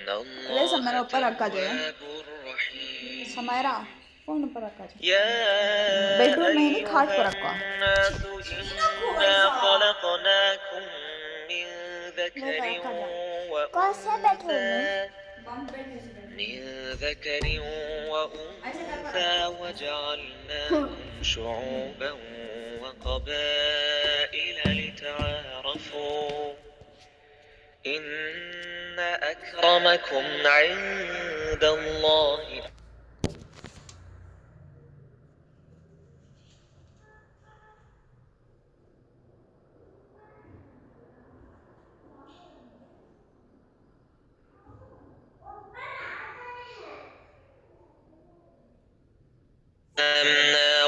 لے سمیرا اوپر رکھا جائے سمیرا فون اوپر رکھا جائے بیڈ روم میں نہیں کھاٹ پر رکھا من ذكر وأنثى وجعلناكم شعوبا وقبائل لتعارفوا إن أكرمكم عند الله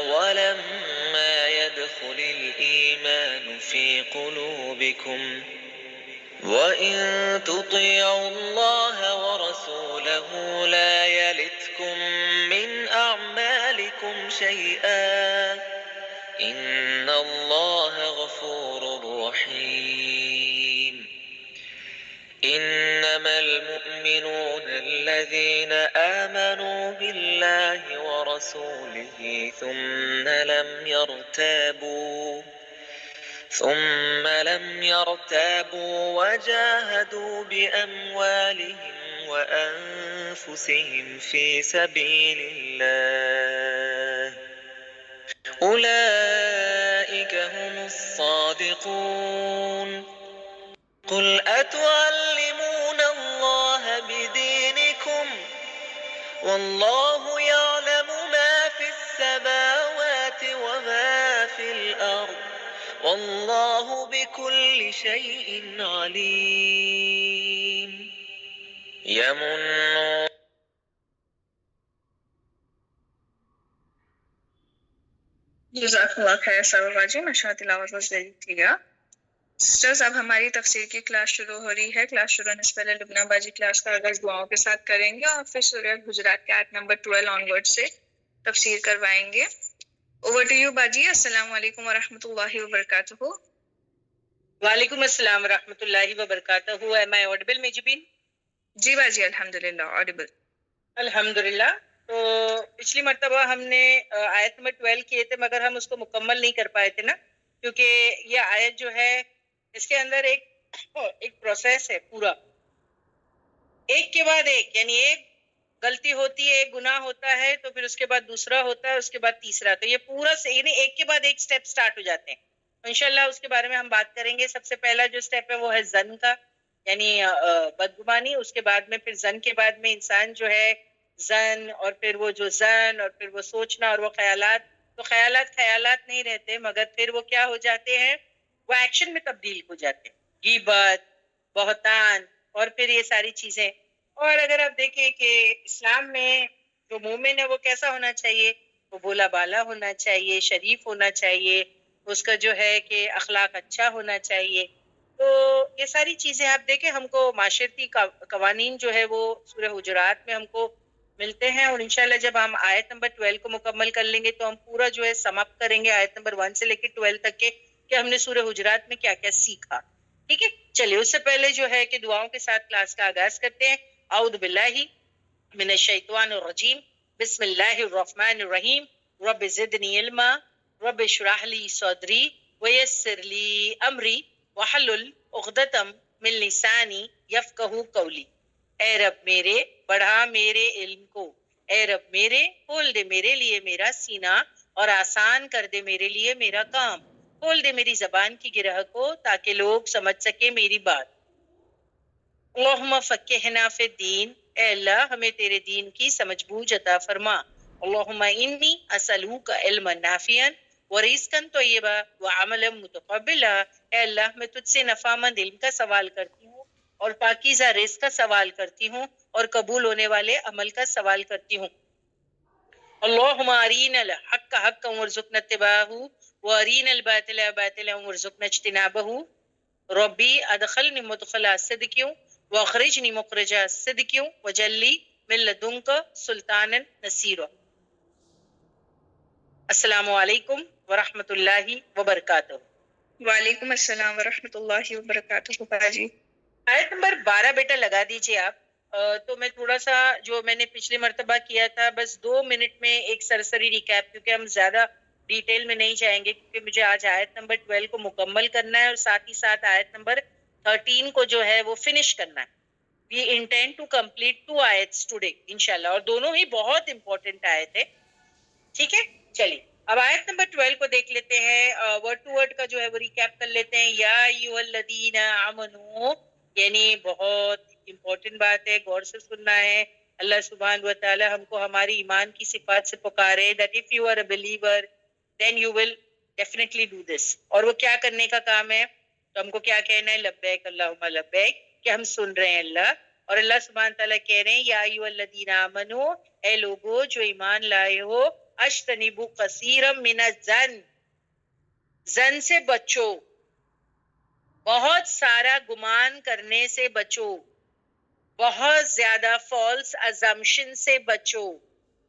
ولما يدخل الإيمان في قلوبكم وإن تطيعوا الله ورسوله لا يلتكم من أعمالكم شيئا إن الله غفور رحيم إنما المؤمنون الذين آمنوا بالله ورسوله ثم لم يرتابوا وجاهدوا بأموالهم وأنفسهم في سبيل الله أولئك هم الصادقون قل أتعلمون الله بدينكم والله يعلم ما في السماوات وما في الأرض والله بكل شيء عليم يمنون جزاک اللہ خیر سر باجی، ماشاء اللہ تلاوت بہت لذیذ گیا۔ سسٹرز، اب ہماری تفسیر کی کلاس شروع ہو رہی ہے۔ کلاس شروع ہونے سے پہلے لبنہ باجی کلاس کا آغاز دعاؤں کے ساتھ کریں گے اور پھر سورہ حجرات کے آیت نمبر 12 آن ورڈ سے تفسیر کروائیں گے۔ اوور ٹو یو باجی۔ السلام علیکم ورحمۃ اللہ وبرکاتہ۔ وعلیکم السلام ورحمۃ اللہ وبرکاتہ۔ ایم آئی آڈیبل میجبین؟ جی باجی، الحمدللہ آڈیبل۔ الحمدللہ۔ تو پچھلی مرتبہ ہم نے آیت نمبر 12 کیے تھے، مگر ہم اس کو مکمل نہیں کر پائے تھے نا، کیونکہ یہ آیت جو ہے اس کے اندر ایک پروسیس ہے پورا، ایک کے بعد ایک، یعنی ایک غلطی ہوتی ہے، ایک گناہ ہوتا ہے، تو پھر اس کے بعد دوسرا ہوتا ہے، اس کے بعد تیسرا، تو یہ پورا یعنی ایک کے بعد ایک سٹیپ سٹارٹ ہو جاتے ہیں۔ انشاءاللہ اس کے بارے میں ہم بات کریں گے۔ سب سے پہلا جو سٹیپ ہے وہ ہے زن کا، یعنی بدگمانی۔ اس کے بعد میں پھر زن کے بعد میں انسان جو ہے زن، اور پھر وہ جو زن، اور پھر وہ سوچنا، اور وہ خیالات، تو خیالات نہیں رہتے، مگر پھر وہ کیا ہو جاتے ہیں، وہ ایکشن میں تبدیل ہو جاتے ہیں، غیبت، بہتان، اور پھر یہ ساری چیزیں۔ اور اگر آپ دیکھیں کہ اسلام میں جو مومن ہے وہ کیسا ہونا چاہیے، وہ بولا بالا ہونا چاہیے، شریف ہونا چاہیے، اس کا جو ہے کہ اخلاق اچھا ہونا چاہیے۔ تو یہ ساری چیزیں آپ دیکھیں، ہم کو معاشرتی قوانین جو ہے وہ سورہ حجرات میں ہم کو ملتے ہیں، اور انشاءاللہ جب ہم آیت نمبر 12 کو مکمل کر لیں گے تو ہم پورا جو ہے سم اپ کریں گے آیت نمبر 1 سے لے کے 12 تک کے، کہ ہم نے سورہ حجرات میں کیا کیا سیکھا۔ ٹھیک ہے، چلیے اس سے پہلے جو ہے کہ دعاؤں کے ساتھ کلاس کا آغاز کرتے ہیں۔ اعوذ باللہ من الشیطان الرجیم، بسم اللہ الرحمن الرحیم، رب زدنی علما، رب اشرح لی صدری ویسر لی امری واحلل عقدۃ من لسانی یفقہوا قولی۔ اے رب میرے، بڑھا میرے علم کو، اے رب میرے، کھول دے میرے لیے میرا سینہ اور آسان کر دے میرے لیے میرا کام، کھول دے میری زبان کی گرہ کو تاکہ لوگ سمجھ سکے میری بات۔ اللہم فقہنا فی الدین، اے اللہ ہمیں تیرے دین کی سمجھ بوجھ عطا فرما۔ اللہم انی اسألوک علما نافعا ورزقا طیبا وعملا متقبلا، اے اللہ میں تجھ سے نفع مند علم کا سوال کرتی ہوں اور پاکیزہ رزق کا سوال کرتی ہوں اور قبول ہونے والے عمل کا سوال کرتی ہوں۔ اللہم ارینا الحق حقا وارزقنا اتباعہ وارینا الباطل باطلا وارزقنا اجتنابہ، ربی ادخلنی مدخل صدق واخرجنی مخرج صدق وجلی من لدنک سلطانا نصیرا۔ السلام علیکم ورحمۃ اللہ وبرکاتہ۔ وعلیکم السلام ورحمۃ اللہ وبرکاتہ باجی۔ آیت نمبر 12 بیٹا لگا دیجئے آپ۔ تو میں تھوڑا سا جو میں نے پچھلی مرتبہ کیا تھا بس 2 منٹ میں ایک سرسری ریکیپ، کیونکہ ہم زیادہ ڈیٹیل میں نہیں جائیں گے کیونکہ مجھے آج آیت نمبر 12 کو مکمل کرنا ہے اور ساتھ ہی ساتھ آیت نمبر 13 کو جو ہے وہ فنش کرنا ہے. We intend to complete 2 آیتس today انشاءاللہ، اور دونوں ہی بہت امپورٹنٹ آیت ہے. ٹھیک ہے، چلیے اب آیت نمبر 12 کو دیکھ لیتے ہیں. ورڈ ٹو ورڈ کا جو ہے وہ ریکیپ کر لیتے ہیں. یا ایھا الذین آمنو، یعنی بہت امپورٹنٹ بات ہے، غور سے سننا ہے. اللہ سبحانہ و تعالی ہم کو ہماری ایمان کی صفات سے پکارے that if you are a believer then you will definitely do this. اور وہ کیا کرنے کا کام ہے؟ تو ہم کو کیا کہنا ہے؟ لبیک اللہم لبیک، کہ ہم سن رہے ہیں اللہ. اور اللہ سبحانہ تعالیٰ کہہ رہے ہیں یا ایھا الذین آمنو، اے لوگو جو ایمان لائے ہو، اجتنبوا کثیرا من الظن، زن سے بچو، بہت سارا گمان کرنے سے بچو، بہت زیادہ فالس ازمپشن سے بچو.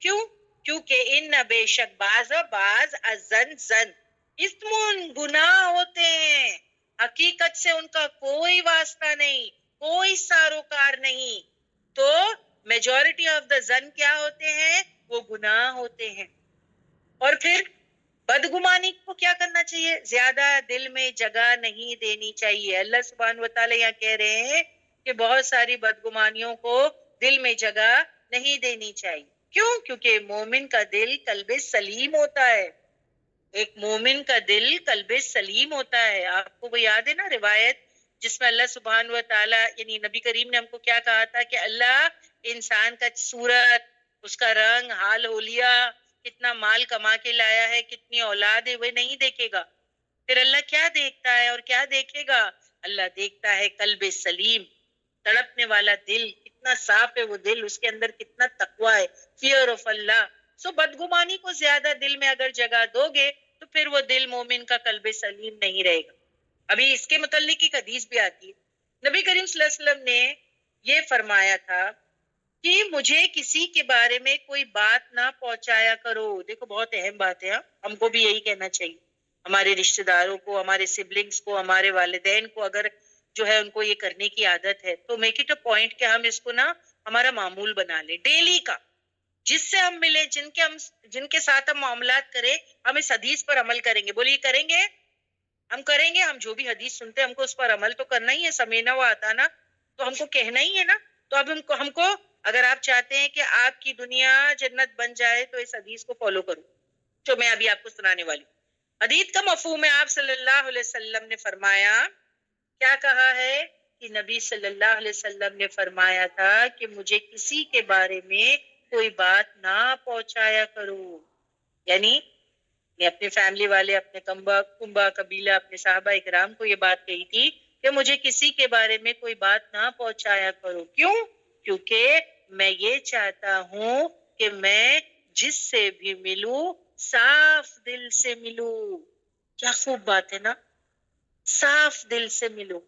کیوں؟ کیونکہ ان بے شک بعض ازن زن اسمون گناہ ہوتے ہیں، حقیقت سے ان کا کوئی واسطہ نہیں، کوئی ساروکار نہیں. تو میجورٹی آف دا زن کیا ہوتے ہیں؟ وہ گناہ ہوتے ہیں. اور پھر بدگمانی کو کیا کرنا چاہیے؟ زیادہ دل میں جگہ نہیں دینی چاہیے. اللہ سبحانہ و تعالیٰ یہاں کہہ رہے ہیں کہ بہت ساری بدگمانیوں کو دل میں جگہ نہیں دینی چاہیے. کیوں؟ کیونکہ مومن کا دل قلب سلیم ہوتا ہے. ایک مومن کا دل قلب سلیم ہوتا ہے. آپ کو وہ یاد ہے نا روایت جس میں اللہ سبحانہ و تعالیٰ یعنی نبی کریم نے ہم کو کیا کہا تھا کہ اللہ انسان کا صورت، اس کا رنگ، حال حولیہ، کتنا مال کما کے لایا ہے، کتنی اولاد ہے، وہ نہیں دیکھے گا. پھر اللہ کیا دیکھتا ہے اور کیا دیکھے گا؟ اللہ دیکھتا ہے قلب سلیم، تڑپنے والا دل، کتنا صاف ہے وہ دل، اس کے اندر کتنا تقویٰ ہے، فیئر آف اللہ. سو بدگمانی کو زیادہ دل میں اگر جگہ دو گے تو پھر وہ دل مومن کا قلب سلیم نہیں رہے گا. ابھی اس کے متعلق ایک حدیث بھی آتی ہے. نبی کریم صلی اللہ علیہ وسلم نے یہ فرمایا تھا کہ مجھے کسی کے بارے میں کوئی بات نہ پہنچایا کرو. دیکھو بہت اہم بات ہے، ہم کو بھی یہی کہنا چاہیے. ہمارے رشتہ داروں کو، ہمارے سبلنگز کو، ہمارے والدین کو اگر جو ہے ان کو یہ کرنے کی عادت ہے تو میک اٹ اے پوائنٹ کہ ہم اس کو نا ہمارا معمول بنا لیں ڈیلی کا. جس سے ہم ملیں، جن کے ساتھ ہم معاملات کریں، ہم اس حدیث پر عمل کریں گے. بولیے کریں گے؟ ہم کریں گے. ہم جو بھی حدیث سنتے ہیں ہم کو اس پر عمل تو کرنا ہی ہے. سمینا و آتانا تو ہم کو کہنا ہی ہے نا. تو اب ہم کو اگر آپ چاہتے ہیں کہ آپ کی دنیا جنت بن جائے تو اس حدیث کو فالو کرو جو میں ابھی آپ کو سنانے والی ہوں. حدیث کا مفہوم ہے، آپ صلی اللہ علیہ وسلم نے فرمایا، کیا کہا ہے کہ نبی صلی اللہ علیہ وسلم نے فرمایا تھا کہ مجھے کسی کے بارے میں کوئی بات نہ پہنچایا کرو. یعنی اپنے فیملی والے، اپنے کنبا قبیلہ، اپنے صحابہ اکرام کو یہ بات کہی تھی کہ مجھے کسی کے بارے میں کوئی بات نہ پہنچایا کرو. کیوں؟ کیونکہ میں یہ چاہتا ہوں کہ میں جس سے بھی ملوں صاف دل سے ملوں. کیا خوب بات ہے نا، صاف دل سے ملو.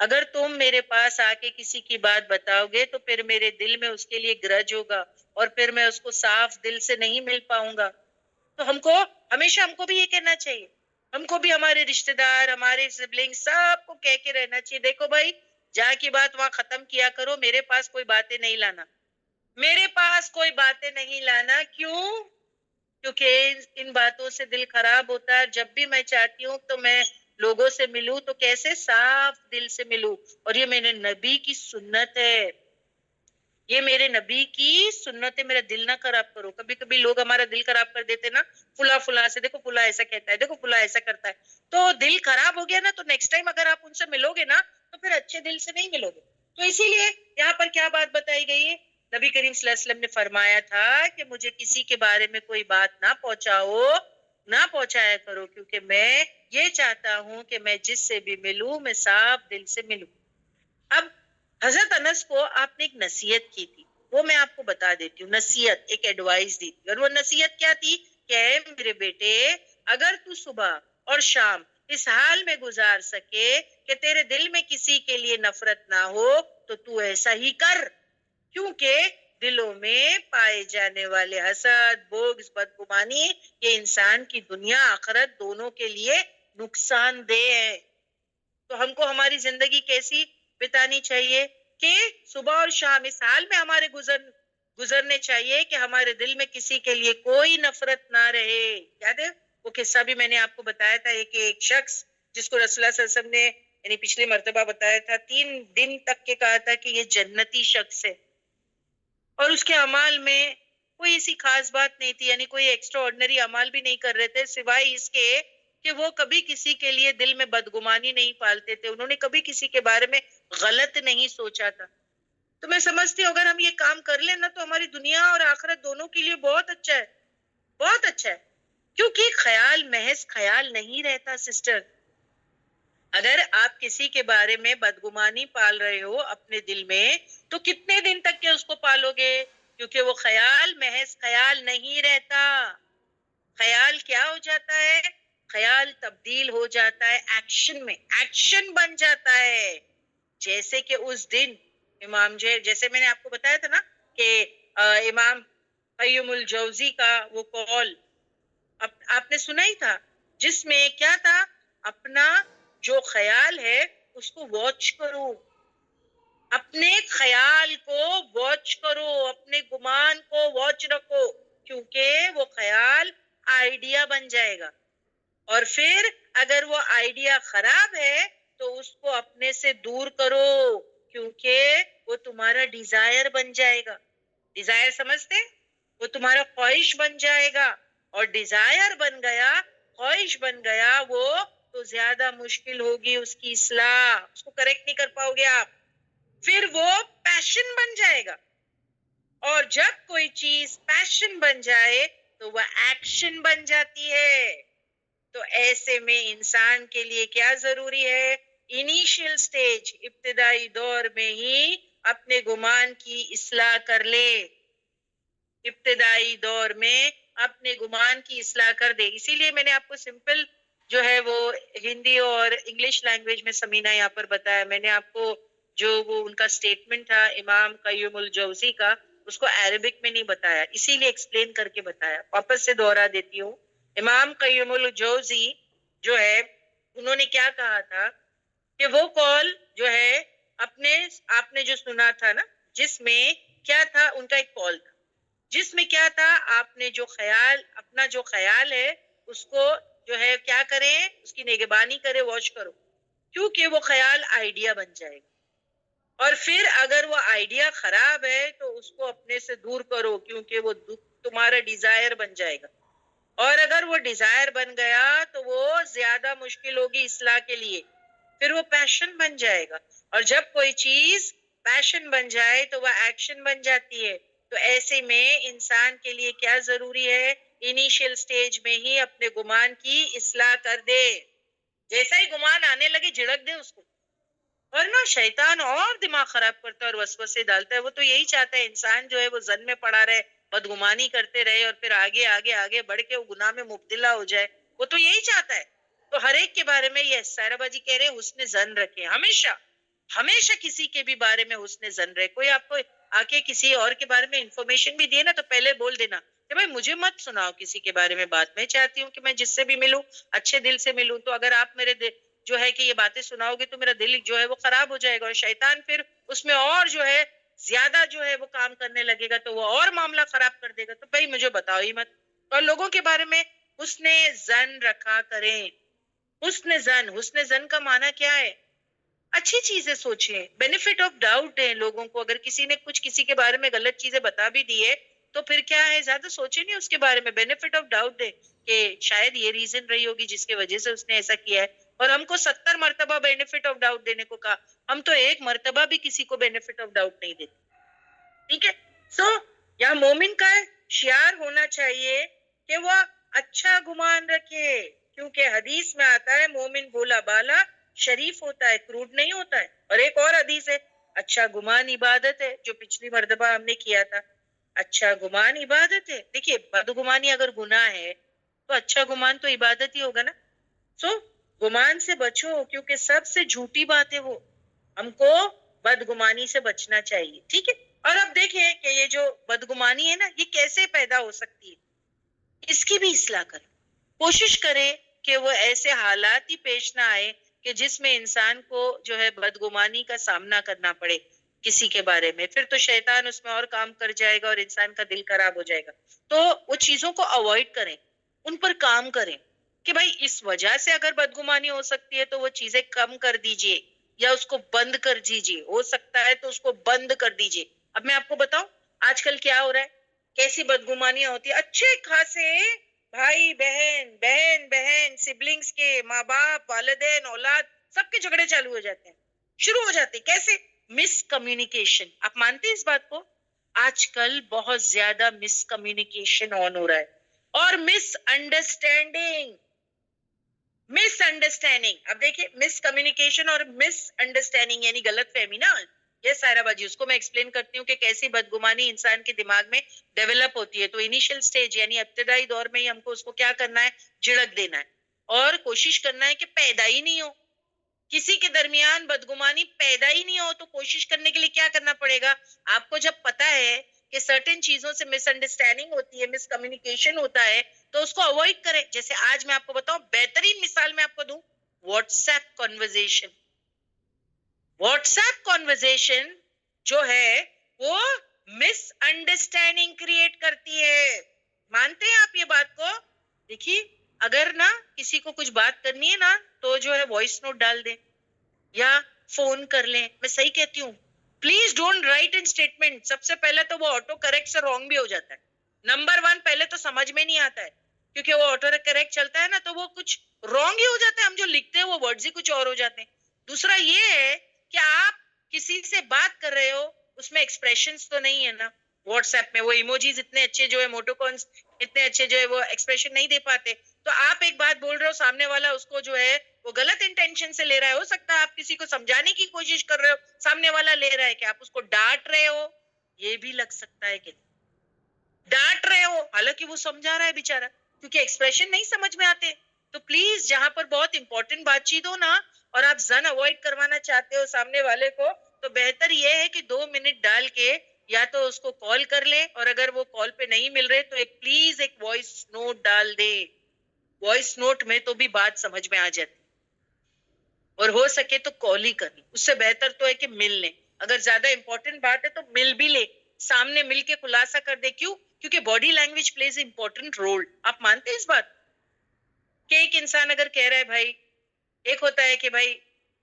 اگر تم میرے پاس آ کے کسی کی بات بتاؤ گے تو پھر میرے دل میں اس کے لیے گرج ہوگا اور پھر میں اس کو صاف دل سے نہیں مل پاؤں گا. تو ہم کو ہمیشہ ہم کو بھی یہ کہنا چاہیے، ہم کو بھی ہمارے رشتہ دار، ہمارے سبلنگ سب کو کہہ کے رہنا چاہیے، دیکھو بھائی جہاں کی بات وہاں ختم کیا کرو، میرے پاس کوئی باتیں نہیں لانا، میرے پاس کوئی باتیں نہیں لانا. کیوں؟ کیونکہ ان باتوں سے دل خراب ہوتا ہے. جب بھی میں چاہتی ہوں تو میں لوگوں سے ملوں تو کیسے؟ صاف دل سے ملوں. اور یہ میرے نبی کی سنت ہے، یہ میرے نبی کی سنت ہے. میرا دل نہ خراب کرو. کبھی کبھی لوگ ہمارا دل خراب کر دیتے نا، فلاں سے، دیکھو فلاں ایسا کہتا ہے، دیکھو فلاں ایسا کرتا ہے، تو دل خراب ہو گیا نا. تو نیکسٹ ٹائم اگر آپ ان سے ملو گے نا تو پھر اچھے دل سے نہیں ملو گے. تو اسی لیے یہاں پر کیا بات بتائی گئی ہے؟ نبی کریم صلی اللہ علیہ وسلم نے فرمایا تھا کہ مجھے کسی کے بارے میں کوئی بات نہ پہنچایا کرو، کیونکہ میں یہ چاہتا ہوں کہ میں جس سے بھی ملوں میں صاف دل سے ملوں. اب حضرت انس کو آپ نے ایک نصیحت کی تھی، وہ میں آپ کو بتا دیتی ہوں. نصیحت، ایک ایڈوائز دی تھی، اور وہ نصیحت کیا تھی کہ اے میرے بیٹے، اگر تو صبح اور شام اس حال میں گزار سکے کہ تیرے دل میں کسی کے لیے نفرت نہ ہو تو ایسا ہی کر. کیونکہ دلوں میں پائے جانے والے حسد، بغض، بدگمانی یہ انسان کی دنیا آخرت دونوں کے لیے نقصان دہ ہے. تو ہم کو ہماری زندگی کیسی بتانی چاہیے؟ کہ صبح اور شام اس حال میں ہمارے گزرنے چاہیے کہ ہمارے دل میں کسی کے لیے کوئی نفرت نہ رہے. یاد ہے وہ قصہ بھی میں نے آپ کو بتایا تھا کہ ایک شخص جس کو رسول اللہ صلی اللہ علیہ وسلم نے یعنی پچھلی مرتبہ بتایا تھا 3 دن تک کے کہا تھا کہ یہ جنتی شخص ہے اور اس کے اعمال میں کوئی ایسی خاص بات نہیں تھی, یعنی کوئی ایکسٹرا آرڈنری اعمال بھی نہیں کر رہے تھے سوائے اس کے کہ وہ کبھی کسی کے لیے دل میں بدگمانی نہیں پالتے تھے, انہوں نے کبھی کسی کے بارے میں غلط نہیں سوچا تھا. تو میں سمجھتی ہوں اگر ہم یہ کام کر لیں نا تو ہماری دنیا اور آخرت دونوں کے لیے بہت اچھا ہے, بہت اچھا ہے. کیونکہ خیال محض خیال نہیں رہتا سسٹر. اگر آپ کسی کے بارے میں بدگمانی پال رہے ہو اپنے دل میں تو کتنے دن تک کے اس کو پالو گے؟ کیونکہ وہ خیال محض خیال نہیں رہتا. خیال کیا ہو جاتا ہے؟ خیال تبدیل ہو جاتا ہے ایکشن میں, ایکشن بن جاتا ہے. جیسے کہ اس دن امام جیسے میں نے آپ کو بتایا تھا نا کہ امام قیم الجوزی کا وہ قول آپ نے سنا ہی تھا, جس میں کیا تھا, اپنا جو خیال ہے اس کو واچ کرو, اپنے خیال کو واچ کرو, اپنے گمان کو واچ رکھو, کیونکہ وہ خیال آئیڈیا بن جائے گا. اور پھر اگر وہ آئیڈیا خراب ہے تو اس کو اپنے سے دور کرو, کیونکہ وہ تمہارا ڈیزائر بن جائے گا. ڈیزائر سمجھتے؟ وہ تمہارا خواہش بن جائے گا, اور ڈیزائر بن گیا, خواہش بن گیا وہ تو زیادہ مشکل ہوگی اس کی اصلاح, اس کو کریکٹ نہیں کر پاؤ گے آپ. پھر وہ پیشن بن جائے گا, اور جب کوئی چیز پیشن بن جائے تو وہ ایکشن بن جاتی ہے. تو ایسے میں انسان کے لیے کیا ضروری ہے؟ انیشیل سٹیج, ابتدائی دور میں ہی اپنے گمان کی اصلاح کر لے, ابتدائی دور میں اپنے گمان کی اصلاح کر دے. اسی لیے میں نے آپ کو سمپل جو ہے وہ ہندی اور انگلش لینگویج میں سمینہ یہاں پر بتایا. میں نے آپ کو جو وہ ان کا سٹیٹمنٹ تھا امام قیم الجوزی کا, اس کو عربک میں نہیں بتایا, اسی لیے ایکسپلین کر کے بتایا. واپس سے دوہرا دیتی ہوں. امام قیم الجوزی جو ہے انہوں نے کیا کہا تھا کہ وہ قول جو ہے آپ نے جو سنا تھا نا, جس میں کیا تھا, ان کا ایک قول تھا جس میں کیا تھا, آپ نے جو خیال, اپنا جو خیال ہے اس کو جو ہے کیا کریں, اس کی نگہبانی کرے, واچ کرو, کیونکہ وہ خیال آئیڈیا بن جائے گا. اور پھر اگر وہ آئیڈیا خراب ہے تو اس کو اپنے سے دور کرو, کیونکہ وہ تمہارا ڈیزائر بن جائے گا. اور اگر وہ ڈیزائر بن گیا تو وہ زیادہ مشکل ہوگی اصلاح کے لیے, پھر وہ پیشن بن جائے گا. اور جب کوئی چیز پیشن بن جائے تو وہ ایکشن بن جاتی ہے. تو ایسے میں انسان کے لیے کیا ضروری ہے؟ انیشیل سٹیج میں ہی اپنے گمان کی اصلاح کر دے. جیسا ہی گمان آنے لگے جھڑک دے اس کو, ورنہ شیطان اور دماغ خراب کرتا ہے اور وسوسے ڈالتا ہے. وہ تو یہی چاہتا ہے انسان جو ہے وہ ظن میں پڑا رہے, بدگمانی کرتے رہے, اور پھر آگے آگے آگے بڑھ کے وہ گناہ میں مبتلا ہو جائے. وہ تو یہی چاہتا ہے. تو ہر ایک کے بارے میں یہ سائرہ باجی کہہ رہے ہیں حسن ظن رکھے, ہمیشہ ہمیشہ کسی کے بھی بارے میں حسن ظن رہے. کوئی آپ کو آ کے کسی اور کے بارے میں انفارمیشن بھی دیے نا تو پہلے بول دینا کہ بھائی مجھے مت سناؤ کسی کے بارے میں بات, میں چاہتی ہوں کہ میں جس سے بھی ملوں اچھے دل سے ملوں. تو اگر آپ میرے جو ہے کہ یہ باتیں سناؤ گے تو میرا دل جو ہے وہ خراب ہو جائے گا, اور شیطان پھر اس میں اور جو ہے زیادہ جو ہے وہ کام کرنے لگے گا, تو وہ اور معاملہ خراب کر دے گا. تو بھائی مجھے بتاؤ ہی مت. اور لوگوں کے بارے میں حسن ظن رکھا کریں. حسن ظن کا معنی کیا ہے؟ اچھی چیزیں سوچیں, بینیفٹ آف ڈاؤٹ دیں لوگوں کو. اگر کسی نے کچھ کسی کے بارے میں غلط چیزیں بتا بھی دی ہے تو پھر کیا ہے, زیادہ سوچیں نہیں اس کے بارے میں, بینیفٹ آف ڈاؤٹ دیں کہ شاید یہ ریزن رہی ہوگی جس کی وجہ سے اس نے ایسا کیا ہے. اور ہم کو 70 مرتبہ بینیفٹ آف ڈاؤٹ دینے کو کہا, ہم تو ایک مرتبہ بھی کسی کو بینیفٹ آف ڈاؤٹ نہیں دیتے. ٹھیک ہے. سو یہاں مومن کا شعار ہونا چاہیے کہ وہ اچھا گمان رکھے, کیونکہ حدیث میں آتا ہے مومن بولا بالا شریف ہوتا ہے, کروڈ نہیں ہوتا ہے. اور ایک اور حدیث ہے اچھا گمان عبادت ہے, جو پچھلی مرتبہ ہم نے کیا تھا. اچھا گمان عبادت ہے. دیکھیے بدگمانی اگر گناہ ہے تو اچھا گمان تو عبادت ہی ہوگا نا. سو گمان سے بچو, کیونکہ سب سے جھوٹی بات ہے وہ. ہم کو بدگمانی سے بچنا چاہیے. ٹھیک ہے. اور اب دیکھیں کہ یہ جو بدگمانی ہے نا یہ کیسے پیدا ہو سکتی ہے, اس کی بھی اصلاح کریں. کوشش کریں کہ وہ ایسے حالات ہی پیش نہ آئے کہ جس میں انسان کو جو ہے بدگمانی کا سامنا کرنا پڑے. کسی کے بارے میں، پھر تو شیطان اس میں اور کام کر جائے گا اور انسان کا دل خراب ہو جائے گا. تو وہ چیزوں کو اوائڈ کریں، ان پر کام کریں کہ بھائی اس وجہ سے اگر بدگمانی ہو سکتی ہے تو وہ چیزیں کم کر دیجئے یا اس کو بند کر دیجئے. ہو سکتا ہے تو اس کو بند کر دیجئے. اب میں آپ کو بتاؤں آج کل کیا ہو رہا ہے، کیسی بدگمانیاں ہوتی ہیں. اچھے خاصے بھائی بہن سبلنگز کے، ماں باپ، والدین، اولاد، سب کے جھگڑے چالو ہو جاتے ہیں، شروع ہو جاتے ہیں. کیسے؟ مس کمیونیکیشن. آپ مانتے ہیں اس بات کو؟ آج کل بہت زیادہ مس کمیونیکیشن آن ہو رہا ہے اور مس انڈرسٹینڈنگ. اب دیکھیں مس کمیونیکیشن اور مس انڈرسٹینڈنگ یعنی غلط فہمی نا. یہ سائرہ باجی اس کو میں ایکسپلین کرتی ہوں کہ کیسی بدگمانی انسان کے دماغ میں ڈیولپ ہوتی ہے. تو انیشل سٹیج یعنی ابتدائی دور میں ہی ہم کو اس کو کیا کرنا ہے، جھڑک دینا ہے اور کوشش کرنا ہے کہ پیدا ہی نہیں ہو. کسی کے درمیان بدگمانی پیدا ہی نہیں ہو تو کوشش کرنے کے لیے کیا کرنا پڑے گا؟ آپ کو جب پتا ہے کہ سرٹن چیزوں سے مس انڈرسٹینڈنگ ہوتی ہے، مس کمیونیکیشن ہوتا ہے، تو اس کو اوائڈ کریں. جیسے آج میں آپ کو بتاؤں، بہترین مثال میں آپ کو دوں، what's app conversation. What's app conversation جو ہے وہ مس انڈرسٹینڈنگ کریٹ کرتی ہے. مانتے ہیں آپ یہ بات کو؟ دیکھیے اگر نا کسی کو کچھ بات کرنی ہے نا تو جو ہے وائس نوٹ ڈال دیں یا فون کر لیں. میں صحیح کہتی ہوں؟ Please don't write in statement. سب سے پہلے تو وہ آٹو کریکٹ سے رانگ بھی ہو جاتا ہے. نمبر 1 پہلے تو سمجھ میں نہیں آتا ہے کیونکہ وہ آٹو کریکٹ چلتا ہے نا تو وہ کچھ رانگ ہی ہو جاتا ہے. ہم جو لکھتے ہیں وہ ورڈز ہی کچھ اور ہو جاتے ہیں. دوسرا یہ ہے کہ آپ کسی سے بات کر رہے ہو، اس میں ایکسپریشنز تو نہیں ہے نا. واٹس ایپ میں وہ ایموجیز اتنے اچھے جو ہے، موٹوکونز اتنے اچھے جو ہے وہ ایکسپریشن نہیں دے پاتے. تو آپ ایک بات بول رہے ہو، سامنے والا اس کو جو ہے وہ غلط انٹینشن سے لے رہا ہے. ہو سکتا ہے آپ کسی کو سمجھانے کی کوشش کر رہے ہو، سامنے والا لے رہا ہے کہ آپ اس کو ڈانٹ رہے ہو. یہ بھی لگ سکتا ہے کہ ڈانٹ رہے ہو حالانکہ وہ سمجھا رہا ہے بیچارہ، کیونکہ ایکسپریشن نہیں سمجھ میں آتے. تو پلیز جہاں پر بہت امپورٹنٹ بات چیت ہو نا اور آپ زن اوائڈ کروانا چاہتے ہو سامنے والے کو، تو بہتر یہ ہے کہ 2 منٹ ڈال کے یا تو اس کو کال کر لیں، اور اگر وہ کال پہ نہیں مل رہے تو پلیز ایک وائس نوٹ ڈال دے. وائس نوٹ میں تو بھی بات سمجھ میں آ جاتی، اور ہو سکے تو کال ہی کر لیں. اس سے بہتر تو ہے کہ مل لیں. اگر زیادہ امپورٹنٹ بات ہے تو مل بھی لے، سامنے مل کے خلاصہ کر دے. کیوں؟ کیونکہ body language plays important role. آپ مانتے ہیں اس بات کہ ایک انسان اگر کہہ رہا ہے بھائی، ایک ہوتا ہے کہ بھائی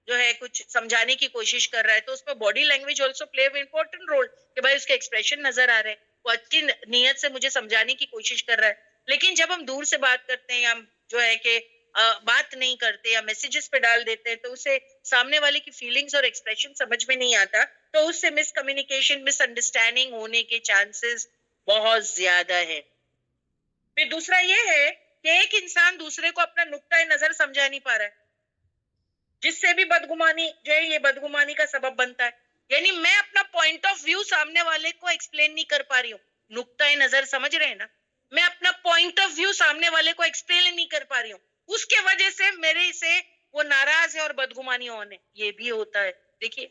جو ہے کچھ سمجھانے کی کوشش کر رہا ہے تو اس میں body language also play important role کہ بھائی اس کے ایکسپریشن نظر آ رہے ہیں، وہ اچھی نیت سے مجھے سمجھانے کی کوشش کر رہا ہے. لیکن جب ہم دور سے بات کرتے ہیں یا جو ہے کہ بات نہیں کرتے یا میسیجز پہ ڈال دیتے ہیں تو اسے سامنے والے کی فیلنگز اور ایکسپریشن سمجھ میں نہیں آتا، تو اس سے مس کمیونیکیشن، مس انڈرسٹینڈنگ ہونے کے چانسز بہت زیادہ ہے. پھر دوسرا یہ ہے کہ ایک انسان دوسرے کو اپنا نقطۂ نظر سمجھا نہیں پا رہا ہے، جس سے بھی بدگمانی جو ہے یہ بدگمانی کا سبب بنتا ہے. یعنی میں اپنا پوائنٹ آف ویو سامنے والے کو ایکسپلین نہیں کر پا رہی ہوں. نقطۂ نظر سمجھ رہے ہیں نا؟ میں اپنا پوائنٹ آف ویو سامنے والے کو ایکسپلین نہیں کر پا رہی ہوں، اس کے وجہ سے میرے سے وہ ناراض ہے اور بدگمانی ہونے. یہ بھی ہوتا ہے. دیکھیے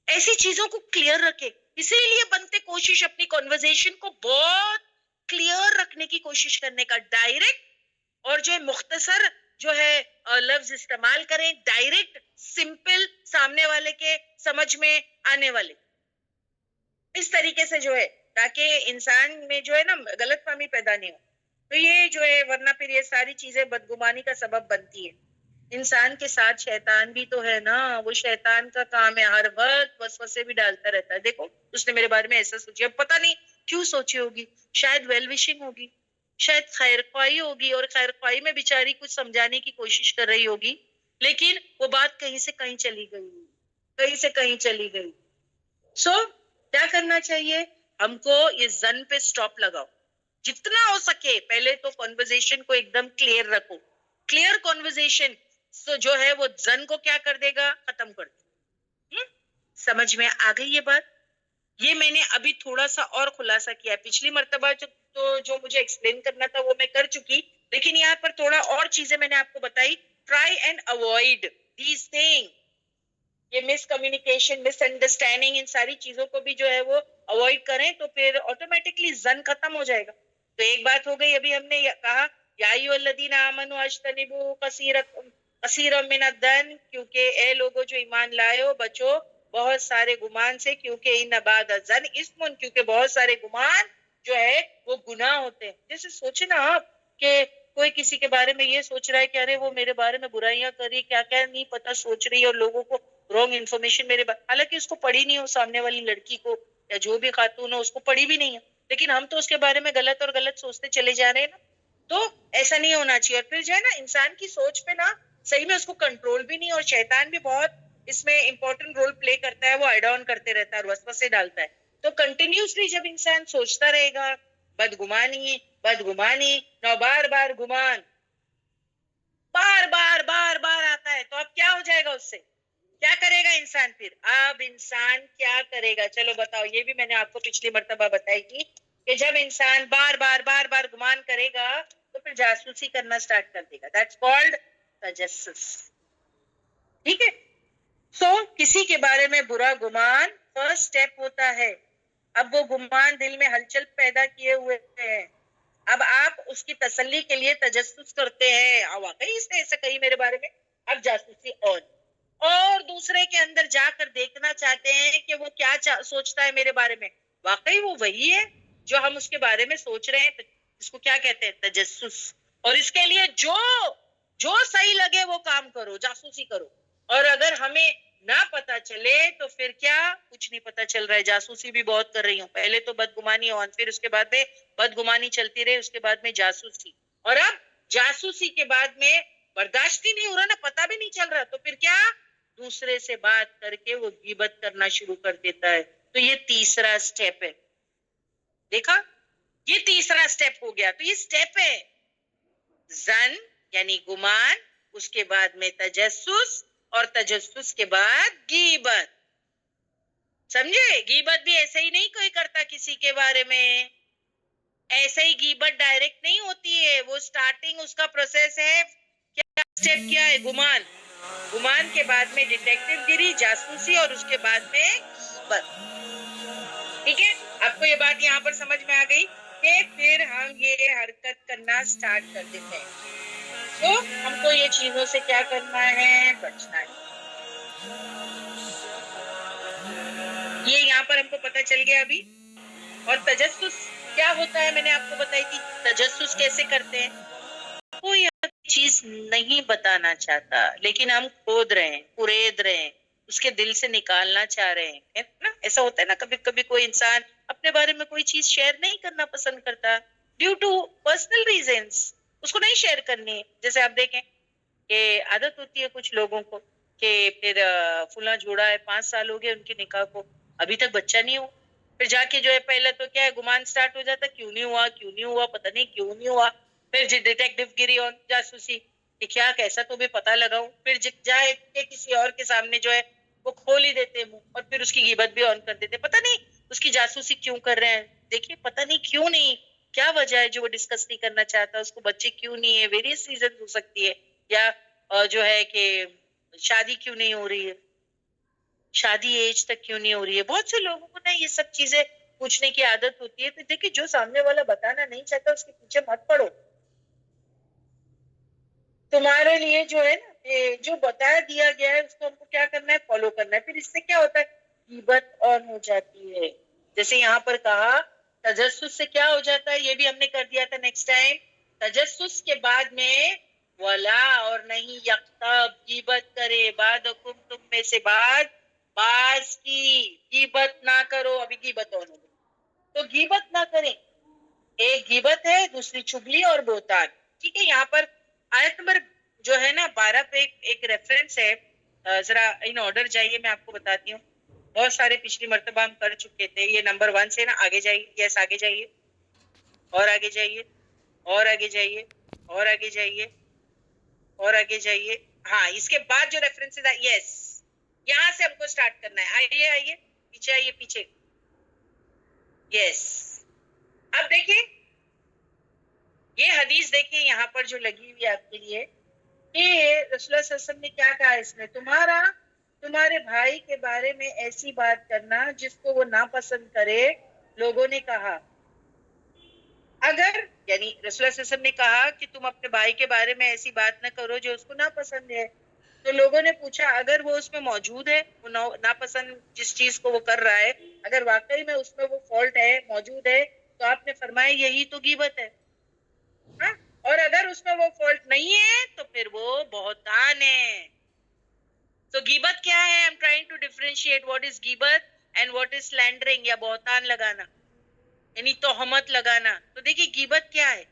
ایسی چیزوں کو کلیئر رکھے. اسی لیے بنتے کوشش اپنی کنورزیشن کو بہت کلیئر رکھنے کی کوشش کرنے کا. ڈائریکٹ اور جو ہے مختصر جو ہے لفظ استعمال کریں، ڈائریکٹ، سمپل، سامنے والے کے سمجھ میں آنے والے، اس طریقے سے جو ہے تاکہ انسان میں جو ہے نا غلط فہمی پیدا نہیں ہو. تو یہ جو ہے ورنہ پھر یہ ساری چیزیں بدگمانی کا سبب بنتی ہے. انسان کے ساتھ شیطان بھی تو ہے نا، وہ شیطان کا کام ہے ہر وقت وسوسے بھی ڈالتا رہتا ہے. دیکھو اس نے میرے بارے میں ایسا سوچا، پتہ نہیں کیوں سوچی ہوگی، شاید ویل وشنگ ہوگی، شاید خیر خواہی ہوگی، اور خیر خواہی میں بیچاری کچھ سمجھانے کی کوشش کر رہی ہوگی، لیکن وہ بات کہیں سے کہیں چلی گئی، کہیں سے کہیں چلی گئی. سو کیا کرنا چاہیے ہم کو؟ یہ زن پہ سٹاپ لگاؤ جتنا ہو سکے. پہلے تو کنورزیشن کو ایک دم کلیئر رکھو. کلیئر کنورزیشن تو جو ہے وہ زن کو کیا کر دے گا؟ ختم کر دے گا. سمجھ میں آ گئی یہ بات؟ یہ میں نے ابھی تھوڑا سا اور خلاصہ کیا. پچھلی مرتبہ جو مجھے ایکسپلین کرنا تھا وہ میں کر چکی، لیکن یہاں پر تھوڑا اور چیزیں میں نے آپ کو بتائی. Try and avoid these thing. یہ مس کمیونیکیشن، مس انڈرسٹینڈنگ، ان ساری چیزوں کو بھی جو ہے وہ اوائڈ کریں تو پھر آٹومیٹکلی زن ختم ہو جائے گا. تو ایک بات ہو گئی. ابھی ہم نے کہا یا ایھا الذین آمنوا اجتنبوا کثیرا من الظن، کیونکہ اے لوگوں جو ایمان لائے ہو بچو بہت سارے گمان سے، کیونکہ ان بعد الظن اسم، کیونکہ بہت سارے گمان جو ہے وہ گناہ ہوتے ہیں. جیسے سوچے نا آپ کہ کوئی کسی کے بارے میں یہ سوچ رہا ہے کہ ارے وہ میرے بارے میں برائیاں کر رہی، کیا کیا نہیں پتا سوچ رہی ہے، اور لوگوں کو رانگ انفارمیشن میرے بارے، حالانکہ اس کو پڑھی نہیں ہو، سامنے والی لڑکی کو یا جو بھی خاتون ہو اس کو پڑھی بھی نہیں ہے، لیکن ہم تو اس کے بارے میں غلط اور غلط سوچتے چلے جا رہے ہیں نا. تو ایسا نہیں ہونا چاہیے. اور پھر جو ہے نا انسان کی سوچ پہ نا صحیح میں اس کو کنٹرول بھی نہیں، اور شیطان بھی بہت اس میں امپورٹنٹ رول پلے کرتا ہے، وہ ایڈ آن کرتے رہتا ہے اور وسوسے ڈالتا ہے. تو کنٹینیوسلی جب انسان سوچتا رہے گا بدگمانی بدگمانی، نو بار بار گمان بار بار بار بار آتا ہے، تو اب کیا ہو جائے گا اس سے؟ کیا کرے گا انسان پھر؟ اب انسان کیا کرے گا؟ چلو بتاؤ. یہ بھی میں نے آپ کو پچھلی مرتبہ بتائی تھی کہ جب انسان بار بار بار بار گمان کرے گا تو پھر جاسوسی کرنا سٹارٹ کر دے گا. دیٹس کالڈ تجسس. ٹھیک ہے؟ سو کسی کے بارے میں برا گمان فرسٹ سٹیپ ہوتا ہے. اب وہ گمان دل میں ہلچل پیدا کیے ہوئے ہیں، اب آپ اس کی تسلی کے لیے تجسس کرتے ہیں، واقعی اس نے ایسا کہی میرے بارے میں، اب جاسوسی اور دوسرے کے اندر جا کر دیکھنا چاہتے ہیں کہ وہ کیا سوچتا ہے میرے بارے میں. واقعی وہ وہی ہے جو ہم اس کے بارے میں سوچ رہے ہیں. اس کو کیا کہتے ہیں؟ تجسس. اور اس کے لیے جو صحیح لگے وہ کام کرو، جاسوسی کرو. اور اگر ہمیں نہ پتا چلے تو پھر کیا؟ کچھ نہیں پتا چل رہا ہے. جاسوسی بھی بہت کر رہی ہوں، پہلے تو بدگمانی ہو، پھر اس کے بعد میں بدگمانی چلتی رہی، اس کے بعد میں جاسوسی، اور اب جاسوسی کے بعد میں برداشت ہی نہیں ہو رہا نا، پتا بھی نہیں چل رہا، تو پھر کیا؟ دوسرے سے بات کر کے وہ غیبت کرنا شروع کر دیتا ہے. تو یہ تیسرا سٹیپ ہے. دیکھا؟ یہ تیسرا سٹیپ ہو گیا. تو یہ سٹیپ ہے زن یعنی گمان، اس کے بعد میں تجسس، اور تجسس کے بعد غیبت. سمجھے؟ غیبت بھی ایسے ہی نہیں کوئی کرتا کسی کے بارے میں، ایسے ہی غیبت ڈائریکٹ نہیں ہوتی ہے. وہ سٹارٹنگ اس کا پروسیس ہے. کیا سٹیپ کیا ہے؟ گمان. گمان کے بعد میں ڈیٹیکٹیو گیری، جاسوسی، اور اس کے بعد میں غیبت. ٹھیک ہے؟ آپ کو یہ بات یہاں پر سمجھ میں آ گئی کہ پھر ہم یہ حرکت کرنا سٹارٹ کر دیتے ہیں. تو ہم کو یہ چیزوں سے کیا کرنا ہے؟ بچنا ہے. یہ یہاں پر ہم کو پتہ چل گیا ابھی. اور تجسس کیا ہوتا ہے میں نے آپ کو بتائی تھی. تجسس کیسے کرتے ہیں؟ کوئی چیز نہیں بتانا چاہتا لیکن ہم کھود رہے ہیں، کورید رہے ہیں، اس کے دل سے نکالنا چاہ رہے ہیں نا. ایسا ہوتا ہے نا کبھی کبھی کوئی انسان اپنے بارے میں کوئی چیز شیئر نہیں کرنا پسند کرتا ڈیو ٹو پرسنل ریزنس، اس کو نہیں شیئر کرنی ہے. جیسے آپ دیکھیں کہ عادت ہوتی ہے کچھ لوگوں کو کہ پھر فلاں جوڑا ہے 5 سال ہو گئے ان کے نکاح کو، ابھی تک بچہ نہیں ہوا. پھر جا کے جو ہے پہلے تو کیا ہے گمان سٹارٹ ہو جاتا، کیوں نہیں ہوا، کیوں نہیں ہوا، پتہ نہیں کیوں نہیں ہوا. پھر ڈیٹیکٹیو گیری اور جاسوسی کہ کیا کیسا تو بھی پتہ لگاؤں. پھر جائے کہ کسی اور کے سامنے جو ہے وہ کھول ہی دیتے منہ، اور پھر اس کی غیبت بھی آن کر دیتے. پتہ نہیں اس کی جاسوسی کیوں کر رہے ہیں. دیکھیے پتہ نہیں کیوں نہیں، کیا وجہ ہے جو وہ ڈسکس نہیں کرنا چاہتا. اس کو بچے کیوں نہیں ہے، ویریس ریزن ہو سکتی ہے. یا جو ہے کہ شادی کیوں نہیں ہو رہی ہے، شادی ایج تک کیوں نہیں ہو رہی ہے. بہت سے لوگوں کو نا یہ سب چیزیں پوچھنے کی عادت ہوتی ہے. تو دیکھیے جو سامنے والا بتانا نہیں چاہتا اس کے پیچھے مت پڑو. تمہارے لیے جو ہے نا جو بتا دیا گیا ہے اس کو ہم کو کیا کرنا ہے؟ فالو کرنا ہے. پھر اس سے کیا ہوتا ہے؟ غیبت آن ہو جاتی ہے. جیسے یہاں پر کہا تجسس سے کیا ہو جاتا ہے، یہ بھی ہم نے کر دیا تھا نیکسٹ ٹائم. تجسس کے بعد میں ولا اور نہیں یقتب، غیبت کرے. بعدکم تم میں سے بعض کی غیبت نہ کرو. ابھی غیبت آن ہو گئی تو غیبت نہ کریں. ایک غیبت ہے، دوسری چغلی اور بہتان. ٹھیک ہے؟ یہاں پر آیت نمبر جو ہے نا 12 پہ ایک ریفرنس ہے. ذرا ان آرڈر جائیے، میں آپ کو بتاتی ہوں. بہت سارے پچھلی مرتبہ ہم کر چکے تھے. یہ نمبر 1 سے نا آگے جائیے. یس آگے جائیے، اور آگے جائیے، اور آگے جائیے، اور آگے جائیے، اور آگے جائیے. ہاں اس کے بعد جو ریفرنسز ہے یس یہاں سے ہم کو سٹارٹ کرنا ہے. آئیے آئیے پیچھے، آئیے پیچھے. یس اب دیکھیے یہ حدیث دیکھیے یہاں پر جو لگی ہوئی ہے آپ کے لیے کہ رسول اللہ صلی اللہ علیہ وسلم نے کیا کہا اس میں؟ تمہارے بھائی کے بارے میں ایسی بات کرنا جس کو وہ ناپسند کرے. لوگوں نے کہا اگر یعنی رسول اللہ صلی اللہ علیہ وسلم نے کہا کہ تم اپنے بھائی کے بارے میں ایسی بات نہ کرو جو اس کو ناپسند ہے. تو لوگوں نے پوچھا اگر وہ اس میں موجود ہے، وہ ناپسند جس چیز کو وہ کر رہا ہے، اگر واقعی میں اس میں وہ فالٹ ہے، موجود ہے، تو آپ نے فرمایا یہی تو غیبت ہے. ہاں؟ اور اگر اس میں وہ فالٹ نہیں ہے تو پھر وہ بہتان ہے. تو غیبت کیا ہے؟ I'm trying to differentiate what is غیبت and what is slandering یا بہتان لگانا، یعنی تہمت لگانا. تو دیکھیے غیبت کیا ہے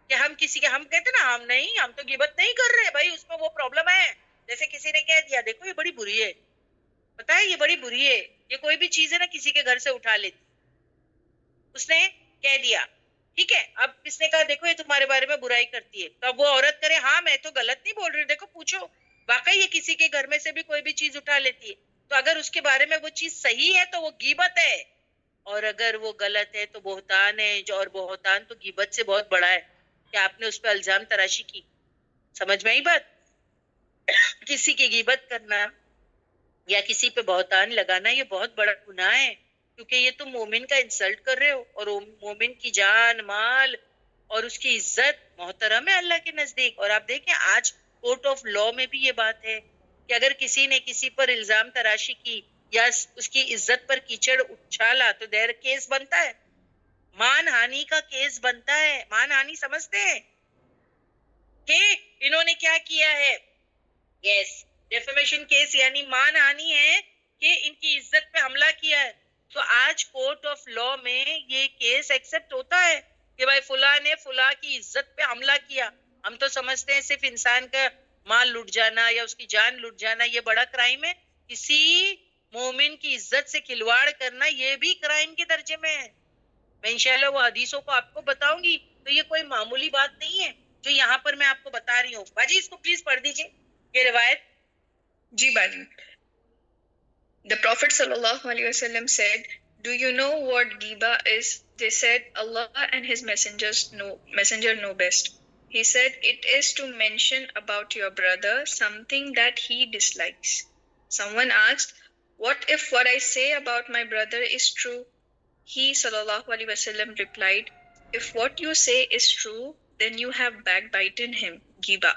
کہ ہم کسی کے، ہم کہتے نا ہم تو غیبت نہیں کر رہے بھائی، اس میں وہ پرابلم ہے. جیسے کسی نے کہہ دیا دیکھو یہ بڑی بری ہے، پتا ہے یہ بڑی بری ہے، یہ کوئی بھی چیز ہے نا کسی کے گھر سے اٹھا لیتی، اس نے کہہ دیا ٹھیک ہے. اب کس نے کہا دیکھو یہ تمہارے بارے میں برائی کرتی ہے، تو اب وہ عورت کرے ہاں میں تو غلط نہیں بول رہی، دیکھو پوچھو واقعی یہ کسی کے گھر میں سے بھی کوئی بھی چیز اٹھا لیتی ہے، تو اگر اس کے بارے میں وہ چیز صحیح ہے تو وہ غیبت ہے، اور اگر وہ غلط ہے تو بہتان ہے. اور بہتان تو غیبت سے بہت بڑا ہے کہ آپ نے اس پہ الزام تراشی کی. سمجھ میں آئی بات؟ کسی کی غیبت کرنا یا کسی پہ بہتان لگانا یہ بہت بڑا گناہ ہے، کیونکہ یہ تم مومن کا انسلٹ کر رہے ہو، اور مومن کی جان مال اور اس کی عزت محترم ہے اللہ کے نزدیک. اور آپ دیکھیں آج کورٹ آف لا میں بھی یہ بات ہے کہ اگر کسی نے کسی پر الزام تراشی کی یا اس کی عزت پر کیچڑ اچھالا تو دیر کیس بنتا ہے، مان ہانی کا کیس بنتا ہے. مان ہانی سمجھتے ہیں کہ انہوں نے کیا کیا ہے؟ یس، ڈیفیمیشن کیس یعنی مان ہانی ہے کہ ان کی عزت پہ حملہ کیا ہے. تو آج کورٹ آف لا میں یہ کیس ایکسپٹ ہوتا ہے کہ بھائی فلاں نے فلاں کی عزت پہ حملہ کیا. ہم تو سمجھتے ہیں صرف انسان کا مال لٹ جانا یا اس کی جان لٹ جانا یہ بڑا کرائم ہے، کسی مومن کی عزت سے کھلواڑ کرنا یہ بھی کرائم کے درجے میں ہے. میں انشاءاللہ وہ حدیثوں کو آپ کو بتاؤں گی، تو یہ کوئی معمولی بات نہیں ہے جو یہاں پر میں آپ کو بتا رہی ہوں. باجی اس کو پلیز پڑھ دیجئے یہ روایت. جی باجی. The Prophet sallallahu alaihi wasallam said, "Do you know what ghiba is?" They said, "Allah and His messenger know best." He said, "It is to mention about your brother something that he dislikes." Someone asked, "What if what I say about my brother is true?" He sallallahu alaihi wasallam replied, "If what you say is true, then you have backbitten him, ghiba,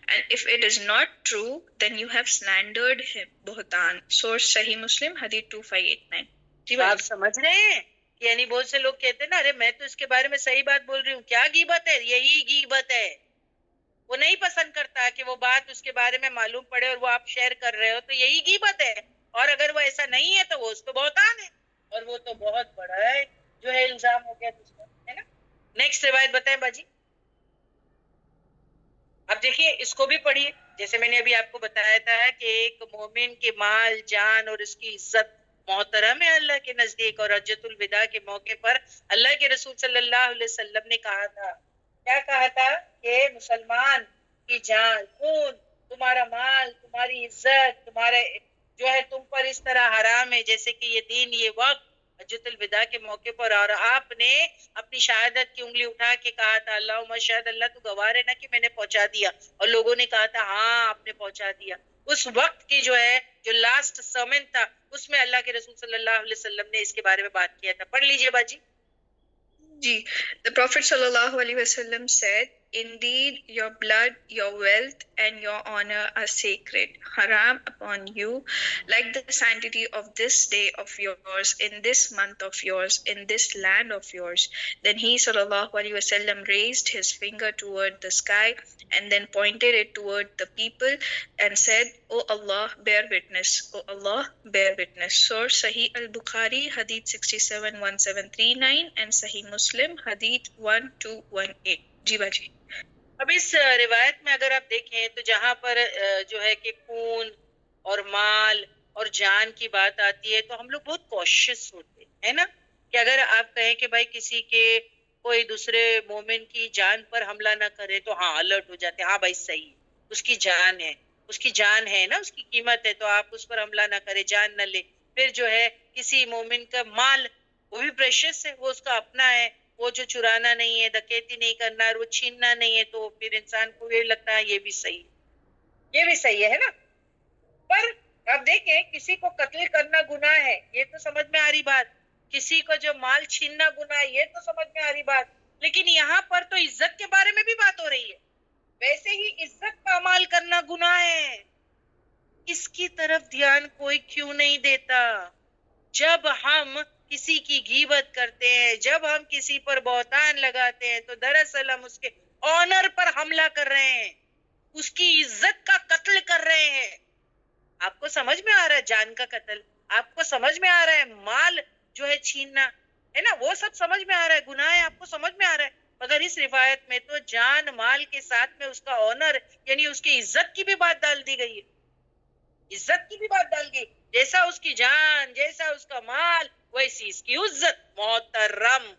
and if it is not true, then you have slandered him, buhtan." Source Sahih Muslim, Hadith 2589. جی آپ سمجھ رہے ہیں؟ یعنی بہت سے لوگ کہتے ہیں نا ارے میں تو اس کے بارے میں صحیح بات بول رہی ہوں، کیا غیبت ہے؟ یہی غیبت ہے. وہ نہیں پسند کرتا کہ وہ بات اس کے بارے میں معلوم پڑے اور وہ آپ شیئر کر رہے ہو، تو یہی غیبت ہے. اور اگر وہ ایسا نہیں ہے تو وہ اس پہ بہتان ہے، اور وہ تو بہت بڑا ہے جو ہے الزام ہو گیا دوسرا، ہے نا. نیکسٹ روایت بتائیں باجی. اب دیکھیے اس کو بھی پڑھیے. جیسے میں نے ابھی آپ کو بتایا تھا کہ ایک مومن کے مال جان اور اس کی عزت محترم ہے اللہ کے نزدیک، اور حجۃ الوداع کے موقع پر اللہ کے رسول صلی اللہ علیہ وسلم نے کہا تھا، کیا کہا تھا؟ کہ مسلمان کی جان، خون، تمہارا مال، تمہاری عزت، تمہارے جو ہے تم پر اس طرح حرام ہے جیسے کہ یہ دین، یہ وقت. حجۃ الوداع کے موقع پر، اور آپ نے اپنی شہادت کی انگلی اٹھا کے کہا تھا اللہم شہد، اللہ تو گواہ ہے نا کہ میں نے پہنچا دیا، اور لوگوں نے کہا تھا ہاں آپ نے پہنچا دیا. اس وقت کی جو ہے جو لاسٹ سرمن تھا اس میں اللہ کے رسول صلی اللہ علیہ وسلم نے اس کے بارے میں بات کیا تھا. پڑھ لیجئے باجی. Ji, the Prophet sallallahu alaihi wasallam said, "Indeed, your blood, your wealth, and your honor are sacred, haram upon you, like the sanctity of this day of yours, in this month of yours, in this land of yours." Then he sallallahu alaihi wasallam raised his finger toward the sky and then pointed it toward the people and said, "O Allah, bear witness. O Allah, bear witness." Source Sahih al-Bukhari, Hadith 671739 and Sahih Muslim, Hadith 1218. جی باجی. اب اس روایت میں اگر آپ دیکھیں تو جہاں پر جو ہے کہ خون اور مال اور جان کی بات آتی ہے تو ہم لوگ بہت کوشش ہوتے ہیں نا، کہ اگر آپ کہیں کہ بھائی کسی کے کوئی دوسرے مومن کی جان پر حملہ نہ کرے تو ہاں الرٹ ہو جاتے ہیں، ہاں بھائی صحیح، اس کی جان ہے، اس کی جان ہے نا، اس کی قیمت ہے، تو آپ اس پر حملہ نہ کرے، جان نہ لے. پھر جو ہے کسی مومن کا مال وہ بھی پریشس ہے، وہ اس کا اپنا ہے، وہ جو چرانا نہیں ہے، ڈکیتی نہیں کرنا اور وہ چھیننا نہیں ہے، تو پھر انسان کو یہ لگتا ہے یہ بھی صحیح ہے، یہ بھی صحیح ہے نا. پر آپ دیکھیں کسی کو قتل کرنا گناہ ہے، یہ تو سمجھ میں آ رہی بات، کسی کو جو مال چھیننا گناہ ہے یہ تو سمجھ میں آ رہی بات، لیکن یہاں پر تو عزت کے بارے میں بھی بات ہو رہی ہے. ویسے ہی عزت کا مال کرنا گناہ ہے. اس کی طرف دھیان کوئی کیوں نہیں دیتا؟ جب ہم کسی کی غیبت کرتے ہیں، جب ہم کسی پر بہتان لگاتے ہیں، تو دراصل ہم اس کے آنر پر حملہ کر رہے ہیں، اس کی عزت کا قتل کر رہے ہیں. آپ کو سمجھ میں آ رہا ہے جان کا قتل؟ آپ کو سمجھ میں آ رہا ہے مال جو ہے چھیننا ہے نا، وہ سب سمجھ میں آ رہا ہے، گناہ ہے، آپ کو سمجھ میں آ رہا ہے. مگر اس روایت میں تو جان مال کے ساتھ میں اس کا آنر یعنی اس کی عزت کی بھی بات ڈال دی گئی ہے. عزت کی بھی بات ڈال گئی. جیسا اس کی جان، جیسا اس کا مال، ویسی اس کی عزت. محترم،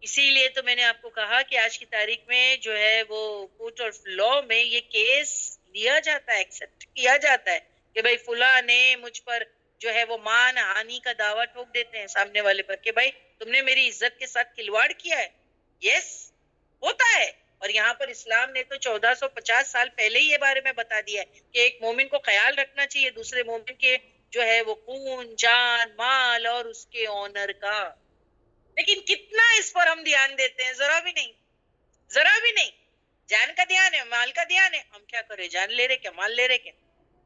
اسی لیے تو میں نے آپ کو کہا کہ آج کی تاریخ میں جو ہے وہ کورٹ آف لا میں یہ کیس لیا جاتا ہے، ایکسپٹ کیا جاتا ہے کہ بھائی فلاں نے مجھ پر جو ہے وہ مان ہانی کا دعویٰ ٹھوک دیتے ہیں سامنے والے پر کہ بھائی تم نے میری عزت کے ساتھ کھلواڑ کیا ہے. یس، ہوتا ہے. اور یہاں پر اسلام نے تو 1450 سال پہلے ہی یہ بارے میں بتا دیا ہے کہ ایک مومن کو خیال رکھنا چاہیے دوسرے مومن کے جو ہے وہ خون، جان، مال اور اس کے آنر کا. لیکن کتنا اس پر ہم دھیان دیتے ہیں؟ ذرا بھی نہیں، ذرا بھی نہیں. جان کا دھیان ہے، مال کا دھیان ہے، ہم کیا کریں؟ جان لے رہے کیا، مال لے رہے کیا؟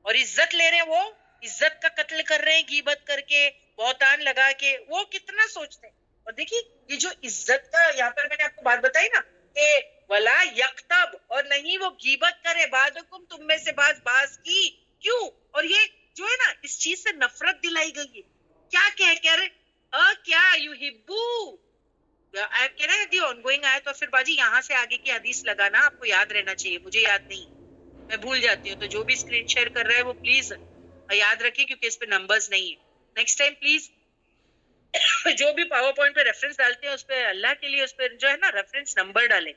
اور عزت لے رہے ہیں، وہ عزت کا قتل کر رہے ہیں غیبت کر کے، بہتان لگا کے. وہ کتنا سوچتے ہیں. اور دیکھیے یہ جو عزت کا یہاں پر میں نے آپ کو بات بتائی نا کہ ولا یکتب، اور نہیں وہ غیبت کرے بعضکم تم میں سے بعض باز کی. کیوں؟ اور یہ جو ہے نا اس چیز سے نفرت دلائی گئی ہے. کیا کہہ رہے کیا یحبو کہہ رہے دی آن گوئنگ آئے. تو پھر باجی یہاں سے آگے کی حدیث لگانا آپ کو یاد رہنا چاہیے، مجھے یاد نہیں، میں بھول جاتی ہوں. تو جو بھی اسکرین شیئر کر رہا ہے وہ پلیز یاد رکھیں کیونکہ اس پہ نمبرز نہیں ہے. نیکسٹ ٹائم پلیز جو بھی پاور پوائنٹ پہ ریفرنس ڈالتے ہیں اس پہ اللہ کے لیے اس پہ جو ہے نا ریفرنس نمبر ڈالیں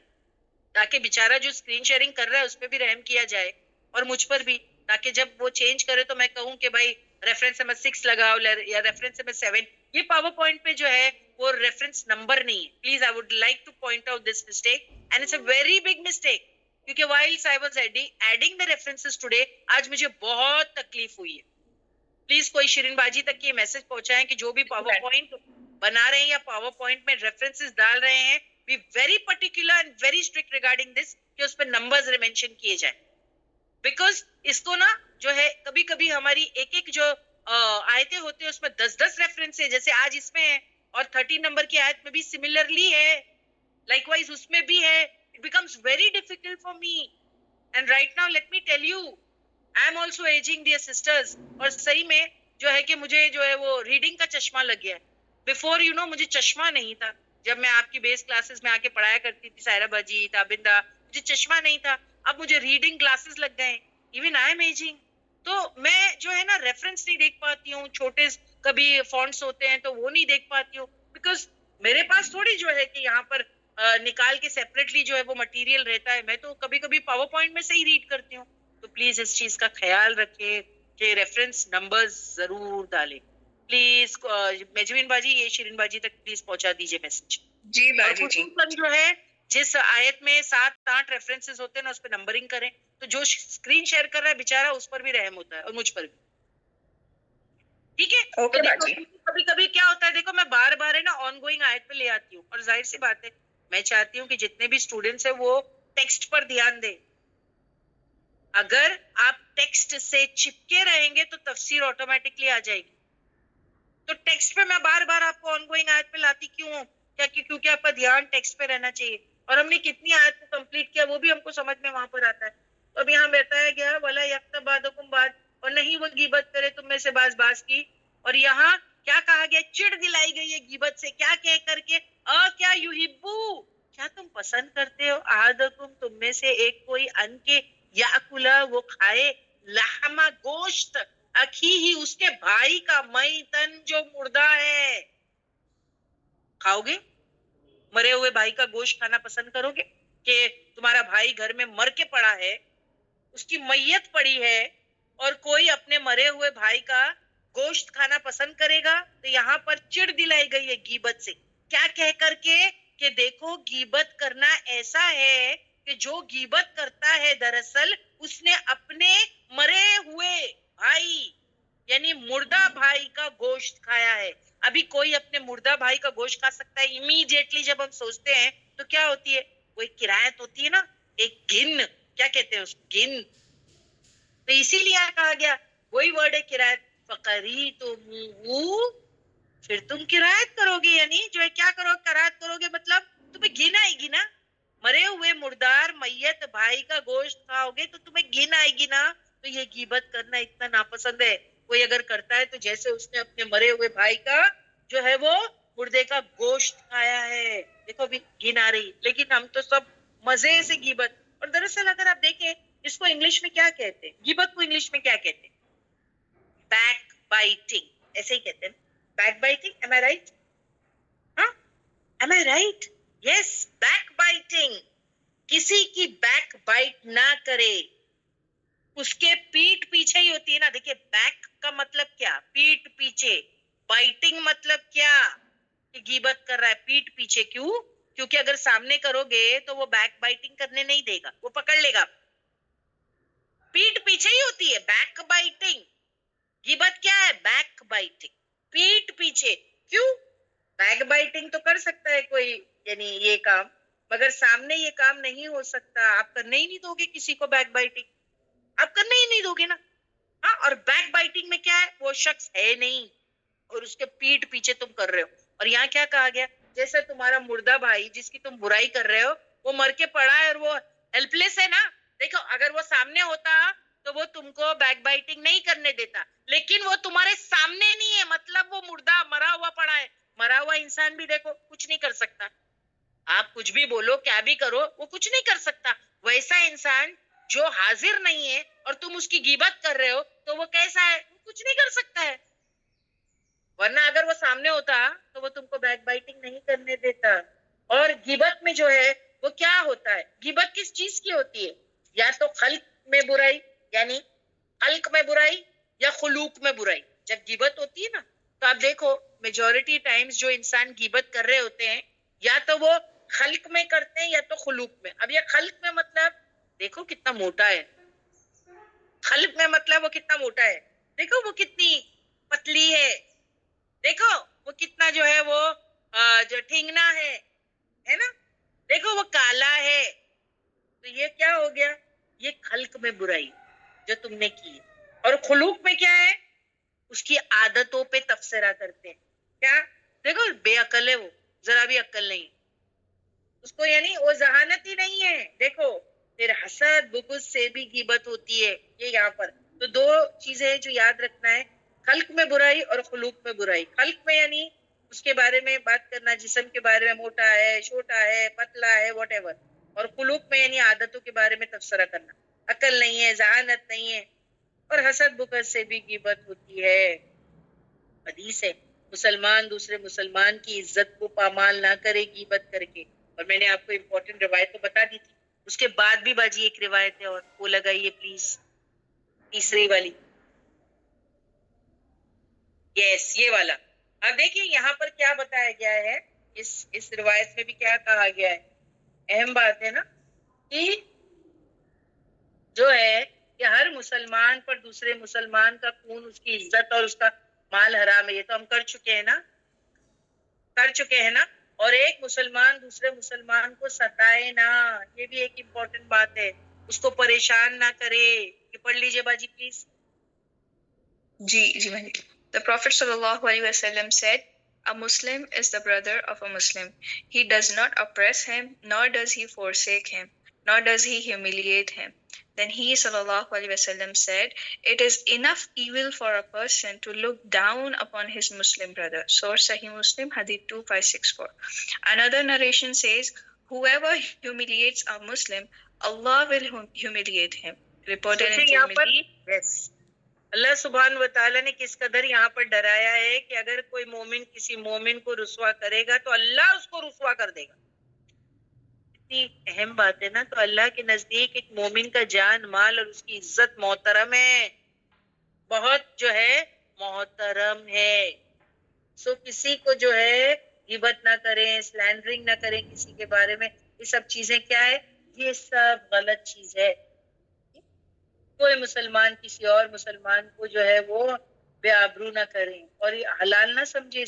تاکہ بیچارہ جو اسکرین شیئرنگ کر رہا ہے اس پہ بھی رحم کیا جائے اور مجھ پر بھی، تاکہ جب وہ چینج کرے تو میں کہوں کہ بھائی ریفرنس نمبر 6 لگاؤ یا ریفرنس نمبر 7. یہ پاور پوائنٹ پہ جو ہے وہ ریفرنس نمبر نہیں ہے. Please I would like to point out this mistake and it's a very big mistake. کیونکہ whilst I was adding the references today آج مجھے بہت تکلیف ہوئی ہے. پلیز کوئی شرین باجی تک یہ میسج پہنچائیں کہ جو بھی پاور پوائنٹ بنا رہے ہیں یا پاور پوائنٹ میں ریفرنسز ڈال رہے ہیں be very particular and very strict regarding this کہ اس پہ نمبرز مینشن کیے جائیں. بیکاز اس کو نا جو ہے کبھی کبھی ہماری ایک ایک جو آیتیں ہوتے ہیں اس میں 10 ریفرنس ہے، جیسے آج اس میں ہے اور 13 نمبر کی آیت میں بھی سملرلی ہے، لائک وائز اس میں بھی ہے. It becomes very difficult for me and right now let me tell you I am also aging dear sisters. اور صحیح میں جو ہے کہ مجھے جو ہے وہ ریڈنگ کا چشمہ لگ گیا ہے. بفور یو نو مجھے چشمہ نہیں تھا جب میں آپ کی بیس کلاسز میں آ کے پڑھایا کرتی تھی، سائرہ باجی، تابندہ، مجھے چشمہ نہیں تھا. اب مجھے ریڈنگ کلاسز لگ گئے. ایون آئی ایم ایجنگ، تو میں جو ہے نا ریفرنس نہیں دیکھ پاتی ہوں. چھوٹے کبھی فونٹس ہوتے ہیں تو وہ نہیں دیکھ پاتی ہوں بیکاز میرے پاس تھوڑی جو ہے کہ یہاں پر نکال کے سیپریٹلی جو ہے وہ مٹیریل رہتا ہے. میں تو کبھی کبھی پاور پوائنٹ میں سے ہی ریڈ کرتی ہوں. تو پلیز اس چیز کا خیال رکھیں کہ ریفرنس نمبرز ضرور ڈالیں. پلیز میجوین باجی یہ شرین باجی تک پلیز پہنچا دیجیے میسج. جی باجی جی. جو ہے جس آیت میں 7-8 ریفرنسز ہوتے ہیں نا اس پہ نمبرنگ کریں تو جو اسکرین شیئر کر رہا ہے بیچارہ اس پر بھی رحم ہوتا ہے اور مجھ پر بھی. ٹھیک ہے. اوکے باجی. کبھی کبھی کیا ہوتا ہے دیکھو میں بار بار ہے نا آن گوئنگ آیت پہ لے آتی ہوں اور ظاہر سی بات ہے میں چاہتی ہوں کہ جتنے بھی اسٹوڈینٹس ہیں وہ ٹیکسٹ پر دھیان دیں. اگر آپ ٹیکسٹ سے چپکے رہیں گے تو تفسیر آٹومیٹکلی آ جائے گی. تو ٹیکسٹ پہ میں بار بار آپ کو آن گوئنگ آیت پہ لاتی کیوں ہوں؟ کیونکہ آپ کا دھیان ٹیکسٹ پہ رہنا چاہیے. اور ہم نے کتنی آیت کو کمپلیٹ کیا وہ بھی ہم کو سمجھ میں وہاں پر آتا ہے. تو اب یہاں بتایا گیا ولا یکتب بعضکم بعض، اور نہیں وہ غیبت کرے تم میں سے باز کی. اور یہاں کیا کہا گیا؟ چڑ دلائی گئی ہے غیبت سے. کیا کہہ کر کے کیا یحبو، کیا تم پسند کرتے ہو احدکم تم میں سے ایک کوئی ان کے یاکلا وہ کھائے لحم گوشت اخی ہی اس کے بھائی کا میتن جو مردہ ہے. کھاؤ گے؟ مرے ہوئے بھائی کا گوشت کھانا پسند کرو گے؟ کہ تمہارا بھائی گھر میں مر کے پڑا ہے، اس کی میت پڑی ہے اور کوئی اپنے مرے ہوئے بھائی کا گوشت کھانا پسند کرے گا؟ تو یہاں پر چڑ دلائی گئی ہے غیبت سے. کیا کہہ کر کے کہ دیکھو غیبت کرنا ایسا ہے کہ جو غیبت کرتا ہے دراصل اس نے اپنے مرے ہوئے بھائی یعنی مردہ بھائی کا گوشت کھایا ہے. ابھی کوئی اپنے مردہ بھائی کا گوشت کھا سکتا ہے؟ امیڈیٹلی جب ہم سوچتے ہیں تو کیا ہوتی ہے؟ وہ ایک کرایت ہوتی ہے نا، ایک گن، کیا کہتے ہیں اس کو؟ گن. تو اسی لیے کہا گیا وہی ورڈ ہے قرات، فقریتموہ، پھر تم قرات کرو گے، یعنی جو ہے کیا کرو، قرات کرو گے مطلب تمہیں گن آئے گی نا، مرے ہوئے مردار میت بھائی کا گوشت کھاؤ گے تو تمہیں گن آئے گی نا. تو یہ غیبت کرنا اتنا ناپسند ہے. کوئی اگر کرتا ہے تو جیسے اس نے اپنے مرے ہوئے بھائی کا جو ہے وہ مردے کا گوشت کھایا ہے. دیکھو بھی گن آ رہی، لیکن ہم تو سب مزے سے غیبت. اور دراصل اگر آپ دیکھیں اس کو انگلش میں کیا کہتے ہیں، غیبت کو انگلش میں کیا کہتے ہیں؟ بیک بائٹنگ، ایسے ہی کہتے ہیں back biting. am I right؟ ہاں am I right؟ yes، back biting. کسی کی بیک بائٹ نہ کرے، اس کے پیٹ پیچھے ہی ہوتی ہے نا. دیکھیے بیک کا مطلب کیا، پیٹ پیچھے. بائٹنگ مطلب کیا کہ غیبت کر رہا ہے پیٹ پیچھے. کیوں؟ کیونکہ اگر سامنے کرو گے تو وہ بیک بائٹنگ کرنے نہیں دے گا، وہ پکڑ لے گا. پیٹ پیچھے ہی ہوتی ہے بیک بائٹنگ. غیبت کیا ہے؟ بیک بائٹنگ، پیٹ پیچھے. کیوں؟ بیک بائٹنگ تو کر سکتا ہے کوئی، یعنی یہ کام، مگر سامنے یہ کام نہیں ہو سکتا. آپ کرنے ہی نہیں دو گے کسی کو بیک بائٹنگ، آپ کرنے ہی نہیں دو گے نا. ہاں، اور بیک بائٹنگ میں کیا ہے، وہ شخص ہے نہیں اور اس کے پیٹ پیچھے تم کر رہے ہو. اور یہاں کیا کہا گیا، جیسے تمہارا مردہ بھائی جس کی تم برائی کر رہے ہو وہ مر کے پڑا ہے اور وہ ہیلپ لیس ہے نا. دیکھو اگر وہ سامنے ہوتا تو وہ تم کو بیک بائٹنگ نہیں کرنے دیتا، لیکن وہ تمہارے سامنے نہیں ہے، مطلب وہ مردہ مرا ہوا پڑا ہے. مرا ہوا انسان بھی دیکھو کچھ نہیں کر سکتا. آپ کچھ بھی بولو، کیا بھی کرو، وہ کچھ نہیں کر سکتا. ویسا انسان جو حاضر نہیں ہے اور تم اس کی غیبت کر رہے ہو تو وہ کیسا ہے، وہ کچھ نہیں کر سکتا ہے. ورنہ اگر وہ سامنے ہوتا تو وہ تم کو بیک بائٹنگ نہیں کرنے دیتا. اور غیبت میں جو ہے وہ کیا ہوتا ہے، غیبت کس چیز کی ہوتی ہے؟ یا تو خلق میں برائی، یعنی خلق میں برائی، یا خلوق میں برائی. جب غیبت ہوتی ہے نا تو آپ دیکھو میجورٹی ٹائمز جو انسان غیبت کر رہے ہوتے ہیں یا تو وہ خلق میں کرتے ہیں یا تو خلوق میں. اب یہ خلق میں مطلب دیکھو کتنا موٹا ہے، خلق میں مطلب وہ کتنا موٹا ہے، دیکھو وہ کتنی پتلی ہے، دیکھو وہ کتنا جو ہے وہ جو ٹھنگنا ہے نا، دیکھو وہ کالا ہے. تو یہ کیا ہو گیا، یہ خلق میں برائی جو تم نے کی ہے. اور خلوق میں کیا ہے، اس کی عادتوں پہ تبصرہ کرتے ہیں. کیا؟ دیکھو بے عقل ہے وہ، ذرا بھی عقل نہیں اس کو، یعنی وہ ذہانت ہی نہیں ہے. دیکھو پھر حسد بغض سے بھی غیبت ہوتی ہے. یہ یہاں پر تو دو چیزیں جو یاد رکھنا ہے، خلق میں برائی اور خلوق میں برائی. خلق میں یعنی اس کے بارے میں بات کرنا، جسم کے بارے میں، موٹا ہے، چھوٹا ہے، پتلا ہے، واٹ ایور. اور خلوق میں یعنی عادتوں کے بارے میں تبصرہ کرنا. عقل نہیں ہے، ذہانت نہیں ہے. اور حسد بغض سے بھی غیبت ہوتی ہے. حدیث ہے مسلمان دوسرے مسلمان کی عزت کو پامال نہ کرے غیبت کر کے. اور میں نے آپ کو امپورٹنٹ روایت تو بتا دی تھی. اس کے بعد بھی باجی ایک روایت ہے اور وہ لگائیے پلیز، تیسری والی. یس یہ والا. اب دیکھیے یہاں پر کیا بتایا گیا ہے، اس روایت میں بھی کیا کہا گیا ہے. اہم بات ہے نا کہ جو ہے کہ ہر مسلمان پر دوسرے مسلمان کا خون، اس کی عزت اور اس کا مال حرام ہے. یہ تو ہم کر چکے ہیں نا. اور ایک مسلمان دوسرے مسلمان کو ستائے نہ، یہ بھی ایک امپورٹنٹ بات ہے. اس کو پریشان نہ کرے. یہ پڑھ لیجئے باجی پلیز. جی بہن. The Prophet sallallahu alaihi wasallam said, "A Muslim is the brother of a Muslim. He does not oppress him, nor does he forsake him, nor does he humiliate him." Then he sallallahu alaihi wasallam said, "It is enough evil for a person to look down upon his Muslim brother." Source Sahih Muslim, Hadith 2564. Another narration says, "Whoever humiliates a Muslim, Allah will humiliate him." Reported in Tirmidhi. Yes. اللہ سبحان و تعالیٰ نے کس قدر یہاں پر ڈرایا ہے کہ اگر کوئی مومن کسی مومن کو رسوا کرے گا تو اللہ اس کو رسوا کر دے گا. اتنی اہم بات ہے نا. تو اللہ کے نزدیک ایک مومن کا جان مال اور اس کی عزت محترم ہے، بہت جو ہے محترم ہے. سو کسی کو جو ہے غیبت نہ کریں، سلینڈرنگ نہ کریں کسی کے بارے میں. یہ سب چیزیں کیا ہے، یہ سب غلط چیز ہے. کوئی مسلمان کسی اور مسلمان کو جو ہے وہ بے آبرو نہ کریں اور یہ حلال نہ سمجھے.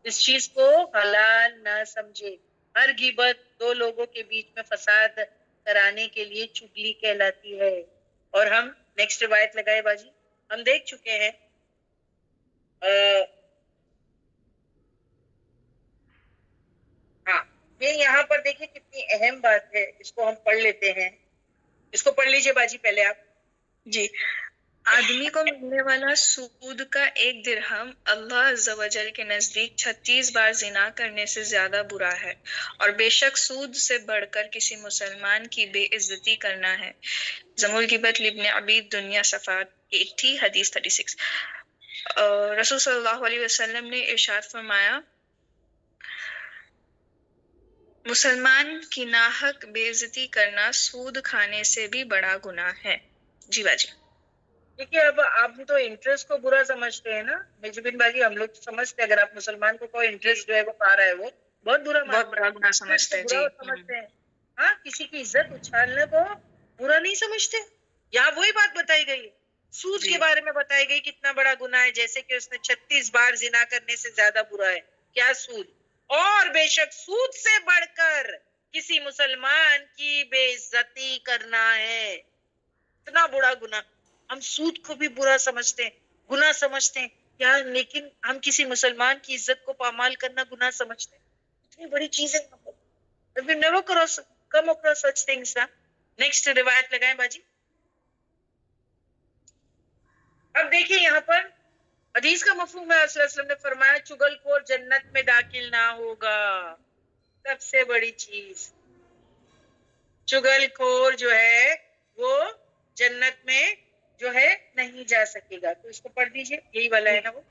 اس چیز کو حلال نہ سمجھے. ہر غیبت دو لوگوں کے بیچ میں فساد کرانے کے لیے چغلی کہلاتی ہے. اور ہم نیکسٹ روایت لگائے باجی. ہم دیکھ چکے ہیں ہاں یہ یہاں پر دیکھیں کتنی اہم بات ہے, اس کو ہم پڑھ لیتے ہیں. اس کو پڑھ لیجئے باجی پہلے آپ. جی. آدمی کو ملنے والا سود کا 1 درہم اللہ عز و جل کے نزدیک 36 بار زنا کرنے سے زیادہ برا ہے, اور بے شک سود سے بڑھ کر کسی مسلمان کی بے عزتی کرنا ہے. ذم الغیبۃ لابن ابی دنیا صفحہ 80 حدیث 36. رسول صلی اللہ علیہ وسلم نے ارشاد فرمایا, مسلمان کی ناحق بے عزتی کرنا سود کھانے سے بھی بڑا گناہ ہے. جی باجی. دیکھیے اب آپ تو انٹرسٹ کو برا سمجھتے ہیں نا میجبین باجی, ہم لوگ سمجھتے ہیں اگر آپ مسلمان کو کوئی انٹرسٹ جو ہے وہ کھا رہا ہے وہ بہت برا گناہ سمجھتے ہیں. جی. برا سمجھتے ہیں. ہاں کسی کی عزت اچھالنے کو برا نہیں سمجھتے. یہاں وہی بات بتائی گئی, سود جی. کے بارے میں بتائی گئی کتنا بڑا گناہ ہے, جیسے کہ اس نے 36 بار زنا کرنے سے زیادہ برا ہے. کیا سود؟ اور بے شک سود سے بڑھ کر کسی مسلمان کی بے عزتی کرنا ہے. اتنا بڑا گناہ. ہم سود کو بھی برا سمجھتے ہیں, گناہ سمجھتے ہیں یار, لیکن ہم کسی مسلمان کی عزت کو پامال کرنا گناہ سمجھتے ہیں. اتنی بڑی چیز ہے. We never come across such things. Next روایت لگائیں باجی. اب دیکھیے یہاں پر حدیث کا مفہوم ہے, صلی اللہ علیہ وسلم نے فرمایا چگل خور جنت میں داخل نہ ہوگا. سب سے بڑی چیز, چگل خور جو ہے وہ جنت میں جو ہے نہیں جا سکے گا. تو اس کو پڑھ دیجئے, یہی والا ہے نا وہ.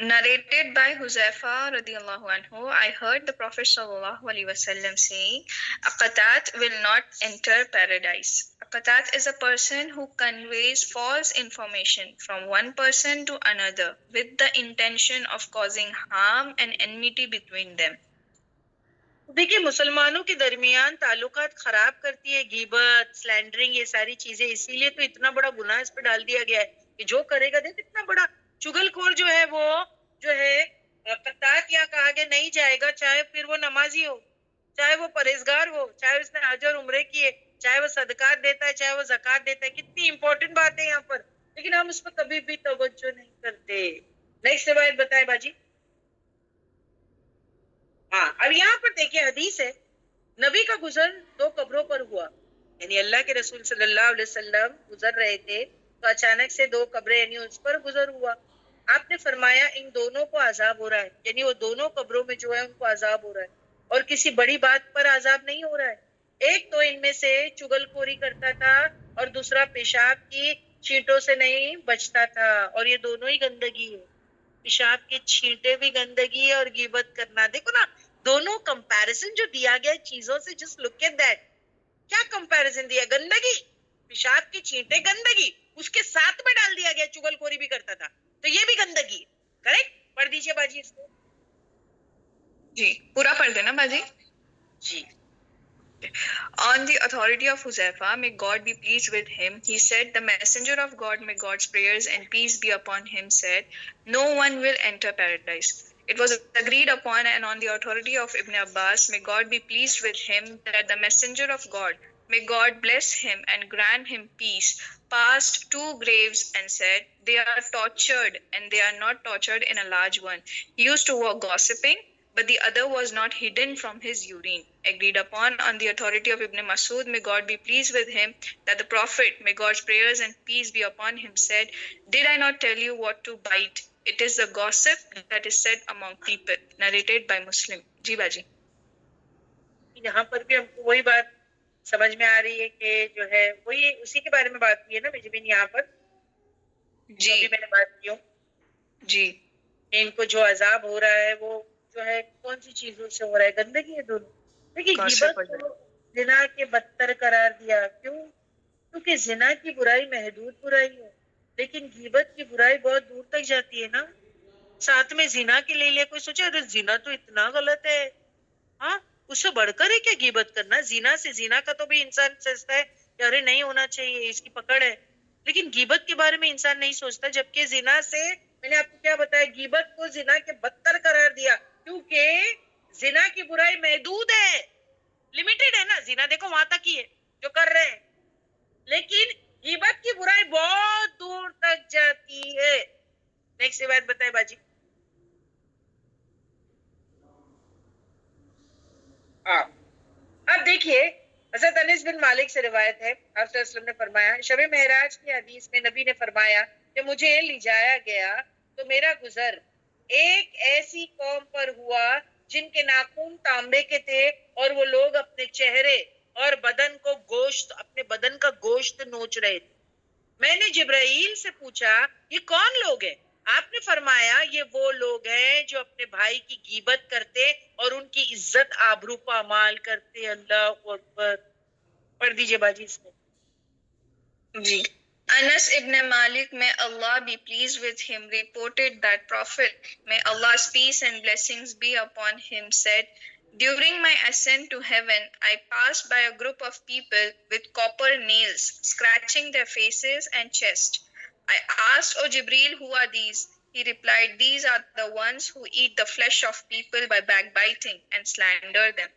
Narrated by Huzaifa radiallahu anhu, I heard the Prophet sallallahu alaihi wasallam saying, a qatat will not enter paradise. A qatat is a person who conveys false information from one person to another with the intention of causing harm and enmity between them. دیکھیے مسلمانوں کے درمیان تعلقات خراب کرتی ہے غیبت, slandering, یہ ساری چیزیں. اسی لیے تو اتنا بڑا گناہ اس پہ ڈال دیا گیا ہے کہ جو کرے گا دیکھ اتنا بڑا. چگل خور جو ہے وہ جو ہے قطاعت یا کہا گیا نہیں جائے گا, چاہے پھر وہ نمازی ہو, چاہے وہ پرہیزگار ہو, چاہے اس نے حج اور عمرے کیے, چاہے وہ صدقات دیتا ہے, چاہے وہ زکوٰۃ دیتا ہے. کتنی امپورٹنٹ بات ہے یہاں پر, لیکن ہم اس پہ کبھی بھی توجہ نہیں کرتے. نیکسٹ روایت بتائے باجی. ہاں اب یہاں پر دیکھیے حدیث ہے, نبی کا گزر 2 قبروں پر ہوا. یعنی اللہ کے رسول صلی اللہ علیہ وسلم گزر رہے تھے تو اچانک سے 2 قبریں یعنی اس پر گزر ہوا. آپ نے فرمایا ان دونوں کو عذاب ہو رہا ہے, یعنی وہ دونوں قبروں میں جو ہے ان کو عذاب ہو رہا ہے, اور کسی بڑی بات پر عذاب نہیں ہو رہا ہے. ایک تو ان میں سے چگل خوری کرتا تھا اور دوسرا پیشاب کی چھینٹوں سے نہیں بچتا تھا, اور یہ دونوں ہی گندگی ہے. پیشاب کے چھینٹے بھی گندگی ہے اور غیبت کرنا. دیکھو نا دونوں کمپیریزن جو دیا گیا چیزوں سے, جسٹ لک ایٹ دیٹ. کیا کمپیریزن دیا؟ گندگی, پیشاب کے چھینٹے گندگی, اس کے ساتھ میں ڈال دیا گیا چگل خوری بھی کرتا تھا تو یہ بھی گندگی. کریکٹ؟ پڑھ دیجئے باجی اس کو. جی پورا پڑھ دینا باجی. جی. On the authority of Huzaifa, may God be pleased with him, he said, the messenger of God, may God's prayers and peace be upon him, said, no one will enter paradise. It was agreed upon and on the authority of Ibn Abbas, may God be pleased with him, that the messenger of God, may God bless him and grant him peace, passed 2 graves and said, they are tortured and they are not tortured in a large one. He used to walk gossiping, but the other was not hidden from his urine. Agreed upon on the authority of Ibn Masud, may God be pleased with him, that the Prophet, may God's prayers and peace be upon him, said, did I not tell you what to bite? It is the gossip that is said among people. Narrated by Muslim. جی باجی. یہاں پر بھی ہم کو وہی بات سمجھ میں آ رہی ہے کہ جو ہے وہی اسی کے بارے میں بات کی ہے نا میجبین یہاں پر. جی میں نے بات کی ہوں. جی. ان کو جو عذاب ہو رہا ہے وہ جو ہے کون سی چیزوں سے ہو رہا ہے؟ گندگی ہے دونوں. دیکھیے غیبت کو زنا کے بدتر قرار دیا. کیوں؟ کیونکہ زنا کی برائی محدود برائی ہے, لیکن غیبت کی برائی بہت دور تک جاتی ہے نا. ساتھ میں زنا کے لے لیا, کوئی سوچے ارے زنا تو اتنا غلط ہے, ہاں اس سے بڑھ کر ہے کیا غیبت کرنا؟ زنا سے, زنا کا تو بھی انسان سوچتا ہے کہ ارے نہیں ہونا چاہیے, اس کی پکڑ ہے, لیکن غیبت کے بارے میں انسان نہیں سوچتا. جبکہ زنا سے میں نے آپ کو کیا بتایا, غیبت کو زنا کے بدتر قرار دیا, کیونکہ زنا کی برائی محدود ہے, لمیٹڈ ہے نا. زنا دیکھو وہاں تک ہی ہے جو کر رہے ہیں, لیکن غیبت کی برائی بہت دور تک جاتی ہے. نیکسٹ روایت بتائے باجی. اب دیکھیے حضرت انس بن مالک سے روایت ہے، آپ صلی اللہ علیہ وسلم نے فرمایا شب معراج کی حدیث میں نبی نے فرمایا کہ مجھے لے جایا گیا تو میرا گزر ایک ایسی قوم پر ہوا جن کے ناخن تانبے کے تھے اور وہ لوگ اپنے چہرے اور بدن کو گوشت، اپنے بدن کا گوشت نوچ رہے تھے. میں نے جبرائیل سے پوچھا یہ کون لوگ ہیں؟ آپ نے فرمایا یہ وہ لوگ ہیں جو اپنے بھائی کی غیبت کرتے اور ان کی عزت آبرو پامال کرتے. اللہ اکبر. پڑھ دیجئے باجی اس میں. جی. Anas ibn Malik, may Allah be pleased with him, reported that Prophet, may Allah's peace and blessings be upon him, said, during my ascent to heaven, I passed by a group of people with copper nails, scratching their faces and chest. I asked, O Jibreel, who are these? He replied, these are the ones who eat the flesh of people by backbiting and slander them.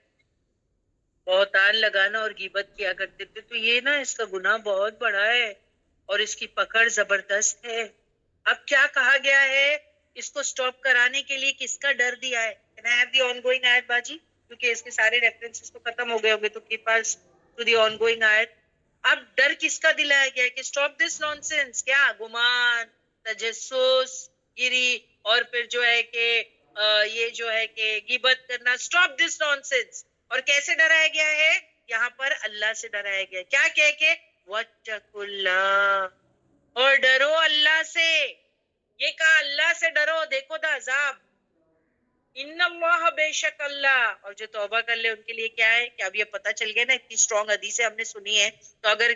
بہتان لگانا اور غیبت کیا کرتے تھے. تو یہ نا اس کا گناہ بہت بڑا ہے اور اس کی پکڑ زبردست ہے. اب کیا کہا گیا ہے؟ اس کو سٹاپ کرانے کے لیے کس کا ڈر دیا ہے؟ Can I have the ongoing آیت باجی؟ کیونکہ اس کے سارے ریفرنسز تو ختم ہو گئے ہوں گے تو keep us to the ongoing آیت. اب ڈر کس کا دلایا گیا ہے کہ سٹاپ دس نانسنس؟ کیا گمان، تجسس گیری اور پھر جو ہے کہ یہ جو ہے کہ غیبت کرنا. سٹاپ دس نانسنس. اور کیسے ڈرایا گیا ہے؟ یہاں پر اللہ سے ڈرایا گیا. کیا کہہ کے؟ وَاتَّقُوا اللَّهَ، اور ڈرو اللہ سے. یہ کہا اللہ سے ڈرو. دیکھو دا عذاب. ان اللہ، بے شک اللہ. اور جو توبہ کر لے ان کے لیے کیا ہے کہ اب یہ پتہ چل گیا نا، اتنی اسٹرانگ حدیثیں ہم نے سنی ہے تو اگر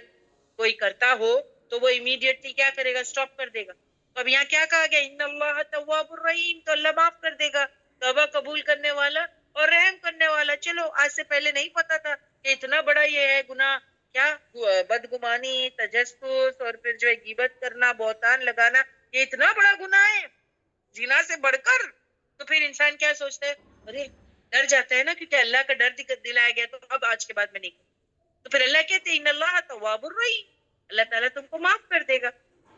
کوئی کرتا ہو تو وہ امیڈیٹلی کیا کرے گا؟ سٹاپ کر دے گا. تو اب یہاں کیا کہا گیا؟ ان اللہ تواب الرحیم، تو اللہ معاف کر دے گا، توبہ قبول کرنے والا اور رحم کرنے والا. چلو آج سے پہلے نہیں پتا تھا کہ اتنا بڑا یہ ہے گناہ. کیا؟ بدگمانی، تجسس اور پھر جو ہے غیبت کرنا، بہتان لگانا، یہ اتنا بڑا گناہ ہے زنا سے بڑھ کر. تو پھر انسان کیا سوچتا ہے؟ ارے ڈر جاتا ہے نا، کیونکہ اللہ کا ڈر دلایا گیا تو اب آج کے بعد میں نہیں کروں. تو پھر اللہ کہتے ہیں ان اللہ تواب الرحیم، اللہ تعالیٰ تم کو معاف کر دے گا.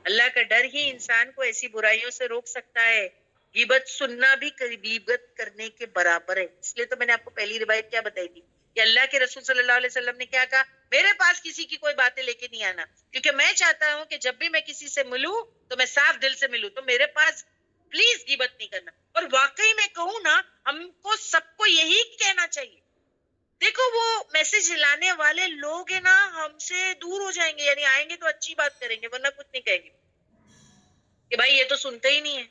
اللہ کا ڈر ہی انسان کو ایسی برائیوں سے روک سکتا ہے. غیبت سننا بھی غیبت کرنے کے برابر ہے. اس لیے تو میں نے آپ کو پہلی روایت کیا بتائی تھی کہ اللہ کے رسول صلی اللہ علیہ وسلم نے کیا کہا؟ میرے پاس کسی کی کوئی باتیں لے کے نہیں آنا، کیونکہ میں چاہتا ہوں کہ جب بھی میں کسی سے ملوں تو میں صاف دل سے ملوں. تو میرے پاس پلیز غیبت نہیں کرنا. اور واقعی میں کہوں نا، ہم کو سب کو یہی کہنا چاہیے. دیکھو وہ میسج لانے والے لوگ ہیں نا، ہم سے دور ہو جائیں گے. یعنی آئیں گے تو اچھی بات کریں گے، ورنہ کچھ نہیں کہیں گے کہ بھائی یہ تو سنتے ہی نہیں ہے.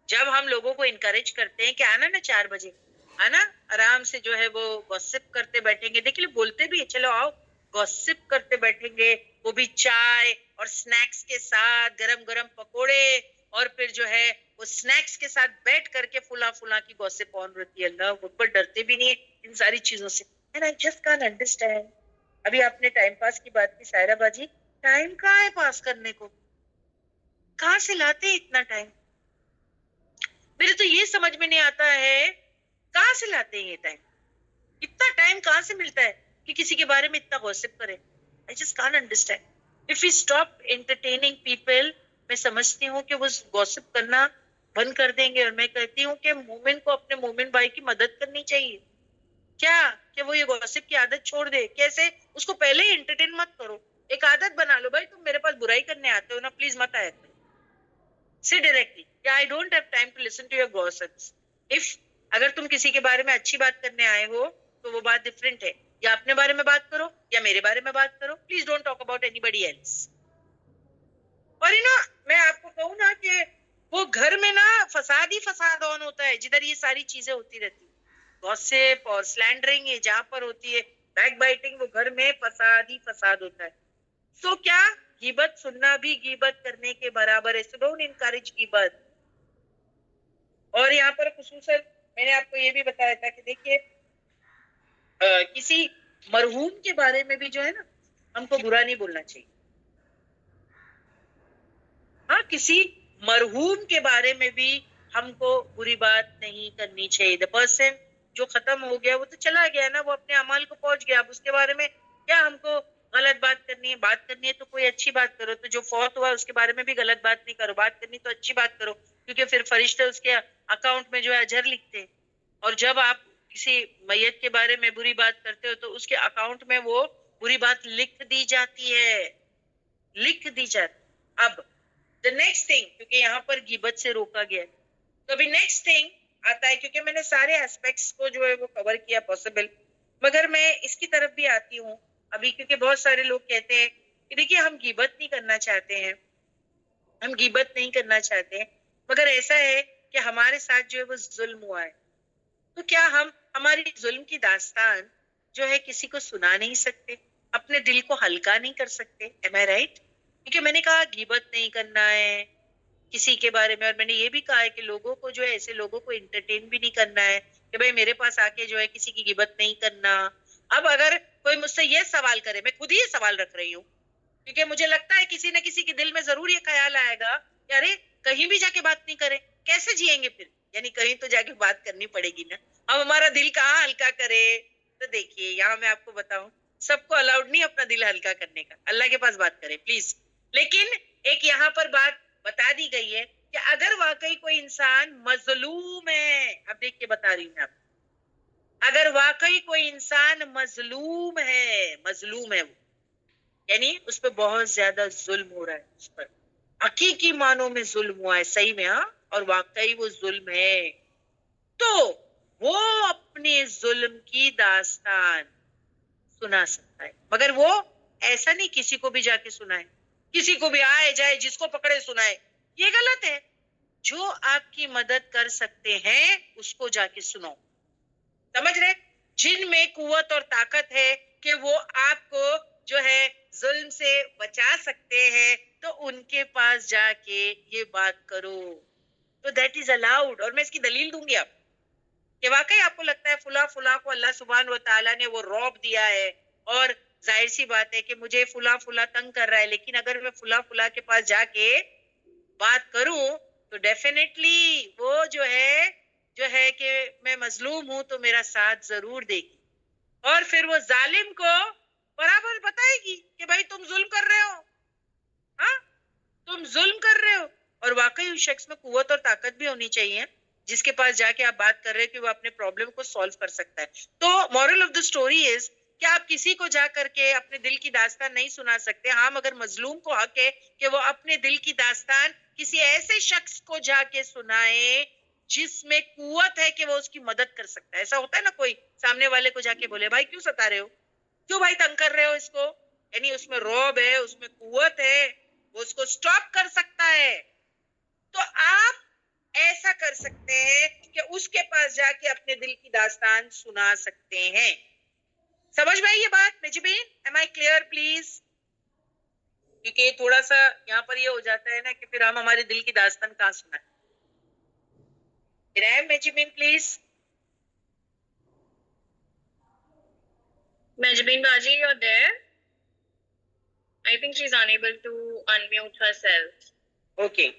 جب ہم لوگوں کو انکریج کرتے ہیں کہ آنا نا 4 بجے آنا، آرام سے جو ہے وہ گوسپ کرتے بیٹھیں گے. دیکھ لیں بولتے بھی چلو آؤ گوسپ کرتے بیٹھیں گے، وہ بھی چائے اور سنیکس کے ساتھ، گرم گرم پکوڑے، اور پھر جو ہے وہ سنیکس کے ساتھ بیٹھ کر کے فلاں کی گوسپ آن رہتی ہے. اللہ اوپر ڈرتے بھی نہیں ہے ان ساری چیزوں سے. And I just can't understand. ابھی آپ نے ٹائم پاس کی بات کی سائرہ باجی، ٹائم کہاں ہے پاس کرنے کو؟ کہاں سے لاتے ہیں اتنا ٹائم؟ میرے تو یہ سمجھ میں نہیں آتا ہے کہاں سے لاتے ہیں یہ ٹائم. اتنا ٹائم کہاں سے ملتا ہے کہ کسی کے بارے میں اتنا گوسپ کرے؟ I just can't understand. If we stop entertaining people، میں سمجھتی ہوں کہ وہ گوسپ کرنا بند کر دیں گے. اور میں کہتی ہوں کہ مومن کو اپنے مومن بھائی کی مدد کرنی چاہیے. کیا کہ وہ یہ گوسپ کی عادت چھوڑ دے. کیسے؟ اس کو پہلے ہی انٹرٹین مت کرو، ایک عادت بنا لو. بھائی تم میرے پاس برائی کرنے آتے ہو نا، پلیز مت آیا کرو. سے ڈائریکٹلی کہ I don't have time to listen to your gossips. اگر تم کسی کے بارے میں اچھی بات کرنے آئے ہو تو وہ بات ڈفرینٹ ہے. یا اپنے بارے میں بات کرو یا میرے بارے میں بات کرو. Please don't talk about anybody else. اور میں آپ کو کہوں نا کہ وہ گھر میں نا فساد ہی فساد آن ہوتا ہے جدھر یہ ساری چیزیں ہوتی رہتی. گوسپ اور سلینڈرنگ یہ جہاں پر ہوتی ہے، بیک بائٹنگ، وہ گھر میں فساد ہی فساد ہوتا ہے. سو کیا غیبت سننا بھی غیبت کرنے کے برابر ہے. سو ڈونٹ انکریج غیبت. اور یہاں پر خصوصاً میں نے آپ کو یہ بھی بتایا تھا کہ دیکھیے کسی مرحوم کے بارے میں بھی جو ہے نا ہم کو برا نہیں بولنا چاہیے. ہاں، کسی مرحوم کے بارے میں بھی ہم کو بری بات نہیں کرنی چاہیے. دا پرسن جو ختم ہو گیا وہ تو چلا گیا نا، وہ اپنے اعمال کو پہنچ گیا. اب اس کے بارے میں کیا ہم کو غلط بات کرنی ہے تو کوئی اچھی بات کرو. تو جو فوت ہوا اس کے بارے میں بھی غلط بات نہیں کرو. بات کرنی تو اچھی بات کرو, کیونکہ پھر فرشتے اس کے اکاؤنٹ میں جو ہے اجر لکھتے ہیں. اور جب آپ کسی میت کے بارے میں بری بات کرتے ہو تو اس کے اکاؤنٹ میں وہ بری بات لکھ دی جاتی ہے, لکھ دی جاتی. اب the next thing, کیونکہ یہاں پر غیبت سے روکا گیا ہے, تو ابھی نیکسٹ تھنگ آتا ہے, کیونکہ میں نے سارے ایسپیکٹس کو جو ہے وہ کور کیا پاسبل, مگر میں اس کی طرف بھی آتی ہوں ابھی, کیونکہ بہت سارے لوگ کہتے ہیں کہ دیکھیے ہم غیبت نہیں کرنا چاہتے ہیں, ہم غیبت نہیں کرنا چاہتے ہیں, مگر ایسا ہے کہ ہمارے ساتھ جو ہے وہ ظلم ہوا ہے, تو کیا ہم ہماری ظلم کی داستان جو ہے کسی کو سنا نہیں سکتے, اپنے دل کو ہلکا نہیں کر سکتے؟ Am I right؟ کیونکہ میں نے کہا غیبت نہیں کرنا ہے کسی کے بارے میں, اور میں نے یہ بھی کہا ہے کہ لوگوں کو جو ہے ایسے لوگوں کو انٹرٹین بھی نہیں کرنا ہے کہ بھئی میرے پاس آ کے جو ہے کسی کی غیبت نہیں کرنا. اب اگر کوئی مجھ سے یہ سوال کرے, میں خود ہی یہ سوال رکھ رہی ہوں کیونکہ مجھے لگتا ہے کسی نہ کسی کے دل میں ضرور یہ خیال آئے گا کہ ارے کہیں بھی جا کے بات نہیں کرے, کیسے جئیں گے پھر, یعنی کہیں تو جا کے بات کرنی پڑے گی نا. اب ہمارا دل کہاں ہلکا کرے؟ تو دیکھیے یہاں میں آپ کو بتاؤں, سب کو الاؤڈ نہیں اپنا دل ہلکا کرنے کا, اللہ کے پاس بات کرے پلیز. لیکن ایک یہاں پر بات بتا دی گئی ہے کہ اگر واقعی کوئی انسان مظلوم ہے, اب دیکھ کے بتا رہی ہوں میں آپ کو, اگر واقعی کوئی انسان مظلوم ہے وہ, یعنی اس پہ بہت زیادہ ظلم ہو رہا ہے, اس پر حقیقی معنوں میں ظلم ہوا ہے صحیح میں, ہاں, اور واقعی وہ ظلم ہے, تو وہ اپنے ظلم کی داستان سنا سکتا ہے. مگر وہ ایسا نہیں کسی کو بھی جا کے سنائے, کسی کو بھی آئے جائے جس کو پکڑے سنائے, یہ غلط ہے. جو آپ کی مدد کر سکتے ہیں اس کو جا کے سناؤ, سمجھ رہے؟ جن میں قوت اور طاقت ہے کہ وہ آپ کو جو ہے ظلم سے بچا سکتے ہیں تو ان کے پاس جا کے یہ بات کرو, تو دیٹ از الاؤڈ. اور میں اس کی دلیل دوں گی آپ کہ واقعی آپ کو لگتا ہے فلاں کو اللہ سبحانہ و تعالیٰ نے وہ رعب دیا ہے, اور ظاہر سی بات ہے کہ مجھے فلاں تنگ کر رہا ہے, لیکن اگر میں فلاں کے پاس جا کے بات کروں تو ڈیفینیٹلی وہ جو ہے کہ میں مظلوم ہوں تو میرا ساتھ ضرور دے گی, اور پھر وہ ظالم کو برابر بتائے گی کہ بھائی تم ظلم کر رہے ہو, ہاں تم ظلم کر رہے ہو. اور واقعی اس شخص میں قوت اور طاقت بھی ہونی چاہیے جس کے پاس جا کے آپ بات کر رہے ہیں کہ وہ اپنے پرابلم کو سالو کر سکتا ہے. تو moral of the story is کہ آپ کسی کو جا کر کے اپنے دل کی داستان نہیں سنا سکتے, ہاں مگر مظلوم کو حق ہے کہ وہ اپنے دل کی داستان کسی ایسے شخص کو جا کے سنائے جس میں قوت ہے کہ وہ اس کی مدد کر سکتا ہے. ایسا ہوتا ہے نا, کوئی سامنے والے کو جا کے بولے بھائی کیوں ستا رہے ہو, کیوں بھائی تنگ کر رہے ہو اس کو, یعنی اس میں رعب ہے, اس میں قوت ہے, وہ اس کو سٹاپ کر سکتا ہے. تو آپ ایسا کر سکتے ہیں کہ اس کے پاس جا کے اپنے دل کی داستان سنا سکتے ہیں. سمجھ میں آئی یہ بات مجبین؟ am I clear please؟ کیونکہ تھوڑا سا یہاں پر یہ ہو جاتا ہے نا کہ پھر ہم ہمارے دل کی داستان کہاں سنائیں. مجبین please. Majbeen Baji, you're there? I think she's unable to unmute herself. Okay,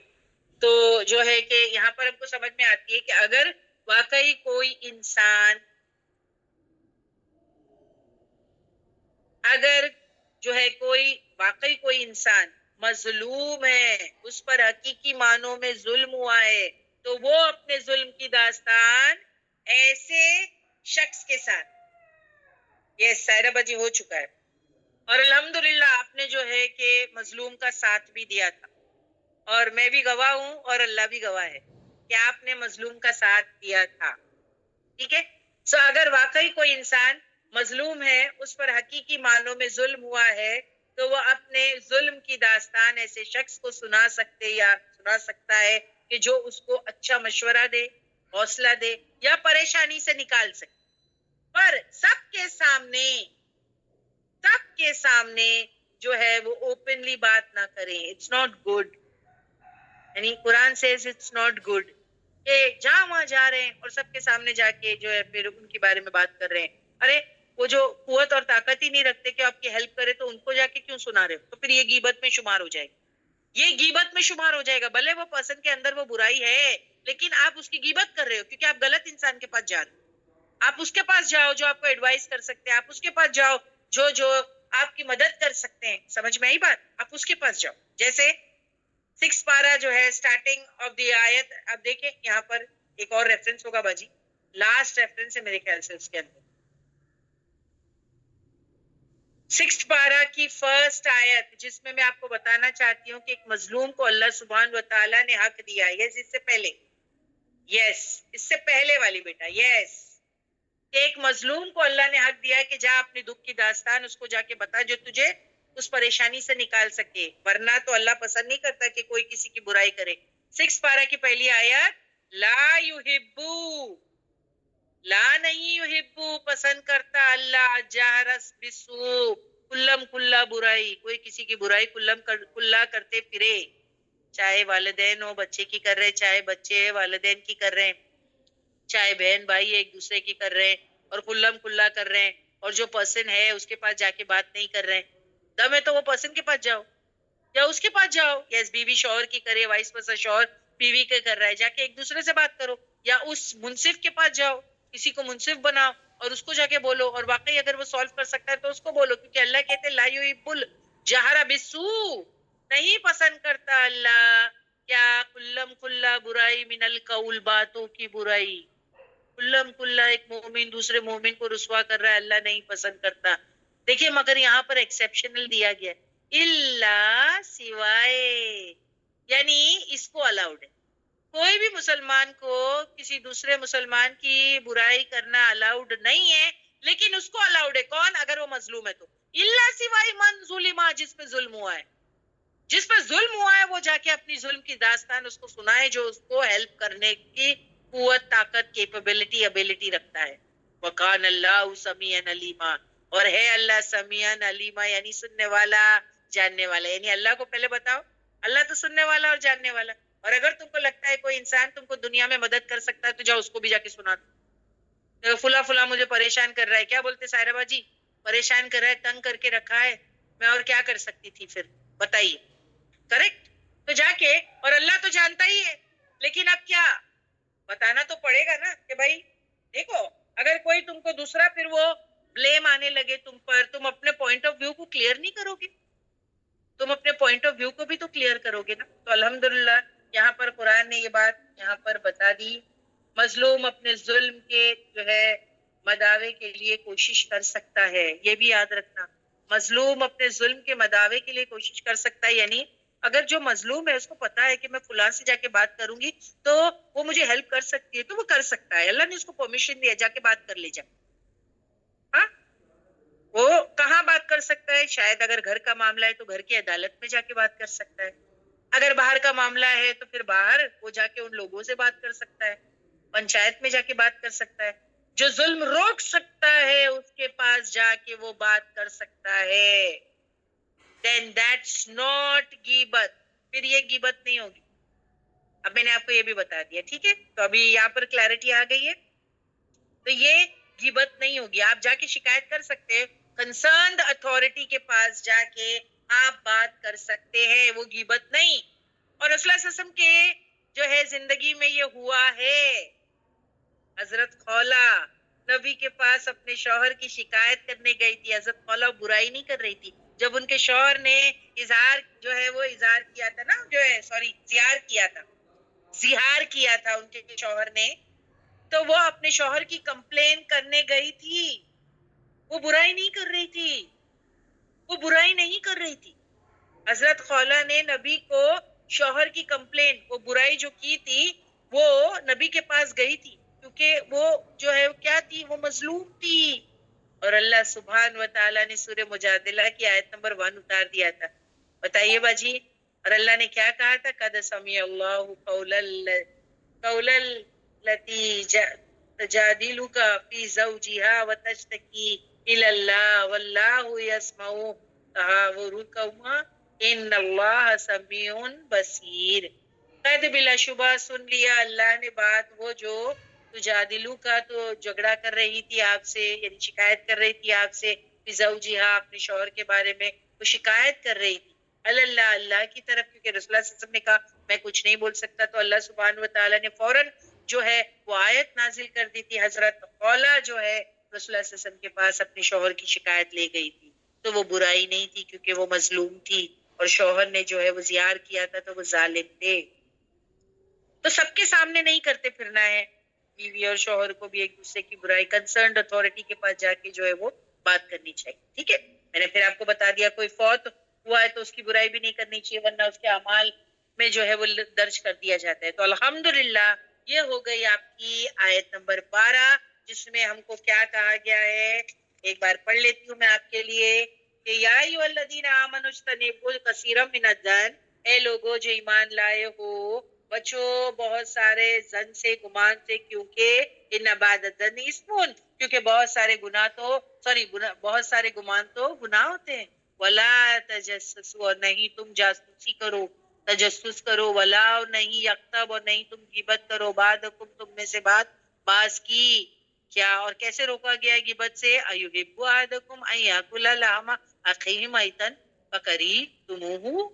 تو جو ہے کہ یہاں پر ہم کو سمجھ میں آتی ہے کہ اگر واقعی کوئی انسان مظلوم ہے, اس پر حقیقی معنوں میں ظلم ہوا ہے, تو وہ اپنے ظلم کی داستان ایسے شخص کے ساتھ, یہ سائرہ باجی ہو چکا ہے, اور الحمدللہ آپ نے جو ہے کہ مظلوم کا ساتھ بھی دیا تھا, اور میں بھی گواہ ہوں اور اللہ بھی گواہ ہے کہ آپ نے مظلوم کا ساتھ دیا تھا. ٹھیک ہے, سو اگر واقعی کوئی انسان مظلوم ہے, اس پر حقیقی معنوں میں ظلم ہوا ہے, تو وہ اپنے ظلم کی داستان ایسے شخص کو سنا سکتا ہے کہ جو اس کو اچھا مشورہ دے, حوصلہ دے, یا پریشانی سے نکال سکے. پر سب کے سامنے جو ہے وہ اوپنلی بات نہ کریں. اٹس ناٹ گڈ, یعنی قرآن says it's not good کہ جہاں وہاں جا رہے ہیں اور سب کے سامنے جا کے جو ہے پھر ان کے بارے میں بات کر رہے ہیں. ارے وہ جو قوت اور طاقت ہی نہیں رکھتے کہ آپ کی ہیلپ کرے تو ان کو جا کے کیوں سنا رہے ہو؟ تو پھر یہ غیبت میں شمار ہو جائے گا. بھلے وہ پرسن کے اندر وہ برائی ہے, لیکن آپ اس کی غیبت کر رہے ہو کیونکہ آپ غلط انسان کے پاس جا رہے ہو. آپ اس کے پاس جاؤ جو آپ کو ایڈوائز کر سکتے ہیں, آپ اس کے پاس جاؤ جو آپ کی مدد کر سکتے ہیں. سمجھ میں آئی بات؟ آپ اس کے پاس جاؤ. جیسے 6 پارہ جو ہے اسٹارٹنگ آف دی آیت، آپ دیکھیں یہاں پر ایک اور ریفرنس ہوگا باجی، لاسٹ ریفرنس ہے میرے خیال سے اس کے اندر، 6 پارہ کی فرسٹ آیت، جس میں آپ کو بتانا چاہتی ہوں کہ ایک مظلوم کو اللہ سبحانہ و تعالیٰ نے حق دیا. یس، اس سے پہلے، یس اس سے پہلے والی بیٹا، یس ایک مظلوم کو اللہ نے حق دیا کہ جا اپنی دکھ کی داستان اس کو جا کے بتا جو تجھے اس پریشانی سے نکال سکے، ورنہ تو اللہ پسند نہیں کرتا کہ کوئی کسی کی برائی کرے. 6 پارہ کی پہلی آیت، لا یحبو، لا نہیں یحبو پسند کرتا اللہ جہرس بسو، کلم کلا برائی، کوئی کسی کی برائی کلم کلا کرتے پھرے، چاہے والدین ہو بچے کی کر رہے، چاہے بچے والدین کی کر رہے ہیں، چاہے بہن بھائی ایک دوسرے کی کر رہے ہیں اور کلم کلا کر رہے ہیں، اور جو پرسن ہے اس کے پاس جا کے بات نہیں کر رہے ہیں. دم ہے تو وہ پرسن کے پاس جاؤ یا اس کے پاس جاؤ. یس، بیوی شوہر کی کرے، وائس ورسا شوہر بیوی کے کر رہا ہے، جا کے ایک دوسرے سے بات کرو، یا اس منصف کے پاس جاؤ، کسی کو منصف بناؤ اور اس کو جا کے بولو، اور واقعی اگر وہ سالو کر سکتا ہے تو اس کو بولو، کیونکہ اللہ کہتے لا یحب الجہر بالسوء، نہیں پسند کرتا اللہ کیا کلم کلا برائی، من القول باتوں کی برائی، کلم کلا ایک مومن دوسرے مومن کو رسوا کر رہا ہے، اللہ نہیں پسند کرتا. دیکھیے مگر یہاں پر ایکسیپشنل دیا گیا ہے، اللہ سوائے، یعنی اس کو الاؤڈ ہے. کوئی بھی مسلمان کو کسی دوسرے مسلمان کی برائی کرنا الاؤڈ نہیں ہے، لیکن اس کو الاؤڈ ہے. کون؟ اگر وہ مظلوم ہے تو. اللہ سوائے من ظلمہ، جس پہ ظلم ہوا ہے، جس پہ ظلم ہوا ہے وہ جا کے اپنی ظلم کی داستان اس کو سنائے، جو اس کو ہیلپ کرنے کی قوت، طاقت، کیپیبلٹی، ابیلٹی رکھتا ہے. وَقَانَ اللَّهُ سَمِيعًا عَلِيمًا، اور ہے اللہ سمیعاً علیما، یعنی سننے والا جاننے والا. یعنی اللہ کو پہلے بتاؤ، اللہ تو سننے والا اور جاننے والا. اور اگر تم کو لگتا ہے کوئی انسان تم کو دنیا میں مدد کر سکتا ہے تو جاؤ اس کو بھی جا کے سنا دو. فلا فلا مجھے پریشان کر رہا ہے، کیا بولتے سائرہ باجی، پریشان کر رہا ہے، تنگ کر کے رکھا ہے، میں اور کیا کر سکتی تھی پھر بتائیے. کریکٹ؟ تو جا کے، اور اللہ تو جانتا ہی ہے، لیکن اب کیا بتانا تو پڑے گا نا کہ بھائی دیکھو، اگر کوئی تم کو دوسرا پھر وہ بلیم آنے لگے تم پر، تم اپنے پوائنٹ آف ویو کو کلیئر نہیں کرو گے، تم اپنے پوائنٹ آف ویو کو بھی تو کلیئر کرو گے نا. تو الحمدللہ یہاں پر قرآن نے یہ بات یہاں پر بتا دی. مظلوم اپنے ظلم کے جو ہے مداوے کے لیے کوشش کر سکتا ہے، یہ بھی یاد رکھنا، مظلوم اپنے ظلم کے مداوے کے لیے کوشش کر سکتا ہے. یعنی اگر جو مظلوم ہے اس کو پتا ہے کہ میں فلاں سے جا کے بات کروں گی تو وہ مجھے ہیلپ کر سکتی ہے تو وہ کر سکتا ہے، اللہ نے اس کو پرمیشن دیا، جا کے بات کر لے جا. ہاں، وہ کہاں بات کر سکتا ہے؟ شاید اگر گھر کا معاملہ ہے تو گھر کی عدالت میں جا کے بات کر سکتا ہے، اگر باہر کا معاملہ ہے تو پھر باہر وہ جا کے ان لوگوں سے بات کر سکتا ہے، پنچایت میں جا کے بات کر سکتا ہے. جو ظلم روک سکتا ہے اس کے پاس جا کے وہ بات کر سکتا ہے. then that's not غیبت، پھر یہ غیبت نہیں ہوگی. اب میں نے آپ کو یہ بھی بتا دیا، ٹھیک ہے؟ تو ابھی یہاں پر کلیئرٹی آ گئی ہے. تو یہ غیبت نہیں ہوگی. آپ جا کے شکایت کر سکتے ہیں، کنسرنڈ اتھارٹی کے پاس جا کے آپ بات کر سکتے ہیں، وہ غیبت نہیں. اور رسول اللہ صلی اللہ علیہ وسلم کے جو ہے زندگی میں یہ ہوا ہے. حضرت خولہ نبی کے پاس اپنے شوہر کی شکایت کرنے گئی تھی. حضرت خولہ برائی نہیں کر رہی تھی. جب ان کے شوہر نے اظہار جو ہے وہ اظہار کیا تھا نا، جو ہے سوری زہار کیا تھا، زہار کیا تھا ان کے شوہر نے، تو وہ اپنے شوہر کی کمپلین کرنے گئی تھی. وہ برائی نہیں کر رہی تھی، وہ برائی نہیں کر رہی تھی. حضرت خولہ نے نبی کو شوہر کی کمپلین، وہ برائی جو کی تھی وہ نبی کے پاس گئی تھی، کیونکہ وہ جو ہے کیا تھی، وہ مظلوم تھی. اور اللہ سبحان و تعالیٰ نے سورہ مجادلہ کی آیت نمبر 1 اتار دیا تھا. بتائیے باجی، اور اللہ نے کیا کہا تھا؟ قد سمع اللہ قول التی تجادلک فی زوجها وتشتکی الی اللہ واللہ یسمع تحاورکما ان اللہ سمیع بصیر. قد بلا شبہ سن لیا اللہ نے بات، وہ جو تجادلو کا تو جھگڑا کر رہی تھی آپ سے، یعنی شکایت کر رہی تھی آپ سے، فی زوجہا اپنے شوہر کے بارے میں وہ شکایت کر رہی تھی اللہ اللہ کی طرف، کیونکہ رسول اللہ صلی اللہ علیہ وسلم نے کہا میں کچھ نہیں بول سکتا. تو اللہ سبحانہ و تعالیٰ نے فوراً جو ہے وہ آیت نازل کر دی تھی. حضرت خولہ جو ہے رسول اللہ صلی اللہ علیہ وسلم کے پاس اپنے شوہر کی شکایت لے گئی تھی. تو وہ برائی نہیں تھی کیونکہ وہ مظلوم تھی اور شوہر نے جو ہے وہ زیار کیا تھا تو وہ ظالم تھے. تو سب کے سامنے نہیں کرتے پھرنا ہے. بیوی اور شوہر کو بھی ایک دوسرے کی برائی کنسرنڈ اتھارٹی کے پاس جا کے جو ہے وہ بات کرنی چاہیے. ٹھیک ہے, میں نے پھر آپ کو بتا دیا کوئی فوت ہوا ہے تو اس کی برائی بھی نہیں کرنی چاہیے ورنہ اس کے اعمال میں جو ہے وہ درج کر دیا جاتا ہے. تو الحمدللہ یہ ہو گئی آپ کی آیت نمبر 12 جس میں ہم کو کیا کہا گیا ہے. ایک بار پڑھ لیتی ہوں میں آپ کے لیے کہ یا ایھا الذین آمنوا اجتنبوا کثیرا من الظن, اے لوگو جو ایمان لائے ہو بچو بہت سارے زن سے, گمان سے, کیونکہ ان بعد الظن اسم, کیونکہ بہت سارے بہت سارے گمان تو گناہ ہوتے ہیں. ولا تجسسوا, اور نہیں تم جاسوسی کرو, تجسس کرو. ولا, اور نہیں یغتب, اور نہیں تم غیبت کرو. بعضکم, تم میں سے بعض کی. کیا اور کیسے روکا گیا ہے غیبت سے؟ ایحب احدکم ان یاکل لحم اخیہ میتا فکریہتموہ,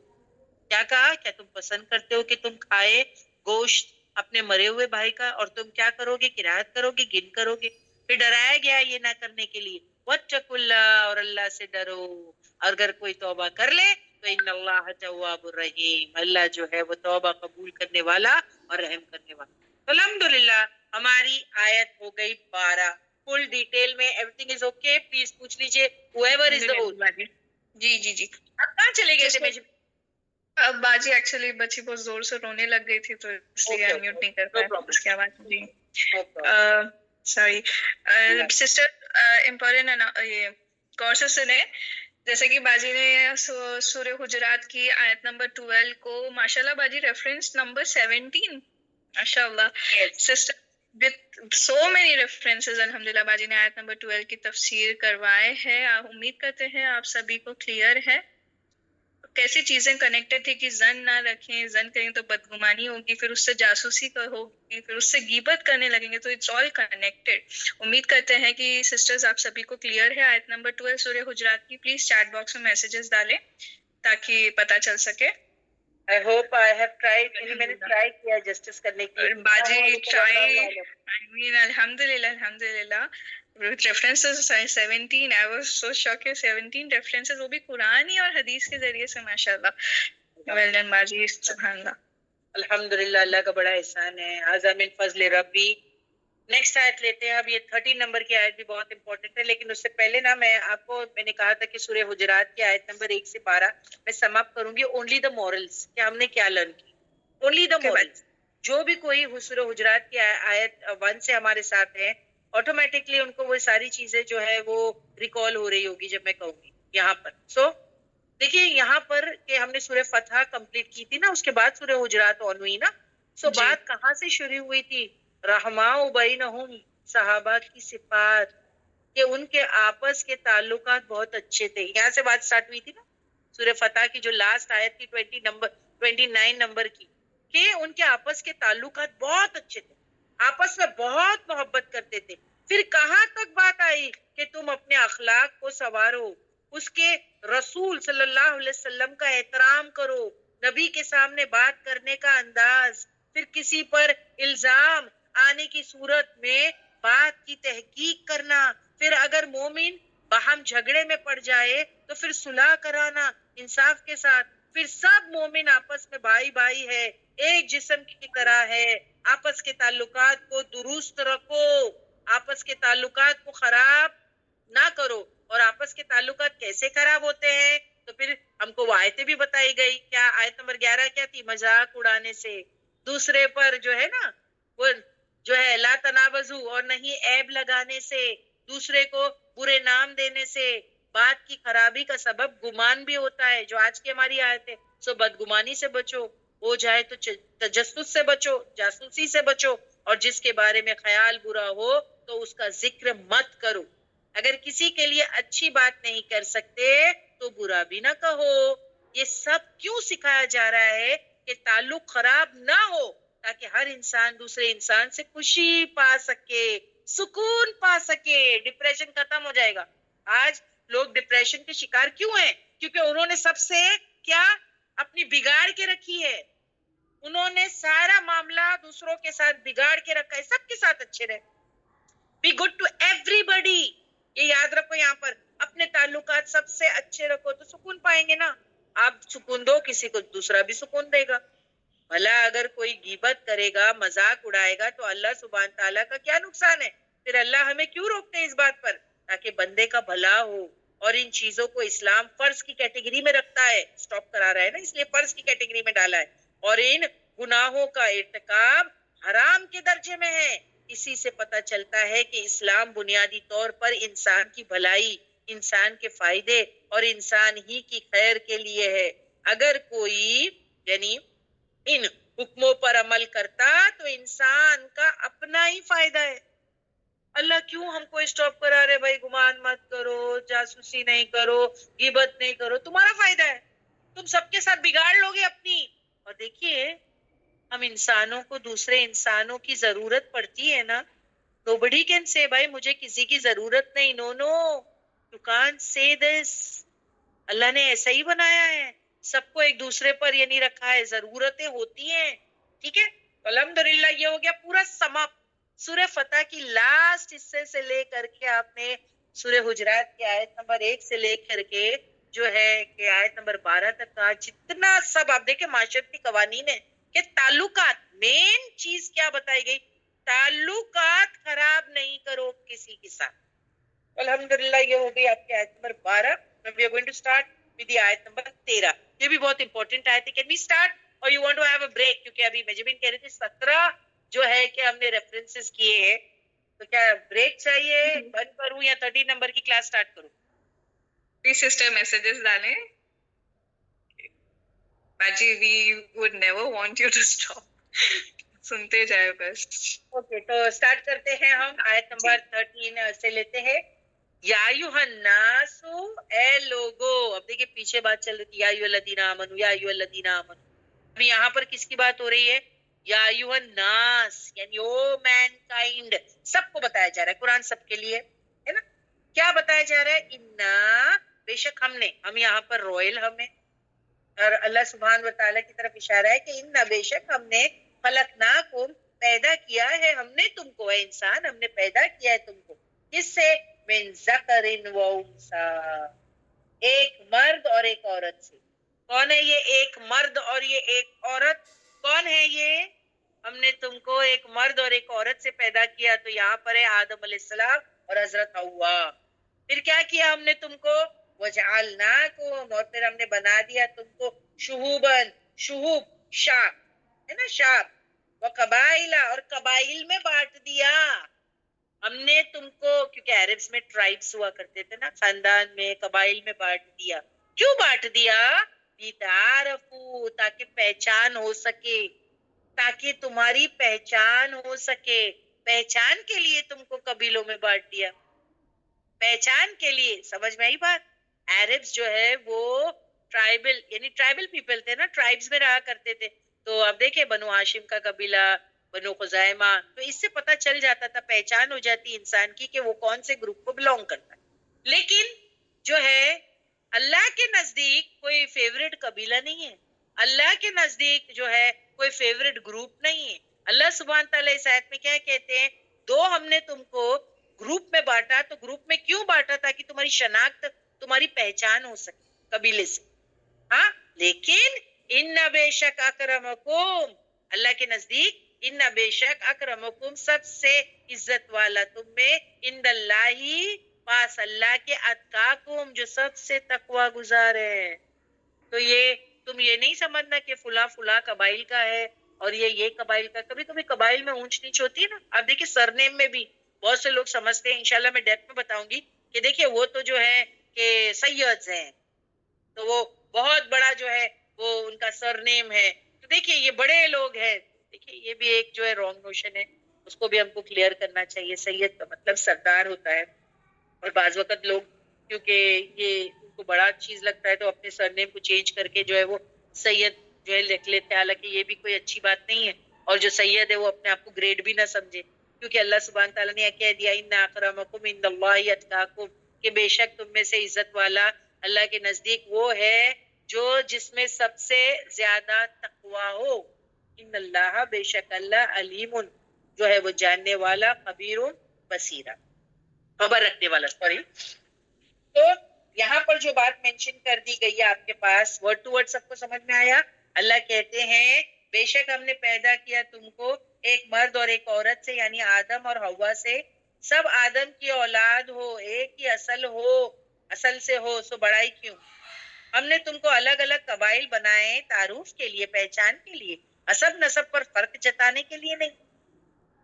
کیا کہا, کیا تم پسند کرتے ہو کہ تم کھائے گوشت اپنے مرے ہوئے بھائی کا اور تم کیا کرو گے, کرایت کرو گے, گن کرو گے. پھر ڈرایا گیا یہ نہ کرنے کے لیے. واتقوا اللہ, اور اللہ سے ڈرو, اور اگر کوئی توبہ کر لے تو ان اللہ تواب الرحیم, اللہ جو ہے وہ توبہ قبول کرنے والا اور رحم کرنے والا. تو الحمدللہ ہماری آیت ہو گئی 12. فل ڈیٹیل میں every thing is okay, please پوچھ لیجیے whoever is the host. جی جی جی. آپ کہاں چلے گئے تھے؟ اب باجی ایکچولی بچی بہت زور سے رونے لگ گئی تھی تو اس لیے انمیوٹ نہیں کر پایا اس کے بعد. جی سوری سسٹر, امپورٹنٹ یہ غور سے سنیں. جیسے کہ باجی نے سورہ حجرات کی آیت نمبر 12 کو ماشاءاللہ باجی ریفرنس نمبر 17 ماشاءاللہ sister with so many references الحمدللہ باجی نے آیت نمبر 12 کی تفسیر کروائے ہے. امید کرتے ہیں آپ سبھی کو کلیئر ہے کیسی چیزیں کنیکٹڈ تھی کہ زن نہ رکھیں, زن کریں تو بدگمانی ہوگی, پھر اس سے جاسوسی ہوگی, پھر اس سے غیبت کرنے لگیں گے, تو اٹس آل کنیکٹڈ. امید کرتے ہیں کہ سسٹرز آپ سبھی کو کلیئر ہے آیت نمبر 12 سورہ حجرات کی. پلیز چیٹ باکس میں میسیجز ڈالیں تاکہ پتہ چل سکے. I hope I have tried, میں نے ٹرائی کیا جسٹس کرنے کی. باجی ٹرائی, I mean الحمدللہ references 17, I was so shocked 17 references, وہ بھی قرآن اور حدیث کے ذریعے سے ماشاءاللہ. well done باجی, سبحان اللہ. الحمدللہ اللہ کا بڑا احسان ہے. ھذا من فضل ربی. نیکسٹ آیت لیتے ہیں. اب یہ 13 نمبر کی آیت بھی بہت امپورٹنٹ ہے, لیکن اس سے پہلے نا میں نے کہا تھا کہ سورہ حجرات کی آیت نمبر 1 سے 12 میں سم اپ کروں گی. اونلی دا مورلز, کہ ہم نے کیا لرن کی. Only the morals. جو بھی کوئی سورہ حجرات کی آیت 1 سے ہمارے ساتھ ہے, آٹومیٹکلی ان کو وہ ساری چیزیں جو ہے وہ ریکال ہو رہی ہوگی جب میں کہوں گی یہاں پر. سو دیکھیے یہاں پر کہ ہم نے سورہ فتح کمپلیٹ کی تھی نا, اس کے بعد سورہ حجرات آن ہوئی نا. سو بات کہاں سے شروع ہوئی تھی؟ رحماء بینہم, صحابہ کی صفات, کہ ان کے آپس کے تعلقات بہت اچھے تھے. یہاں سے بات سٹارٹ ہوئی تھی نا سورہ فتح کی جو لاسٹ آیت تھی 29 نمبر کی, کہ ان کے آپس کے تعلقات بہت اچھے تھے, آپس میں بہت محبت کرتے تھے. پھر کہاں تک بات آئی کہ تم اپنے اخلاق کو سنوارو, اس کے رسول صلی اللہ علیہ وسلم کا احترام کرو, نبی کے سامنے بات کرنے کا انداز, پھر کسی پر الزام آنے کی صورت میں بات کی تحقیق کرنا, پھر اگر مومن باہم جھگڑے میں پڑ جائے تو پھر صلح کرانا انصاف کے ساتھ, پھر سب مومن آپس میں بھائی بھائی ہے, ایک جسم کی طرح ہے, آپس کے تعلقات کو درست رکھو, آپس کے تعلقات کو خراب نہ کرو. اور آپس کے تعلقات کیسے خراب ہوتے ہیں تو پھر ہم کو وہ آیتیں بھی بتائی گئی. کیا آیت نمبر 11 کیا تھی؟ مذاق اڑانے سے, دوسرے پر جو ہے نا وہ جو ہے لا تنابزو, اور نہیں عیب لگانے سے, دوسرے کو برے نام دینے سے. بات کی خرابی کا سبب گمان بھی ہوتا ہے, جو آج کی ہماری آیت ہے. سو بدگمانی سے بچو, ہو جائے تو تجسس سے بچو, جاسوسی سے بچو, اور جس کے بارے میں خیال برا ہو تو اس کا ذکر مت کرو. اگر کسی کے لیے اچھی بات نہیں کر سکتے تو برا بھی نہ کہو. یہ سب کیوں سکھایا جا رہا ہے؟ کہ تعلق خراب نہ ہو, تاکہ ہر انسان دوسرے انسان سے خوشی پا سکے, سکون پا سکے. ڈپریشن ختم ہو جائے گا. آج لوگ ڈپریشن کے شکار کیوں ہیں؟ کیونکہ انہوں نے سب سے کیا اپنی بگاڑ کے رکھی ہے. انہوں نے سارا معاملہ دوسروں کے ساتھ بگاڑ کے رکھا ہے. سب کے ساتھ اچھے رہے, بی گڈ ٹو ایوری بڈی. یہ یاد رکھو, یہاں پر اپنے تعلقات سب سے سکون دو, کسی کو دوسرا بھی سکون دے گا. بھلا اگر کوئی غیبت کرے گا, مذاق اڑائے گا, تو اللہ سبحانہ تعالیٰ کا کیا نقصان ہے؟ پھر اللہ ہمیں کیوں روکتے ہیں اس بات پر؟ تاکہ بندے کا بھلا ہو. اور ان چیزوں کو اسلام فرض کی کیٹیگری میں رکھتا ہے, سٹاپ کرا رہا ہے نا, اس لیے فرض کی کیٹیگری میں ڈالا ہے. اور ان گناہوں کا ارتکاب حرام کے درجے میں ہے. اسی سے پتہ چلتا ہے کہ اسلام بنیادی طور پر انسان کی بھلائی, انسان کے فائدے اور انسان ہی کی خیر کے لیے ہے. اگر کوئی یعنی ان حکموں پر عمل کرتا تو انسان کا اپنا ہی فائدہ ہے. اللہ کیوں ہم کو اسٹاپ کرا رہے بھائی؟ گمان مت کرو, جاسوسی نہیں کرو, غیبت نہیں کرو, تمہارا فائدہ ہے. تم سب کے ساتھ بگاڑ لوگے اپنی. اور دیکھیے ہم انسانوں کو دوسرے انسانوں کی ضرورت پڑتی ہے نا. nobody can say بھائی مجھے کسی کی ضرورت نہیں. نو نو, you can't say this. اللہ نے ایسا ہی بنایا ہے, سب کو ایک دوسرے پر یعنی رکھا ہے, ضرورتیں ہوتی ہیں. ٹھیک ہے, الحمدللہ یہ ہو گیا پورا سماپ. سورہ فتح کی لاسٹ حصے سے لے کر کے آپ نے سورہ حجرات کی آیت نمبر 1 سے لے کر کے جو ہے کہ آیت نمبر 12 تک کا جتنا سب آپ دیکھیں معاشرتی قوانین ہے کہ تعلقات, مین چیز کیا بتائی گئی؟ تعلقات خراب نہیں کرو کسی کے ساتھ. الحمدللہ یہ ہو گئی آپ کی آیت number 12. We are going to start with the آیت نمبر 13. یہ بھی بہت امپورٹنٹ آیت ہے. Can we start or you want to have a break? کیونکہ ابھی مجبین کہہ رہے تھے 17 جو ہے کہ ہم نے ریفرنسز کیے ہیں, تو کیا بریک چاہیے, بند کروں یا 30 نمبر کی کلاس سٹارٹ کروں؟ پلیز سسٹر میسجز ڈالیں. باجی we would never want you to stop, سنتے جائے بس. اوکے, تو سٹارٹ کرتے ہیں ہم. آیت نمبر 13 سے لیتے ہیں. یا ایھا الناس, اے لوگو. اب دیکھیں پیچھے بات چل رہی تھی یا ایھا الذین آمنوا, یا ایھا الذین آمنوا. اب یہاں پر کس کی بات ہو رہی ہے؟ یا ایھا الناس یعنی او مین کائنڈ, سب کو بتایا جا رہا ہے. قرآن سب کے لیے ہے نا. کیا بتایا جا رہا ہے؟ انا, بے شک ہم نے, ہم یہاں پر رویل ہمیں, اور اللہ سبحانہ و تعالیٰ کی طرف اشارہ ہے کہ انا بے شک ہم نے, خلقناکم پیدا کیا ہے ہم نے تم کو, اے انسان ہم نے پیدا کیا ہے تم کو. کس سے؟ من ذکر و انثی, ایک مرد اور ایک عورت سے. کون ہے یہ ایک مرد اور یہ ایک عورت؟ کون ہے یہ؟ ہم نے تم کو ایک مرد اور ایک عورت سے پیدا کیا. تو یہاں پر ہے آدم علیہ السلام اور حضرت حوا. پھر کیا کیا ہم نے تم کو؟ وجعلناکم, اور پھر ہم نے بنا دیا تم کو شہوباً, شہوب شاپ ہے نا, شاپ, وقبائل, اور قبائل میں بانٹ دیا ہم نے تم کو. کیونکہ عربس میں ٹرائبس ہوا کرتے تھے نا, خاندان میں, قبائل میں بانٹ دیا. کیوں بانٹ دیا؟ لِتَعَارَفُوا, تاکہ پہچان ہو سکے, تاکہ تمہاری پہچان ہو سکے. پہچان کے لیے تم کو قبیلوں میں بانٹ دیا, پہچان کے لیے. سمجھ میں آئی بات؟ عربس جو ہے وہ ٹرائبل یعنی ٹرائبل پیپل تھے نا, ٹرائبس میں رہا کرتے تھے. تو اب دیکھیں بنو ہاشم کا قبیلہ, بنو خزائمہ, تو اس سے پتہ چل جاتا تھا, پہچان ہو جاتی انسان کی کہ وہ کون سے گروپ کو بلونگ کرتا ہے. لیکن جو ہے اللہ کے نزدیک کوئی فیوریٹ قبیلہ نہیں ہے, اللہ کے نزدیک جو ہے کوئی فیوریٹ گروپ نہیں ہے. اللہ سبحانہ تعالیٰ اس آیت میں کیا کہتے ہیں؟ دو ہم نے تم کو گروپ میں بانٹا. تو گروپ میں کیوں بانٹا؟ تاکہ تمہاری شناخت, تمہاری پہچان ہو سکے قبیلے سے. ہاں, لیکن ان بے شک اکرمکم, اللہ کے نزدیک ان بے شک اکرمکم, سب سے عزت والا تم میں, عند اللہ, پاس اللہ کے, اتقاکم, جو سب سے تقوی گزار ہے. تو یہ تم یہ نہیں سمجھنا کہ فلاں فلاں قبائل کا ہے اور یہ قبائل کا. کبھی کبھی قبائل میں اونچ نیچ ہوتی ہے نا. اب دیکھیں سرنیم میں بھی بہت سے لوگ سمجھتے ہیں, انشاءاللہ میں ڈیپتھ میں بتاؤں گی کہ دیکھیں وہ تو جو ہے کہ سیدز ہیں, تو وہ بہت بڑا جو ہے وہ ان کا سرنیم ہے. تو دیکھیے یہ بڑے لوگ ہیں. دیکھیے یہ بھی ایک جو ہے رانگ نوشن ہے, اس کو بھی ہم کو کلیئر کرنا چاہیے. سید کا مطلب سردار ہوتا ہے, اور بعض وقت لوگ کیونکہ یہ ان کو بڑا چیز لگتا ہے تو اپنے سرنیم کو چینج کر کے جو ہے وہ سید جو ہے لکھ لیتے ہیں, حالانکہ یہ بھی کوئی اچھی بات نہیں ہے. اور جو سید ہے وہ اپنے آپ کو گریڈ بھی نہ سمجھے, کیونکہ اللہ سبحانہ تعالیٰ نے کہہ دیا ان اکرمکم عند اللہ اتقاکم, کہ بے شک تم میں سے عزت والا اللہ کے نزدیک وہ ہے جو جس میں سب سے زیادہ تقوی ہو. ان اللہ, بے شک اللہ, علیم, جو ہے وہ جاننے والا, خبیر, بصیرہ, خبر رکھنے والا. سوری, تو یہاں پر جو بات مینشن کر دی گئی ہے آپ کے پاس ورڈ ٹو ورڈ سب کو سمجھ میں آیا؟ اللہ کہتے ہیں بے شک ہم نے پیدا کیا تم کو ایک مرد اور ایک عورت سے، یعنی آدم اور حوا سے، سب آدم کی اولاد ہو، ایک ہی اصل سے ہو، سو بڑائی کیوں؟ ہم نے تم کو الگ الگ قبائل بنائے تعارف کے لیے، پہچان کے لیے، حسب نسب پر فرق جتانے کے لیے نہیں،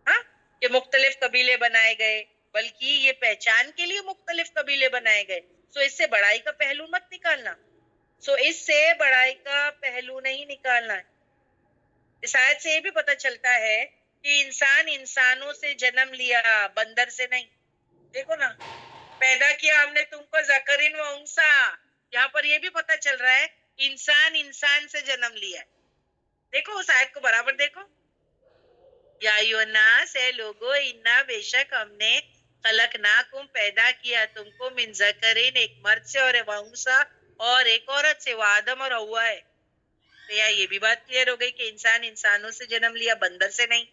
ہاں کہ مختلف قبیلے بنائے گئے، بلکہ یہ پہچان کے لیے مختلف قبیلے بنائے گئے۔ سو اس سے بڑائی کا پہلو مت نکالنا، اس سے بڑائی کا پہلو نہیں نکالنا ہے۔ اس آیت سے یہ بھی پتہ چلتا ہے کہ انسان انسانوں سے جنم لیا، بندر سے نہیں۔ دیکھو نا، پیدا کیا ہم نے تم کو ذکرن و انسا، یہاں پر یہ بھی پتہ چل رہا ہے انسان انسان سے جنم لیا ہے۔ دیکھو اس آیت کو برابر دیکھو، یا ایھا الناس، اے لوگو، انا بے شک ہم نے خلقناکم پیدا کیا تم کو من ذکرین ایک مرد سے اور انسا اور ایک عورت سے، وہ آدم اور حوا ہے۔ تو یہ بھی بات کلیئر ہو گئی کہ انسان انسانوں سے جنم لیا، بندر سے نہیں۔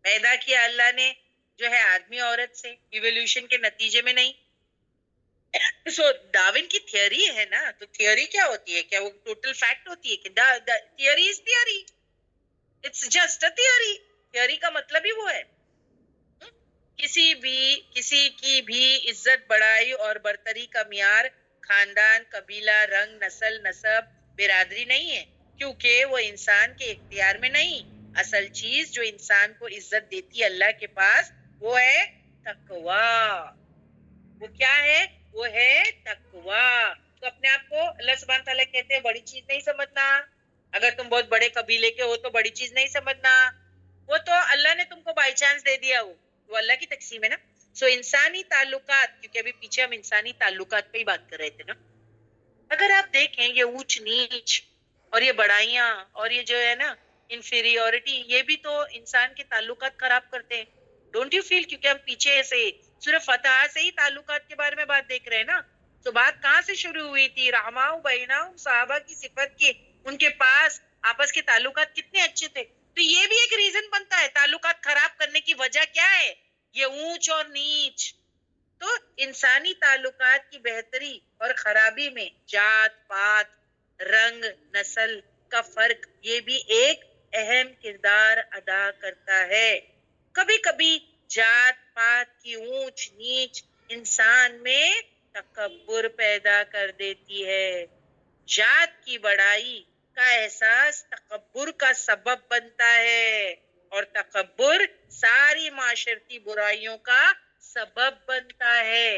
پیدا کیا اللہ نے جو ہے آدمی عورت سے، ایوولوشن کے نتیجے میں نہیں۔ سو ڈاروین کی تھیوری ہے نا، تو تھیوری کیا ہوتی ہے؟ کیا وہ ٹوٹل فیکٹ ہوتی ہے؟ کہ theory is theory, it's just a theory. Theory کا مطلب ہی وہ ہے۔ کسی کی بھی عزت، بڑائی اور برتری کا معیار خاندان، قبیلہ، رنگ، نسب، برادری نہیں ہے، کیونکہ وہ انسان کے اختیار میں نہیں۔ اصل چیز جو انسان کو عزت دیتی ہے اللہ کے پاس، وہ ہے تقویٰ۔ وہ کیا ہے؟ وہ ہے تقویٰ۔ تو اپنے آپ کو اللہ سبحانہ تعالیٰ کہتے ہیں بڑی چیز نہیں سمجھنا۔ اگر تم بہت بڑے قبیلے کے ہو تو بڑی چیز نہیں سمجھنا، وہ تو اللہ نے تم کو بائی چانس دے دیا، وہ اللہ کی تقسیم ہے نا۔ سو انسانی تعلقات، کیونکہ ابھی پیچھے ہم انسانی تعلقات پہ ہی بات کر رہے تھے نا، اگر آپ دیکھیں یہ اونچ نیچ اور یہ بڑائیاں اور یہ جو ہے نا انفیریورٹی، یہ بھی تو انسان کے تعلقات خراب کرتے ہیں، ڈونٹ یو فیل؟ کیونکہ ہم پیچھے سے صرف فتح سے ہی تعلقات کے بارے میں بات دیکھ رہے ہیں نا۔ تو بات کہاں سے شروع ہوئی تھی؟ رحماؤ بینہم، صحابہ کی صفت کی، ان کے پاس آپس کے تعلقات کتنے اچھے تھے۔ تو یہ بھی ایک ریزن بنتا ہے تعلقات خراب کرنے کی وجہ کیا ہے؟ یہ اونچ اور نیچ۔ تو انسانی تعلقات کی بہتری اور خرابی میں جات پات، رنگ، نسل کا فرق یہ بھی ایک اہم کردار ادا کرتا ہے۔ کبھی کبھی جات پات کی اونچ نیچ انسان میں تکبر پیدا کر دیتی ہے۔ جات کی بڑائی کا احساس تکبر کا سبب بنتا ہے، اور تکبر ساری معاشرتی برائیوں کا سبب بنتا ہے۔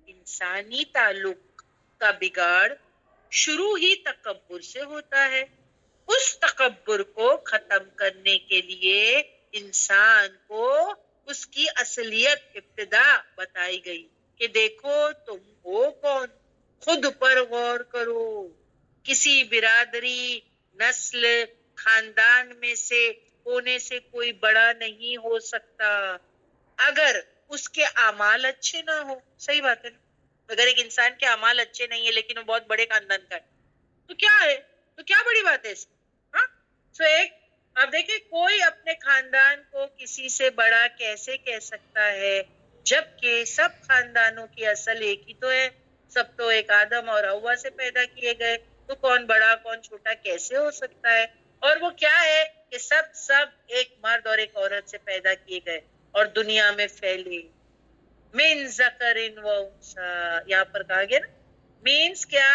انسانی تعلق کا بگاڑ شروع ہی تکبر سے ہوتا ہے۔ اس تکبر کو ختم کرنے کے لیے انسان کو اس کی اصلیت ابتدا بتائی گئی کہ دیکھو تم ہو کون، خود پر غور کرو۔ کسی برادری، نسل، خاندان میں سے ہونے سے کوئی بڑا نہیں ہو سکتا اگر اس کے اعمال اچھے نہ ہو۔ صحیح بات ہے نا؟ اگر ایک انسان کے اعمال اچھے نہیں ہیں لیکن وہ بہت بڑے خاندان کا ہے تو کیا ہے؟ تو کیا بڑی بات ہے اس میں؟ ہاں، سو ایک اب دیکھیں، کوئی اپنے خاندان کو کسی سے بڑا کیسے کہہ سکتا ہے جبکہ سب خاندانوں کی اصل ایک ہی تو ہے، سب تو ایک آدم اور حوا سے پیدا کیے گئے، تو کون بڑا کون چھوٹا کیسے ہو سکتا ہے؟ اور وہ کیا ہے کہ سب ایک مرد اور ایک عورت سے پیدا کیے گئے اور دنیا میں پھیلے۔ من ذکرن و انسا، یہاں پر کہا گیا نا، مینس کیا؟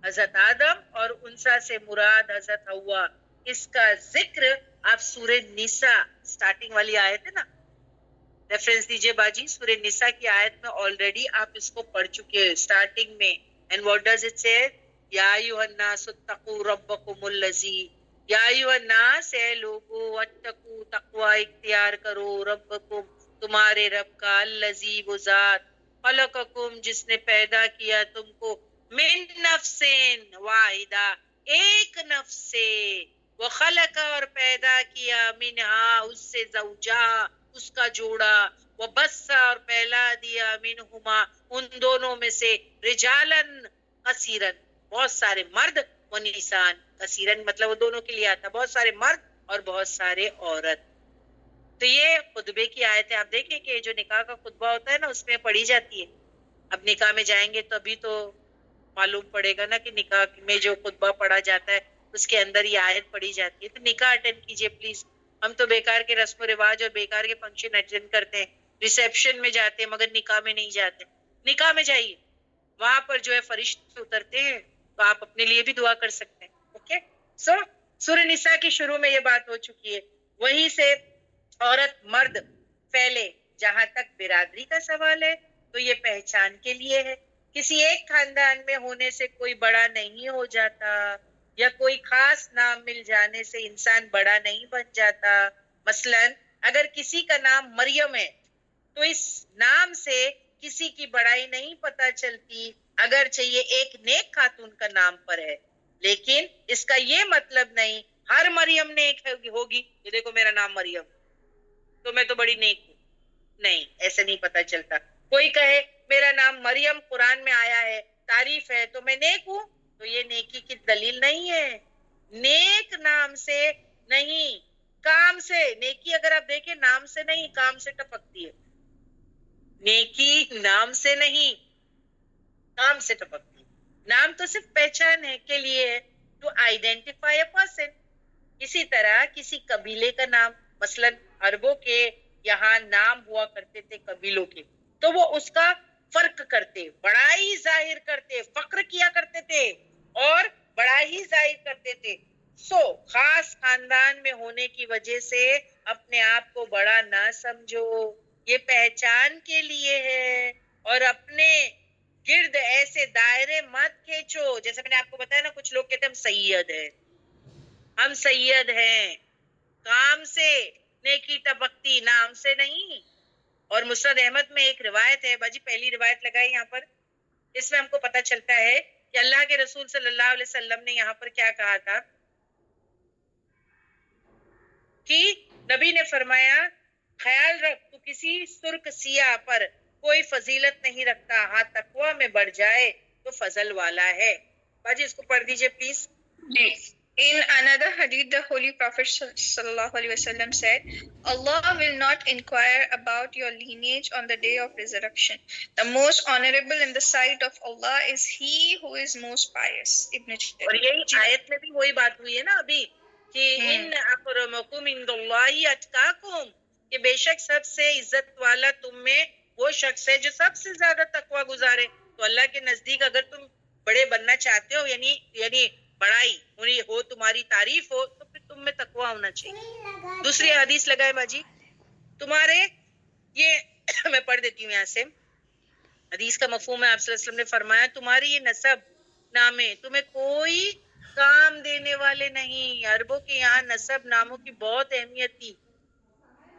حضرت آدم اور انسا سے مراد حضرت حوا۔ اس کا ذکر آپ سورہ نساء سٹارٹنگ والی آیت ہے نا، ریفرنس دیجئے باجی، سورہ نساء کی آیت میں آلریڈی آپ اس کو پڑھ چکے ہیں سٹارٹنگ میں۔ اینڈ واٹ ڈز اٹ سے؟ یا ایھا الناس اتقوا ربکم الذی، یا ایھا الناس، اے لوگو، اتقوا تقوی اختیار کرو، ربکم تمہارے رب کا، الذی وہ ذات، خلقکم جس نے پیدا کیا تم کو، من نفس واحدہ ایک نفس سے، وخلق اور پیدا کیا، منہا اس سے، زوجا اس کا جوڑا، وبث اور پھیلا دیا، منہما ان دونوں میں سے، رجالن کثیرن بہت سارے مرد، ونسان کثیرن مطلب وہ دونوں کے لیے آتا، بہت سارے مرد اور بہت سارے عورت۔ تو یہ خطبے کی آیت ہے، آپ دیکھیں کہ جو نکاح کا خطبہ ہوتا ہے نا اس میں پڑھی جاتی ہے اب نکاح میں جائیں گے تو ابھی تو معلوم پڑے گا نا کہ نکاح میں جو خطبہ پڑھا جاتا ہے اس کے اندر یہ آیت پڑھی جاتی ہے. تو نکاح اٹینڈ کیجئے پلیز. ہم تو بیکار کے رسم و رواج اور بیکار کے فنکشن اٹینڈ کرتے ہیں, ریسیپشن میں جاتے ہیں مگر نکاح میں نہیں جاتے. نکاح میں جائیے, وہاں پر جو ہے فرشتے اترتے ہیں, تو آپ اپنے لیے بھی دعا کر سکتے ہیں. اوکے, سو سورہ نساء کی شروع میں یہ بات ہو چکی ہے. وہیں سے عورت مرد پھیلے. جہاں تک برادری کا سوال ہے تو یہ پہچان کے لیے ہے. کسی ایک خاندان میں ہونے سے کوئی بڑا نہیں ہو جاتا, یا کوئی خاص نام مل جانے سے انسان بڑا نہیں بن جاتا. مثلا اگر کسی کا نام مریم ہے تو اس نام سے کسی کی بڑائی نہیں پتہ چلتی, اگرچہ یہ ایک نیک خاتون کا نام پر ہے, لیکن اس کا یہ مطلب نہیں ہر مریم نیک ہوگی. یہ دیکھو میرا نام مریم تو میں تو بڑی نیک ہوں. نہیں, ایسے نہیں پتہ چلتا. کوئی کہے میرا نام مریم قرآن میں آیا ہے, تعریف ہے, تو میں نیک ہوں, تو یہ نیکی کی دلیل نہیں ہے. نیک نام سے نہیں, کام سے. نیکی اگر آپ دیکھیں نام سے نہیں, کام سے ٹپکتی ہے. نیکی نام سے نہیں, کام سے ٹپکتی ہے. نام تو صرف پہچان ہے کے لیے ہے, ٹو آئیڈینٹیفائی اے پرسن. اسی طرح کسی قبیلے کا نام, مثلا عربوں کے یہاں نام ہوا کرتے تھے قبیلوں کے, تو وہ اس کا فرق کرتے, بڑائی ظاہر کرتے, فخر کیا کرتے تھے اور بڑائی ظاہر کرتے تھے. سو خاص خاندان میں ہونے کی وجہ سے اپنے آپ کو بڑا نہ سمجھو, یہ پہچان کے لیے ہے. اور اپنے گرد ایسے دائرے مت کھینچو. جیسے میں نے آپ کو بتایا نا, کچھ لوگ کہتے ہیں ہم سید ہیں, ہم سید ہیں. کام سے نیکی ٹپکتی, نام سے نہیں. اور مسند احمد میں ایک روایت ہے, باجی پہلی روایت لگائی یہاں پر. اس میں ہم کو پتہ چلتا ہے کہ اللہ کے رسول صلی اللہ علیہ وسلم نے یہاں پر کیا کہا تھا, کہ نبی نے فرمایا خیال رکھ تو کسی سرخ سیاہ پر کوئی فضیلت نہیں رکھتا, ہاں تقوی میں بڑھ جائے تو فضل والا ہے. باجی اس کو پڑھ دیجئے پلیز. جی. In another hadith, the Holy Prophet sallallahu alaihi wasallam said, Allah will not inquire about your lineage on the day of resurrection. The most honorable in the sight of Allah is he who is most pious. Ibn اور یہی آیت میں بھی وہی بات ہوئی ہے نا ابھی, کہ ان اکرمکم عند اللہ اتقاکم, کہ بے شک سب سے عزت والا تم میں وہ شخص ہے جو سب سے زیادہ تقوی گزارے. تو اللہ کے نزدیک اگر تم بڑے بننا چاہتے ہو, یعنی بڑائی ہو, تمہاری تعریف ہو, تو پھر تم میں تقوی ہونا چاہیے. دوسری حدیث لگائے باجی تمہارے, یہ میں پڑھ دیتی ہوں یہاں سے. حدیث کا مفہوم ہے, آپ صلی اللہ علیہ وسلم نے فرمایا تمہاری یہ نسب نامے تمہیں کوئی کام دینے والے نہیں. عربوں کے یہاں نسب ناموں کی بہت اہمیت تھی.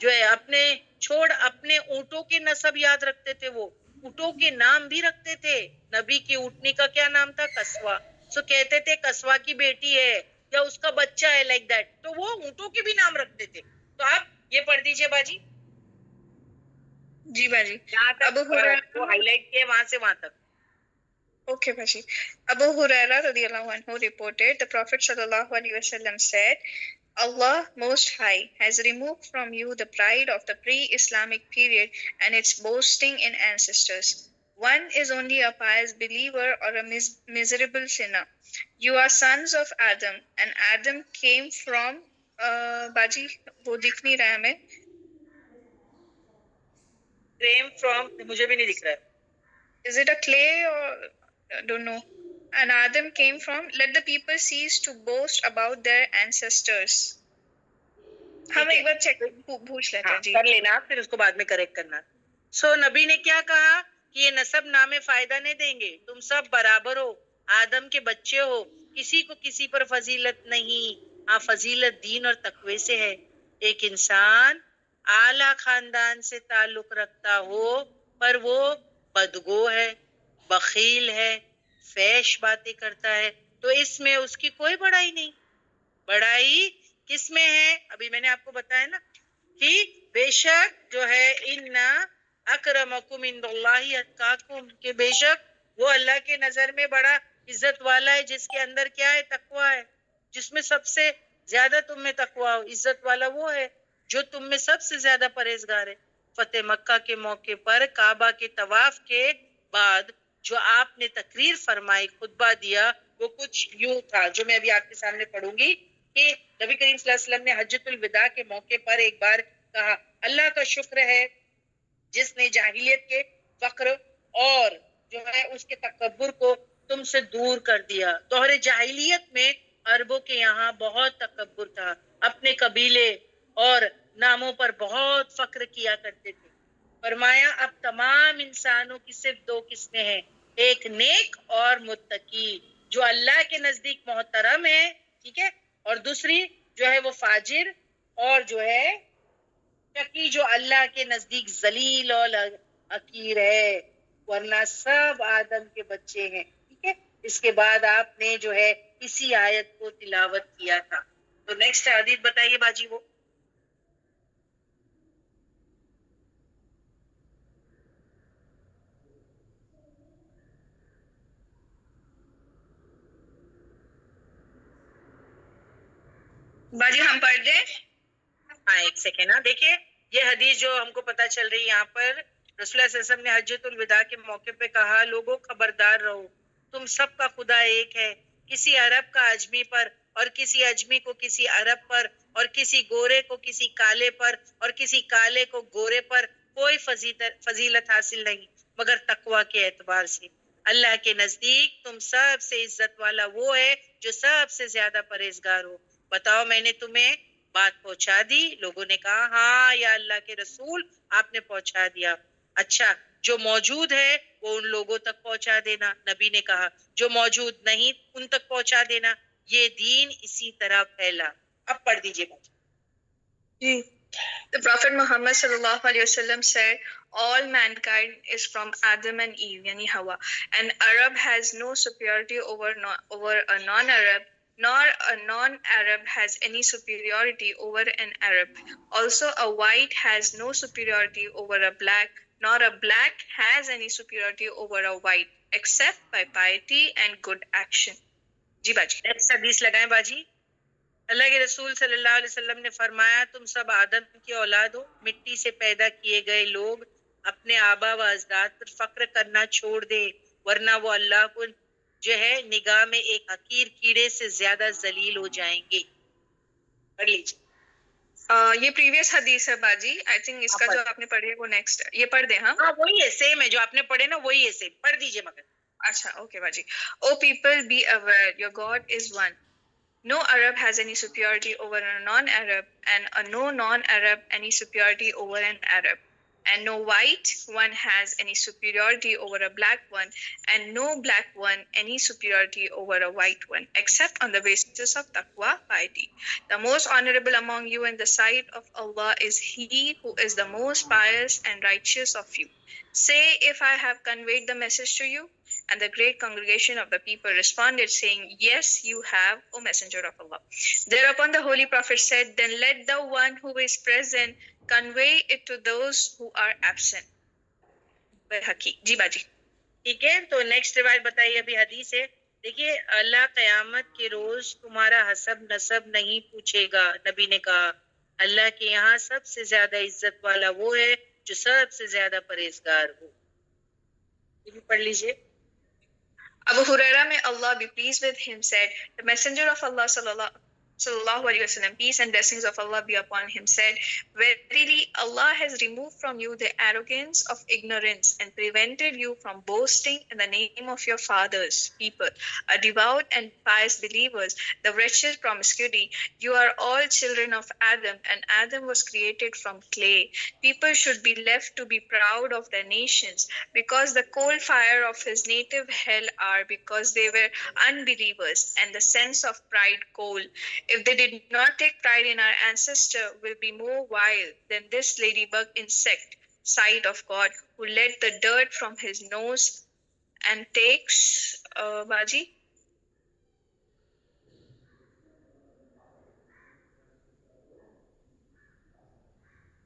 جو ہے اپنے اونٹوں کے نسب یاد رکھتے تھے, وہ اونٹوں کے نام بھی رکھتے تھے. نبی کی اونٹنی کا کیا نام تھا, کسوا. سو کہتے تھے کسوا کی بیٹی ہے یا اس کا بچہ ہے, لائک دیٹ. تو وہ اونٹوں کے بھی نام رکھتے تھے. تو آپ یہ پڑھ دیجئے باجی. جی باجی. ابو ہریرہ ہائی لائٹ کیے وہاں سے وہاں تک. Okay, Baji. Abu Hurairah radiallahu anhu reported, the Prophet sallallahu alaihi wasallam said, Allah Most High has removed from you the pride of the pre-Islamic period and its boasting in ancestors. One is only a pious believer or a miserable sinner. You are sons of Adam, and Adam came from Baji, wo dikh nahi raha hai. Came from, مجھے بھی نہیں دکھ رہا ہے. Is it a clay or I don't know. And Adam came from, let the people cease to boast about their ancestors. ہم ایک بار check پوچھ لیتے ہیں. جی کر لینا, پھر اس کو بعد میں کریکٹ کرنا. سو نبی نے کیا کہا کہ یہ نسب نامے فائدہ نہیں دیں گے, تم سب برابر ہو, آدم کے بچے ہو, کسی کو کسی پر فضیلت نہیں. ہاں فضیلت دین اور تقوی سے ہے. ایک انسان اعلیٰ خاندان سے تعلق رکھتا ہو پر وہ بدگو ہے, بخیل ہے, فحش باتیں کرتا ہے, تو اس میں اس کی کوئی بڑائی نہیں. بڑائی کس میں ہے, ابھی میں نے آپ کو بتایا نا, کہ بے شک جو ہے ان اکرمکم عند اللہ اتقاکم, کہ بے شک وہ اللہ کے نظر میں بڑا عزت والا ہے جس کے اندر کیا ہے, تقوی ہے. جس میں سب سے زیادہ تم میں تقوی ہو, عزت والا وہ ہے جو تم میں سب سے زیادہ پرہیزگار ہے. فتح مکہ کے موقع پر کعبہ کے طواف کے بعد جو آپ نے تقریر فرمائی، خطبہ دیا، وہ کچھ یوں تھا جو میں ابھی آپ کے سامنے پڑھوں گی کہ نبی کریم صلی اللہ علیہ وسلم نے حجۃ الوداع کے موقع پر ایک بار کہا، اللہ کا شکر ہے جس نے جاہلیت کے فقر اور جو ہے اس کے تکبر کو تم سے دور کر دیا۔ دور جاہلیت میں عربوں کے یہاں بہت تکبر تھا، اپنے قبیلے اور ناموں پر بہت فخر کیا کرتے تھے۔ فرمایا اب تمام انسانوں کی صرف دو قسمیں ہیں، ایک نیک اور متقی جو اللہ کے نزدیک محترم ہے، ٹھیک ہے، اور دوسری جو ہے وہ فاجر اور جو ہے شقی جو اللہ کے نزدیک ذلیل اور حقیر ہے، ورنہ سب آدم کے بچے ہیں، ٹھیک ہے۔ اس کے بعد آپ نے جو ہے اسی آیت کو تلاوت کیا تھا۔ تو نیکسٹ حدیث بتائیے باجی وہ۔ باجی ہم پڑھ دیں؟ ہاں ایک سیکنڈ، ہاں دیکھیے یہ حدیث جو ہم کو پتہ چل رہی ہے یہاں پر، رسول اللہ صلی اللہ علیہ وسلم نے حجۃ الوداع کے موقع پہ کہا، لوگوں خبردار رہو، تم سب کا خدا ایک ہے، کسی عرب کا اجمی پر اور کسی اجمی کو کسی عرب پر اور کسی گورے کو کسی کالے پر اور کسی کالے کو گورے پر کوئی فضیلت حاصل نہیں مگر تقوی کے اعتبار سے۔ اللہ کے نزدیک تم سب سے عزت والا وہ ہے جو سب سے زیادہ پرہیزگار ہو۔ بتاؤ میں نے تمہیں بات پہنچا دی؟ لوگوں نے کہا ہاں یا اللہ کے رسول آپ نے پہنچا دیا۔ اچھا جو موجود ہے وہ ان لوگوں تک پہنچا دینا، نبی نے کہا جو موجود نہیں ان تک پہنچا دینا، یہ دین اسی طرح پھیلا۔ اب پڑھ دیجیے بات۔ جی. The Prophet Muhammad sallallahu alaihi wasallam said, all mankind is from Adam and Eve, yani Hawa. An Arab has no superiority over a non-Arab, nor a non-Arab has any superiority over an Arab. Also, a white has no superiority over a black, nor a black has any superiority over a white, except by piety and good action. جی باجی next حدیث لگائیں باجی۔ اللہ کے رسول صلی اللہ علیہ وسلم نے فرمایا، تم سب آدم کی اولاد ہو، مٹی سے پیدا کیے گئے لوگ اپنے آبا و اجداد پر فخر کرنا چھوڑ دیں، ورنہ وہ اللہ کو جو ہے نگاہ میں ایک حقیر کیڑے سے زیادہ ذلیل ہو جائیں گے۔ پڑھ لیجیے۔ یہ پریویس حدیث ہے باجی، آئی تھنک اس کا جو آپ نے پڑھی ہے وہ نیکسٹ ہے، یہ پڑھ دیں۔ ہاں ہاں وہی ہے، سیم ہے جو آپ نے پڑھے نا، وہی ہے سیم، پڑھ دیجیے مگر۔ اچھا اوکے باجی. O people, be aware, your God is one. No Arab has any superiority over a non-Arab, and no non-Arab any superiority over an Arab. And no white one has any superiority over a black one, and no black one any superiority over a white one, except on the basis of taqwa, piety. The most honorable among you in the sight of Allah is he who is the most pious and righteous of you. Say, if I have conveyed the message to you. And the great congregation of the people responded, saying, yes, you have, O Messenger of Allah. Thereupon the Holy Prophet said, then let the one who is present convey it to those who are absent. Bayhaqi. جی باجی ٹھیک ہے، تو next روایت بتائیے، ابھی حدیث ہے، دیکھیے اللہ قیامت کے روز تمہارا حسب نسب نہیں پوچھے گا، نبی نے کہا اللہ کے یہاں سب سے زیادہ عزت والا وہ ہے جو سب سے زیادہ پرہیزگار ہو۔ یہ بھی پڑھ لیجیے۔ Abu Huraira, may Allah be pleased with him, said, the Messenger of Allah sallallahu alaihi wasallam, peace and blessings of Allah be upon him, said, verily Allah has removed from you the arrogance of ignorance and prevented you from boasting in the name of your fathers, people, a devout and pious believers, the wretched promiscuity. You are all children of Adam, and Adam was created from clay. People should be left to be proud of their nations, because the cold fire of his native hell are because they were unbelievers, and the sense of pride cold. If they did not take pride in our ancestor, will be more vile than this ladybug insect, sight of God, who let the dirt from his nose and takes, Baji?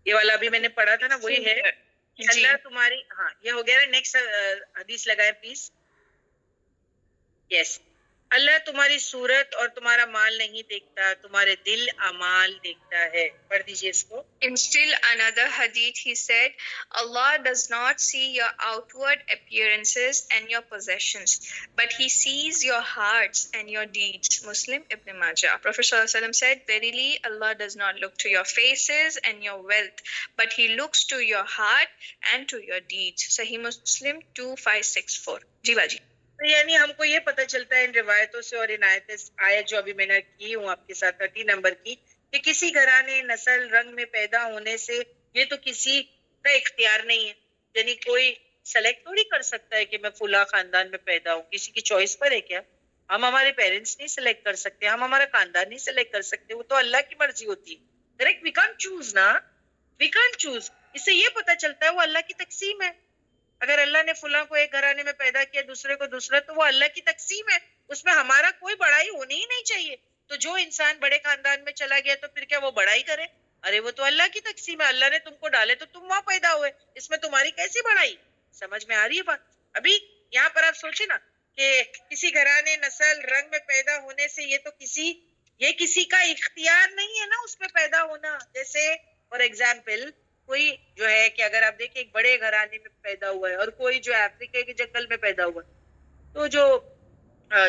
یہ والا ابھی میں نے پڑھا تھا نا، وہی ہے، اللہ تمہاری، ہاں یہ ہو گیا نا۔ نیکسٹ حدیث لگائے پلیز۔ یس، اللہ تمہاری صورت اور تمہارا مال نہیں دیکھتا، تمہارے دل اعمال دیکھتا ہے. پڑھ دیجیے اس کو. In still another hadith, he said, Allah does not see your outward appearances and your possessions, but He sees your hearts and your deeds. Muslim, Ibn Majah. Prophet ﷺ said, verily Allah does not look to your faces and your wealth, but He looks to your heart and to your deeds. Sahih Muslim 2564. جی باجی. تو یعنی ہم کو یہ پتہ چلتا ہے ان روایتوں سے اور ان آیت جو ابھی میں نے کی ہوں آپ کے ساتھ 30 نمبر کی، کہ کسی گھرانے نسل رنگ میں پیدا ہونے سے یہ تو کسی کا اختیار نہیں ہے. یعنی کوئی سلیکٹ تھوڑی کر سکتا ہے کہ میں فلاں خاندان میں پیدا ہوں. کسی کی چوائس پر ہے کیا؟ ہم ہمارے پیرنٹس نہیں سلیکٹ کر سکتے، ہم ہمارا خاندان نہیں سلیکٹ کر سکتے، وہ تو اللہ کی مرضی ہوتی ہے. کریکٹ؟ وی کانٹ چوز نا، وی کانٹ چوز. اس سے یہ پتہ چلتا ہے وہ اللہ کی تقسیم ہے. اگر اللہ نے فلاں کو ایک گھرانے میں پیدا کیا، دوسرے کو دوسرا، تو وہ اللہ کی تقسیم ہے، اس میں ہمارا کوئی بڑائی ہونی ہی نہیں چاہیے. تو جو انسان بڑے خاندان میں چلا گیا تو پھر کیا وہ بڑائی کرے؟ ارے وہ تو اللہ کی تقسیم ہے، اللہ نے تم کو ڈالے تو تم وہاں پیدا ہوئے، اس میں تمہاری کیسی بڑائی؟ سمجھ میں آ رہی ہے بات؟ ابھی یہاں پر آپ سوچیں نا کہ کسی گھرانے نسل رنگ میں پیدا ہونے سے یہ کسی کا اختیار نہیں ہے نا اس میں پیدا ہونا. جیسے فار ایگزامپل کوئی جو ہے کہ اگر آپ دیکھیں ایک بڑے گھرانے میں پیدا ہوا ہے اور کوئی جو افریقہ کے جنگل میں پیدا ہوا ہے، تو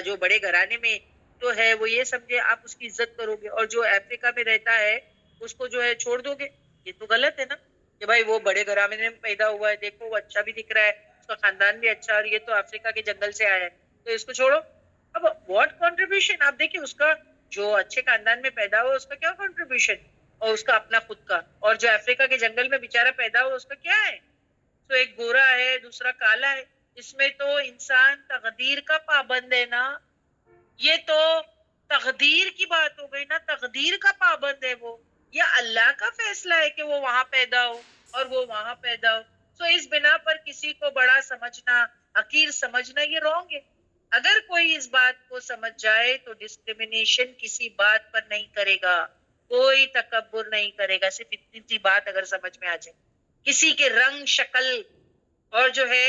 جو بڑے گھرانے میں تو ہے وہ یہ سمجھے آپ اس کی عزت کرو گے، اور جو افریقہ میں رہتا ہے اس کو جو ہے چھوڑ دو گے. یہ تو غلط ہے نا کہ بھائی وہ بڑے گھرانے میں پیدا ہوا ہے، دیکھو وہ اچھا بھی دکھ رہا ہے، اس کا خاندان بھی اچھا، اور یہ تو افریقہ کے جنگل سے آیا ہے تو اس کو چھوڑو. اب واٹ کنٹریبیوشن؟ آپ دیکھیں اس کا جو اچھے خاندان میں پیدا ہوا اس کا کیا کنٹریبیوشن، اور اس کا اپنا خود کا، اور جو افریقہ کے جنگل میں بیچارہ پیدا ہوا اس کا کیا ہے؟ تو ایک گورا ہے دوسرا کالا ہے، اس میں تو انسان تقدیر کا پابند ہے نا. یہ تو تقدیر کی بات ہو گئی نا، تقدیر کا پابند ہے وہ. یہ اللہ کا فیصلہ ہے کہ وہ وہاں پیدا ہو اور وہ وہاں پیدا ہو. تو اس بنا پر کسی کو بڑا سمجھنا، حقیر سمجھنا، یہ رانگ ہے. اگر کوئی اس بات کو سمجھ جائے تو ڈسکریمنیشن کسی بات پر نہیں کرے گا، کوئی تکبر نہیں کرے گا. صرف اتنی سی بات اگر سمجھ میں آ جائے، کسی کے رنگ شکل اور جو ہے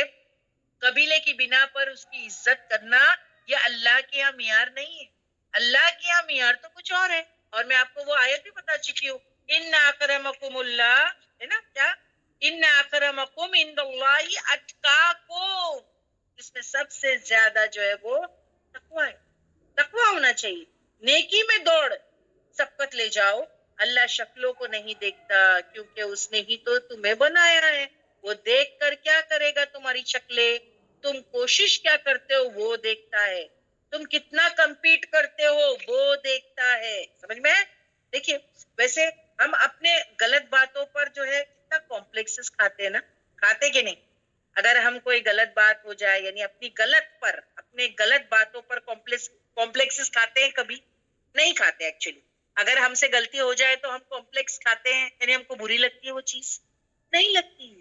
قبیلے کی بنا پر اس کی عزت کرنا، یہ اللہ کے یہاں معیار نہیں ہے. اللہ کے یہاں معیار تو کچھ اور ہے. اور میں آپ کو وہ آیت بھی بتا چکی ہوں، ان اکرمکم اللہ، ہے نا کیا؟ ان اکرمکم عند اللہ اتقاکم، اس میں سب سے زیادہ جو ہے وہ تقوی ہے. تقوی ہونا چاہیے. نیکی میں دوڑ، سبقت لے جاؤ. اللہ شکلوں کو نہیں دیکھتا کیونکہ اس نے ہی تو تمہیں بنایا ہے. وہ دیکھ کر کیا کرے گا تمہاری شکلیں؟ تم کوشش کیا کرتے ہو وہ دیکھتا ہے. تم کتنا کمپیٹ کرتے ہو وہ دیکھتا ہے. سمجھ میں؟ دیکھیے ویسے ہم اپنے غلط باتوں پر جو ہے کتنا کمپلیکسز کھاتے ہیں نا، کھاتے کہ نہیں؟ اگر ہم کوئی غلط بات ہو جائے، یعنی اپنے غلط باتوں پر کمپلیکسز کھاتے ہیں؟ کبھی نہیں کھاتے ایکچولی. اگر ہم سے غلطی ہو جائے تو ہم کمپلیکس کھاتے ہیں، یعنی ہم کو بری لگتی ہے وہ چیز؟ نہیں لگتی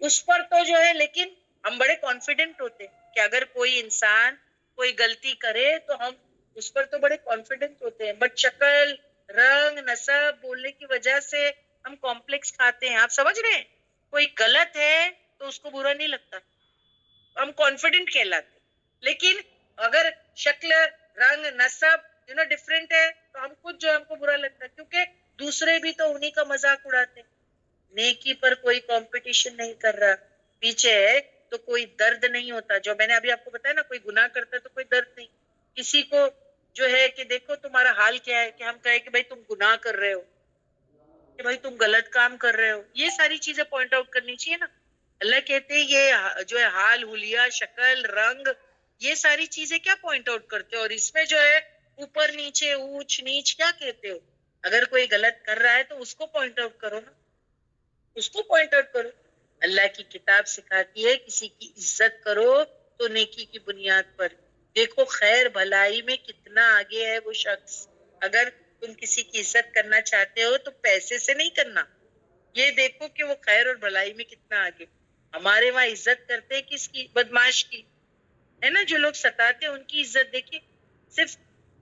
اس پر تو جو ہے. لیکن ہم بڑے کانفیڈنٹ ہوتے ہیں کہ اگر کوئی انسان کوئی غلطی کرے تو ہم اس پر تو بڑے کانفیڈنٹ ہوتے ہیں. بٹ شکل، رنگ، نسب بولنے کی وجہ سے ہم کمپلیکس کھاتے ہیں. آپ سمجھ رہے ہیں؟ کوئی غلط ہے تو اس کو برا نہیں لگتا، ہم کانفیڈنٹ کہلاتے. لیکن اگر شکل، رنگ، نسب ڈفرینٹ ہے تو ہم خود جو ہم کو برا لگتا ہے، کیونکہ دوسرے بھی تو انہی کا مذاق اڑاتے ہیں. نیکی پر کوئی کمپٹیشن نہیں کر رہا، پیچھے ہے تو کوئی درد نہیں ہوتا. جو میں نے ابھی آپ کو بتایا نا، کوئی گناہ کرتا ہے تو کوئی درد نہیں. کسی کو جو ہے کہ دیکھو تمہارا حال کیا ہے، کہ ہم کہیں کہ بھائی تم گناہ کر رہے ہو، کہ بھائی تم غلط کام کر رہے ہو. یہ ساری چیزیں پوائنٹ آؤٹ کرنی چاہیے نا. اللہ کہتے ہیں یہ جو ہے حال، حلیہ، شکل، رنگ، یہ ساری چیزیں کیا پوائنٹ آؤٹ کرتے ہو؟ اور اس میں جو ہے اوپر نیچے، اونچ نیچ کیا کہتے ہو؟ اگر کوئی غلط کر رہا ہے تو اس کو پوائنٹ آؤٹ کرو نا، اس کو پوائنٹ آؤٹ کرو. اللہ کی کتاب سکھاتی ہے کسی کی عزت کرو تو نیکی کی بنیاد پر. دیکھو خیر بھلائی میں کتنا آگے ہے وہ شخص. اگر تم کسی کی عزت کرنا چاہتے ہو تو پیسے سے نہیں کرنا، یہ دیکھو کہ وہ خیر اور بھلائی میں کتنا آگے. ہمارے وہاں عزت کرتے کس کی؟ بدماش کی، ہے نا. جو لوگ ستاتے ان کی عزت دیکھیے. صرف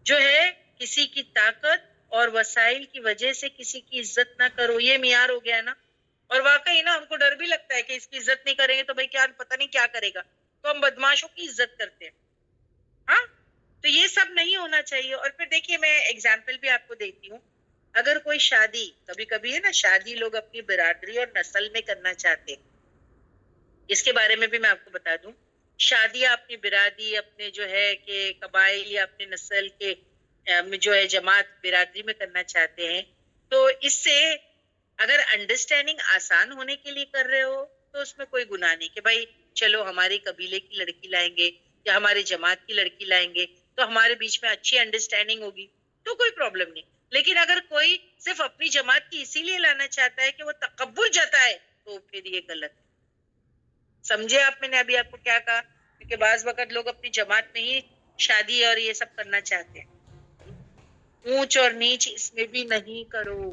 جو ہے کسی کی طاقت اور وسائل کی وجہ سے کسی کی عزت نہ کرو، یہ معیار ہو گیا نا. اور واقعی نا ہم کو ڈر بھی لگتا ہے کہ اس کی عزت نہیں کریں گے تو بھائی کیا پتہ نہیں کیا کرے گا، تو ہم بدماشوں کی عزت کرتے ہیں. ہاں تو یہ سب نہیں ہونا چاہیے. اور پھر دیکھیے میں ایگزامپل بھی آپ کو دیتی ہوں. اگر کوئی شادی کبھی کبھی ہے نا، شادی لوگ اپنی برادری اور نسل میں کرنا چاہتے ہیں. اس کے بارے میں بھی میں آپ کو بتا دوں. شادی اپنی برادری، اپنے جو ہے کہ قبائل یا اپنے نسل کے جو ہے جماعت برادری میں کرنا چاہتے ہیں، تو اس سے اگر انڈرسٹینڈنگ آسان ہونے کے لیے کر رہے ہو تو اس میں کوئی گناہ نہیں کہ بھائی چلو ہمارے قبیلے کی لڑکی لائیں گے یا ہمارے جماعت کی لڑکی لائیں گے تو ہمارے بیچ میں اچھی انڈرسٹینڈنگ ہوگی، تو کوئی پرابلم نہیں. لیکن اگر کوئی صرف اپنی جماعت کی اسی لیے لانا چاہتا ہے کہ وہ تکبر جتائے تو پھر یہ غلط ہے. سمجھے آپ؟ میں نے ابھی آپ کو کیا کہا؟ کیونکہ بعض وقت لوگ اپنی جماعت میں ہی شادی اور یہ سب کرنا چاہتے ہیں. اونچ اور نیچ اس میں بھی نہیں کرو.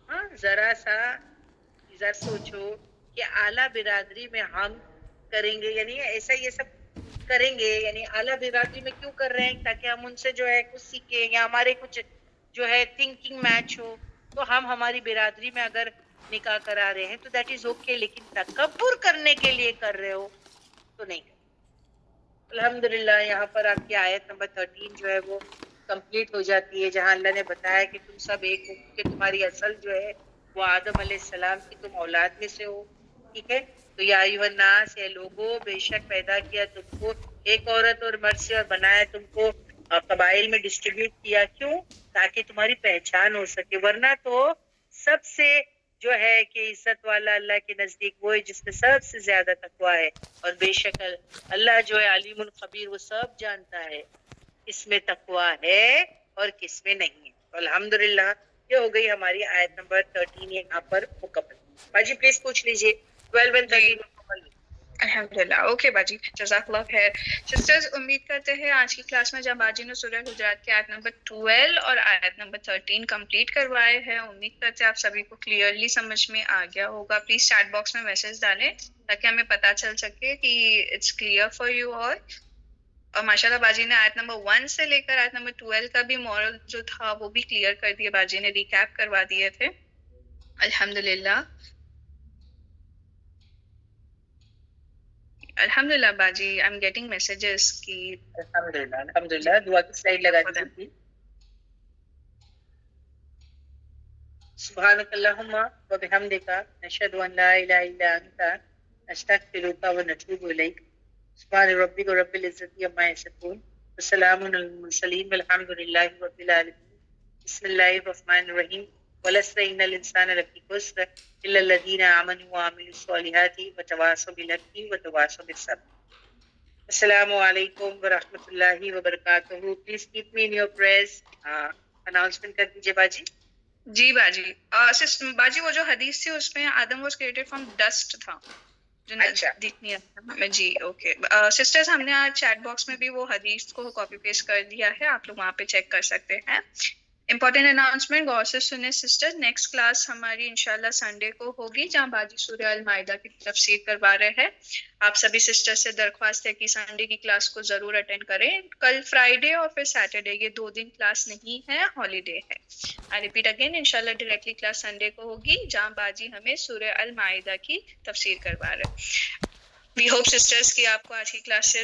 ہاں ذرا سوچو کہ اعلیٰ برادری میں ہم کریں گے، یعنی ایسا یہ سب کریں گے، یعنی اعلیٰ برادری میں کیوں کر رہے ہیں؟ تاکہ ہم ان سے جو ہے کچھ سیکھیں یا ہمارے کچھ جو ہے تھنکنگ میچ ہو. تو ہم ہماری برادری میں اگر نکاح کرا رہے ہیں تو دیٹ از اوکے، لیکن تکبر کرنے کے لیے کر رہے ہو تو نہیں. الحمدللہ یہاں پر آپ کی آیت نمبر 13 جو ہے وہ کمپلیٹ ہو جاتی ہے، جہاں اللہ نے بتایا کہ تم سب ایک ہو، کہ تمہاری اصل جو ہے وہ آدم علیہ السلام کی تم اولاد میں سے ہو. ٹھیک ہے؟ تو یا ایھا الناس، اے لوگوں، بے شک پیدا کیا تم کو ایک عورت اور مرد سے، اور بنایا تم کو قبائل میں ڈسٹریبیوٹ کیا. کیوں؟ تاکہ تمہاری پہچان ہو سکے. ورنہ تو سب سے جو ہے کہ عزت والا اللہ کے نزدیک وہ ہے جس میں سب سے زیادہ تقویٰ ہے. اور بے شک اللہ جو ہے علیم الخبیر، وہ سب جانتا ہے کس میں تقویٰ ہے اور کس میں نہیں ہے. الحمدللہ یہ ہو گئی ہماری آیت نمبر 13 یہاں پر مکمل. باجی پلیز پوچھ لیجیے 12 and 13 مکمل. الحمدللہ. اوکے باجی، جزاک اللہ خیر. سسٹرز امید کرتے ہیں آج کی کلاس میں جب باجی نے سورہ حجرات کی آیت نمبر 12 اور آیت نمبر 13 کمپلیٹ کروائے ہیں، امید کرتے ہیں آپ سبھی کو کلیئرلی سمجھ میں آ گیا ہوگا. پلیز چیٹ باکس میں میسج ڈالیں تاکہ ہمیں پتہ چل سکے کہ it's clear for you all. اور ماشاءاللہ باجی نے آیت نمبر 1 سے لے کر آیت نمبر 12 کا بھی مورل جو تھا وہ بھی کلیئر کر دیا. باجی نے ریکیپ کروا دیے تھے. الحمدللہ. الحمدللہ باجی آئی ایم گیٹنگ میسیجز کی الحمدللہ دعا کی سلائڈ لگا دیجیے. سبحانک اللہم و بحمدک نشہد ان لا الہ الا انت نستغفرک و نتوب الیک. سبحان ربک رب العزت عما یصفون وسلام علی المرسلین والحمد للہ رب العالمین. بسم اللہ الرحمن الرحیم. والعصر ان الانسان لفی خسر الا الذین آمنوا وعملوا الصالحات وتواصوا بالحق وتواصوا بالصبر. السلام علیکم ورحمۃ اللہ وبرکاتہ. Please keep me in your prayers. Announcement کر دیجیے باجی. جی باجی. باجی وہ جو حدیث تھی اس میں آدم واز کریٹڈ فرام ڈسٹ تھا جو نزدیک نہیں آتا ہمیں. جی اوکے سسٹرز، ہم نے آج چیٹ باکس میں بھی وہ حدیث کو کاپی پیسٹ کر دیا ہے، آپ لوگ وہاں پہ چیک کر سکتے ہیں. امپورٹنٹ اناؤنسمنٹ غور سے سنیں سسٹر. نیکسٹ کلاس ہماری انشاءاللہ سنڈے کو ہوگی جہاں باجی سورہ المائدہ کی تفسیر کروا رہے ہیں. آپ سبھی سسٹر سے درخواست ہے کہ سنڈے کی کلاس کو ضرور اٹینڈ کریں. کل فرائیڈے اور پھر سیٹرڈے یہ 2 دن کلاس نہیں ہے، ہالیڈے ہے. آئی ریپیٹ اگین انشاءاللہ ڈائریکٹلی کلاس سنڈے کو ہوگی جہاں باجی ہمیں سورہ المائدہ کی تفسیر کروا رہے ہیں. وی ہوپ سسٹرز کی آپ کو آج کی کلاس سے